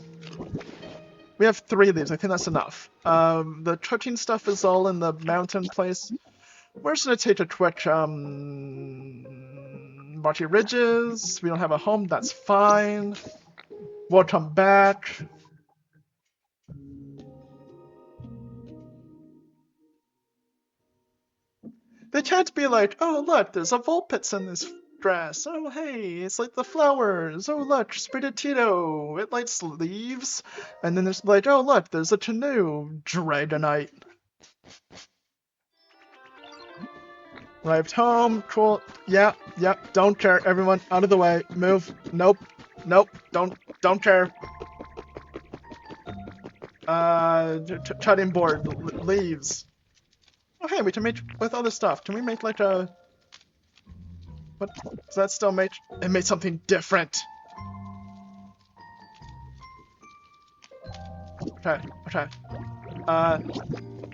We have 3 leaves, I think that's enough. The cooking stuff is all in the mountain place. We're just gonna take a quick, Marty Ridges. We don't have a home, that's fine. We'll come back. They can't be like, oh look, there's a Vulpix in this grass. Oh hey, it's like the flowers. Oh look, Spiritito, it likes leaves. And then there's like, oh look, there's a canoe, Dragonite. Arrived home, cool. Yep, don't care. Everyone, out of the way. Move. Nope, don't care. Cutting board, leaves. Oh hey, we can make with other stuff. Can we make like a... What? Does that still make... It made something different. Okay.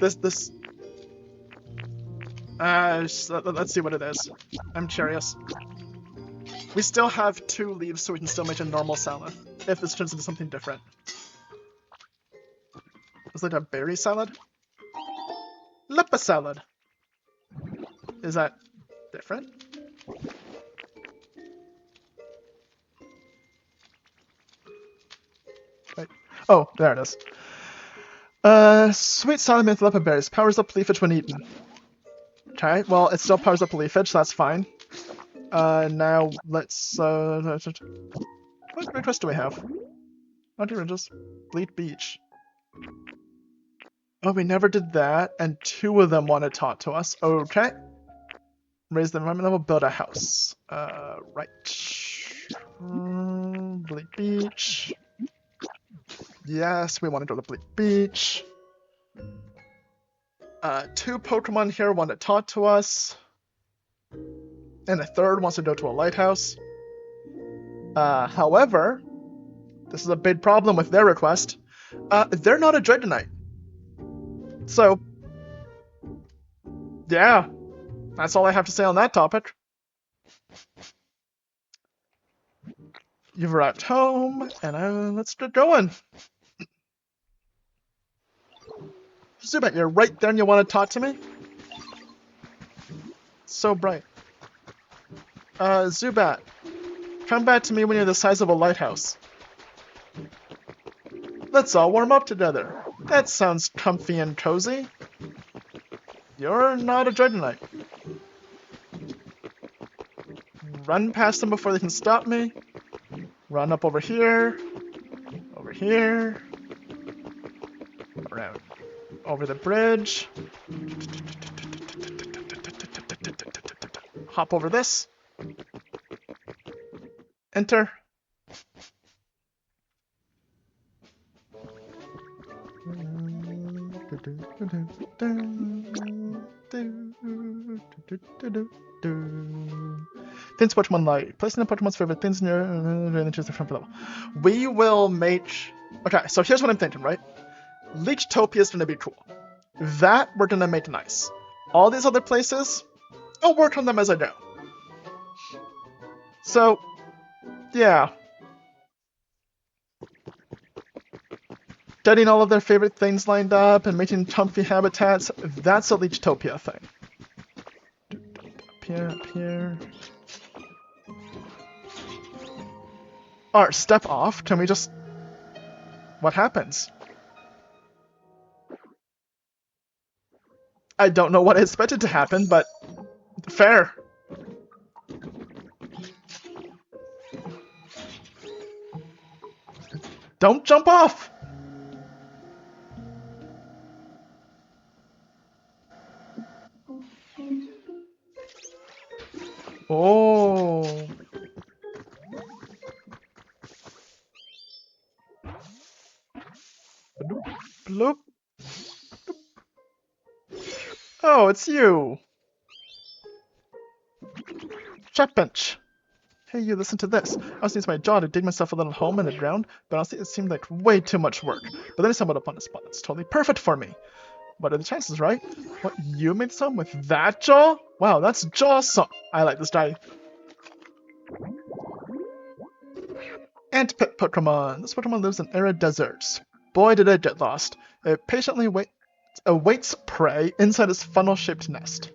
This... let's see what it is. I'm curious. We still have 2 leaves, so we can still make a normal salad. If this turns into something different. Is it a berry salad? Lepa salad. Is that different? Wait. Oh, there it is. Sweet salad with lepa berries. Powers up leafage when eaten. Okay, well, it still powers up leafage, so that's fine. Now let's, what request do we have? Monty Ridges. Bleak Beach. Oh, we never did that, and 2 of them want to talk to us. Okay. Raise the environment level, build a house. Right. Bleak Beach. Yes, we want to go to Bleak Beach. 2 Pokemon here want to talk to us. And a 3rd wants to go to a lighthouse. However, this is a big problem with their request. They're not a Dragonite. So, yeah, that's all I have to say on that topic. You've arrived home, and let's get going. Zubat, you're right there and you want to talk to me? So bright. Zubat, come back to me when you're the size of a lighthouse. Let's all warm up together. That sounds comfy and cozy. You're not a Dragonite. Run past them before they can stop me. Run up over here. Over here. Around. Over the bridge. Hop over this. Enter. Things Pokemon like. Placing the Pokemon's favorite things in your and choose the front below. We will make... Okay, so here's what I'm thinking, right? Leechtopia is gonna be cool. That we're gonna make nice. All these other places, I'll work on them as I go. So, yeah. Getting all of their favorite things lined up and making comfy habitats, that's a Leechtopia thing. Up here, up here. Alright, step off. Can we just... What happens? I don't know what I expected to happen, but... Fair. Don't jump off! Oh. Bloop. Oh, it's you. Check bench. Hey, you, listen to this. I was using my jaw to dig myself a little home in the ground, but honestly, it seemed like way too much work. But then I stumbled upon a spot that's totally perfect for me. What are the chances, right? What, you made some with that jaw? Wow, that's jawsome. I like this guy. Ant pit Pokemon. This Pokemon lives in arid deserts. Boy, did it get lost. It patiently awaits prey inside its funnel-shaped nest.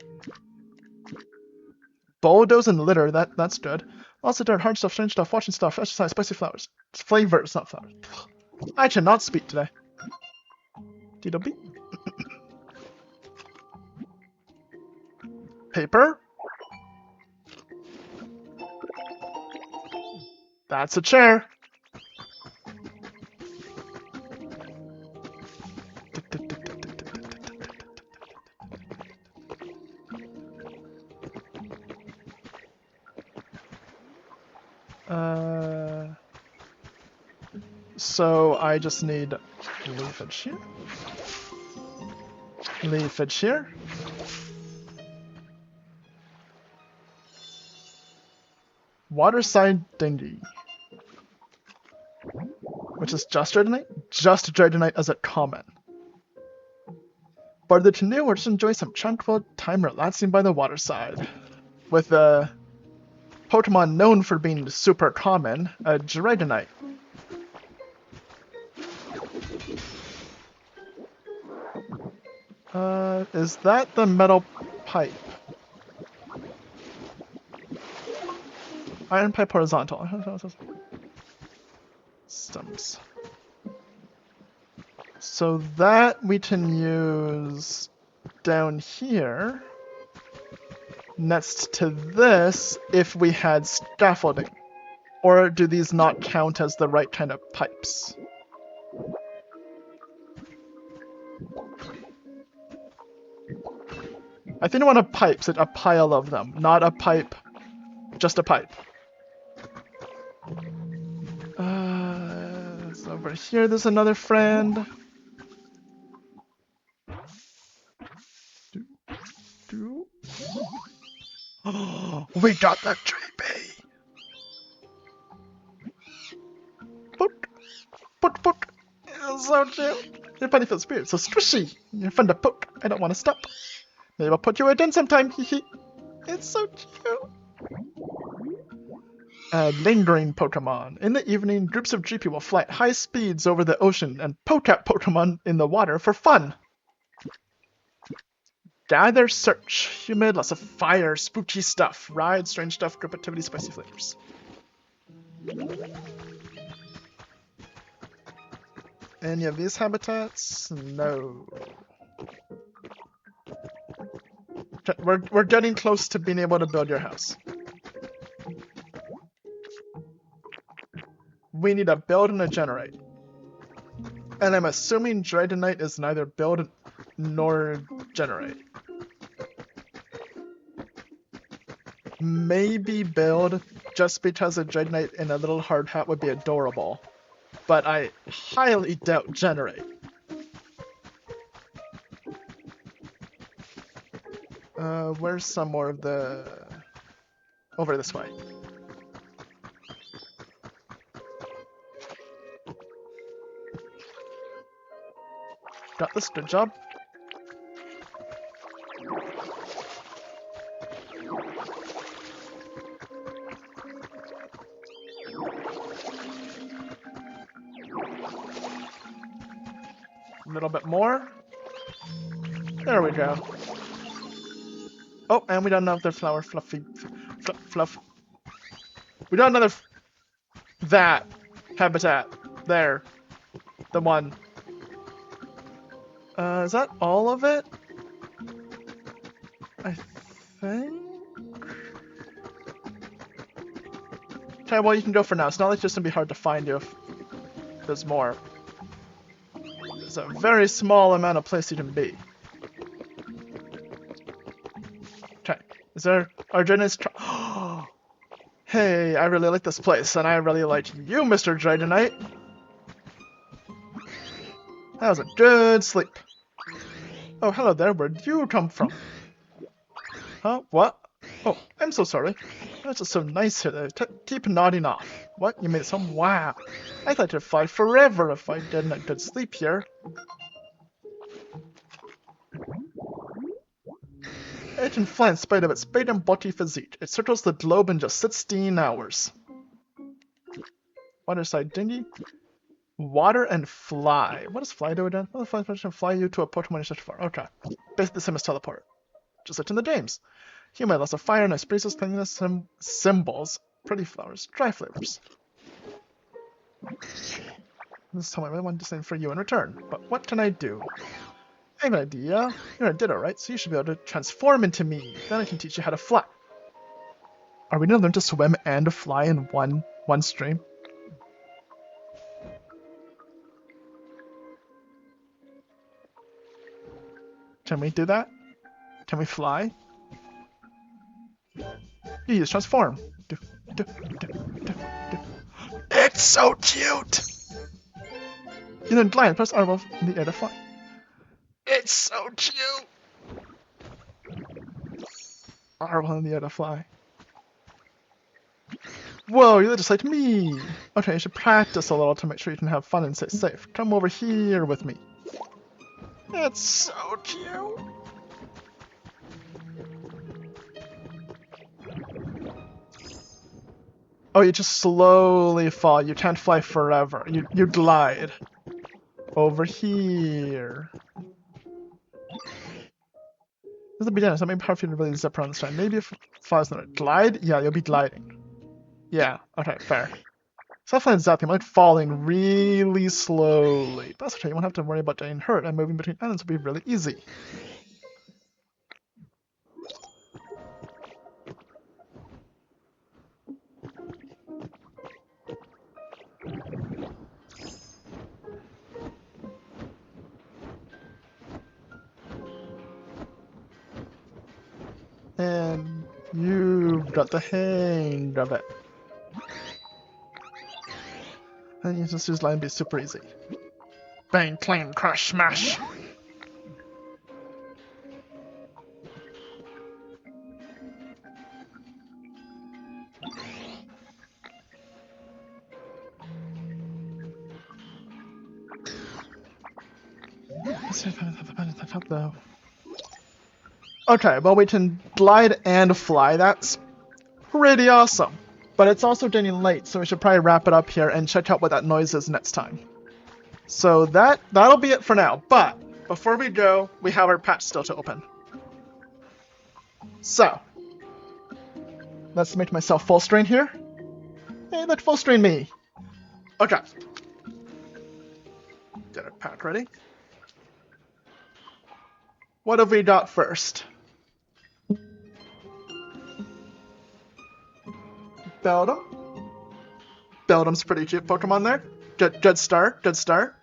Bulldoze and litter, that's good. Lots of dirt, hard stuff, strange stuff, watching stuff, exercise, spicy flowers. Flavors, not flowers. I cannot speak today. DW. Paper. That's a chair. So I just need leafage here. Leafage here. Waterside Dinghy. Which is just Dragonite? Just Dragonite as a common. Board the canoe or just enjoy some tranquil time relaxing by the waterside. With a Pokemon known for being super common, a Dragonite. Is that the metal pipe? Iron pipe horizontal. Stems. So that we can use down here next to this if we had scaffolding. Or do these not count as the right kind of pipes? I think I want a pipe, so a pile of them, not a pipe, just a pipe. So over here there's another friend. Oh, we got that tree. Poke. It's so cute. Your funny for spirit, so squishy. You're fun to poke. I don't want to stop. Maybe I'll put you again sometime. It's so cute. Lingering Pokemon. In the evening, groups of GP will fly at high speeds over the ocean and poke at Pokemon in the water for fun. Gather, search. Humid, lots of fire, spooky stuff. Ride, strange stuff, group activity, spicy flavors. Any of these habitats? No. We're getting close to being able to build your house. We need a build and a generate. And I'm assuming Dragonite is neither build nor generate. Maybe build, just because a Dragonite in a little hard hat would be adorable. But I highly doubt generate. Where's some more of the... Over this way. Got this, good job. A little bit more. There we go. Oh, and we got another flower fluffy fluff. We got another that habitat. There. The one. Is that all of it? I think. Okay, well you can go for now. It's not like it's just gonna be hard to find you if there's more. There's a very small amount of place you can be. Okay, is there Arjun's Hey, I really like this place, and I really like you, Mr. Dragonite. That was a good sleep. Oh, hello there, where'd you come from? Huh? What? Oh, I'm so sorry. That's just so nice here to keep nodding off. What? You made some? Wow. I thought you'd fly forever if I didn't get good sleep here. It can fly in spite of its big and bulky physique. It circles the globe in just 16 hours. Waterside dinghy. Water and fly. What does fly do again? Well, the fly function fly you to a Pokemon you search for. Okay. Basically the same as teleport. Just like in the games. Humid, lots of fire, nice breezes, cleanliness, symbols, pretty flowers, dry flavors. This time I really want to do something for you in return, but what can I do? I have an idea. You're a Ditto, right? So you should be able to transform into me. Then I can teach you how to fly. Are we gonna learn to swim and fly in one stream? Can we do that? Can we fly? You use transform. It's so cute! You then glide and press R in the air to fly. It's so cute! R1 in the air to fly. Whoa, you're just like me! Okay, you should practice a little to make sure you can have fun and stay safe. Come over here with me. It's so cute! Oh, you just slowly fall. You can't fly forever. You glide. Over here. This is the beginning, so it may be hard for you to really zip around this time. Maybe if it flies in it. Glide? Yeah, you'll be gliding. Yeah, okay, fair. It's not flying zapping, like falling really slowly. But that's okay, you won't have to worry about getting hurt, and moving between islands will be really easy. And you've got the hang of it. And you just use line B super easy. Bang, clang, crash, smash! Okay, well we can glide and fly. That's pretty awesome. But it's also getting late, so we should probably wrap it up here and check out what that noise is next time. So that'll be it for now. But before we go, we have our patch still to open. So let's make myself full screen here. Hey, look, full screen me. Okay. Get our pack ready. What have we got first? Beldum. Beldum's pretty cute Pokemon there. Good start, good start.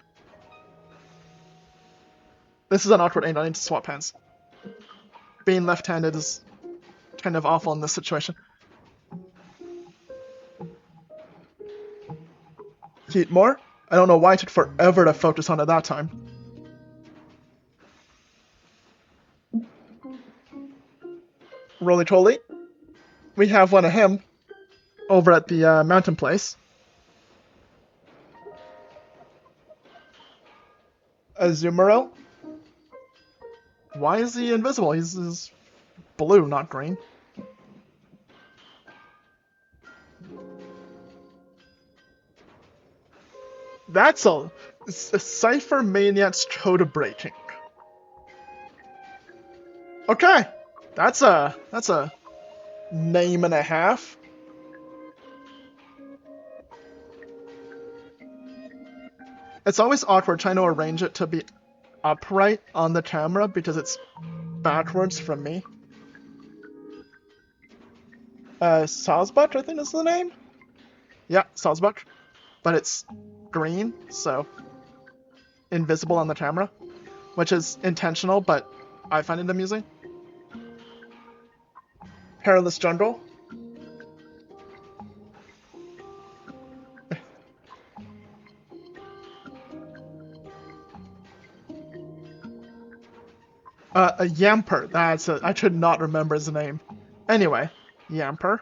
This is an awkward angle, I need to swap hands. Being left-handed is kind of awful in this situation. Heatmore. I don't know why it took forever to focus on it that time. Roly-Toly. We have one of him over at the mountain place. Azumarill. Why is he invisible? He's blue, not green. That's a Cypher Maniac's code breaking. Okay, that's a name and a half. It's always awkward trying to arrange it to be upright on the camera because it's backwards from me. Salzbuck, I think is the name? Yeah, Salzbuck. But it's green, so invisible on the camera, which is intentional, but I find it amusing. Hairless Jungle. A Yamper. I should not remember his name. Anyway, Yamper.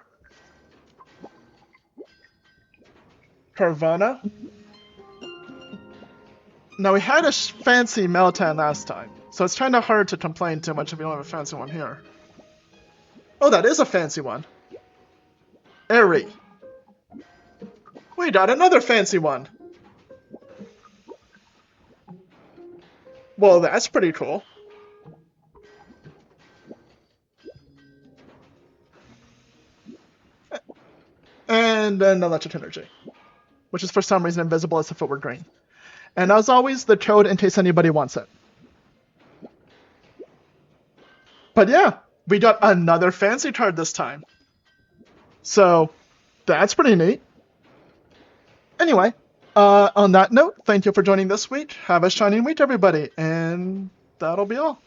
Carvana. Now, we had a fancy Meltan last time, so it's kind of hard to complain too much if we don't have a fancy one here. Oh, that is a fancy one. Airy. We got another fancy one. Well, that's pretty cool. And an electric energy, which is for some reason invisible as if it were green. And as always, the code in case anybody wants it. But yeah, we got another fancy card this time. So, that's pretty neat. Anyway, on that note, thank you for joining this week. Have a shining week, everybody, and that'll be all.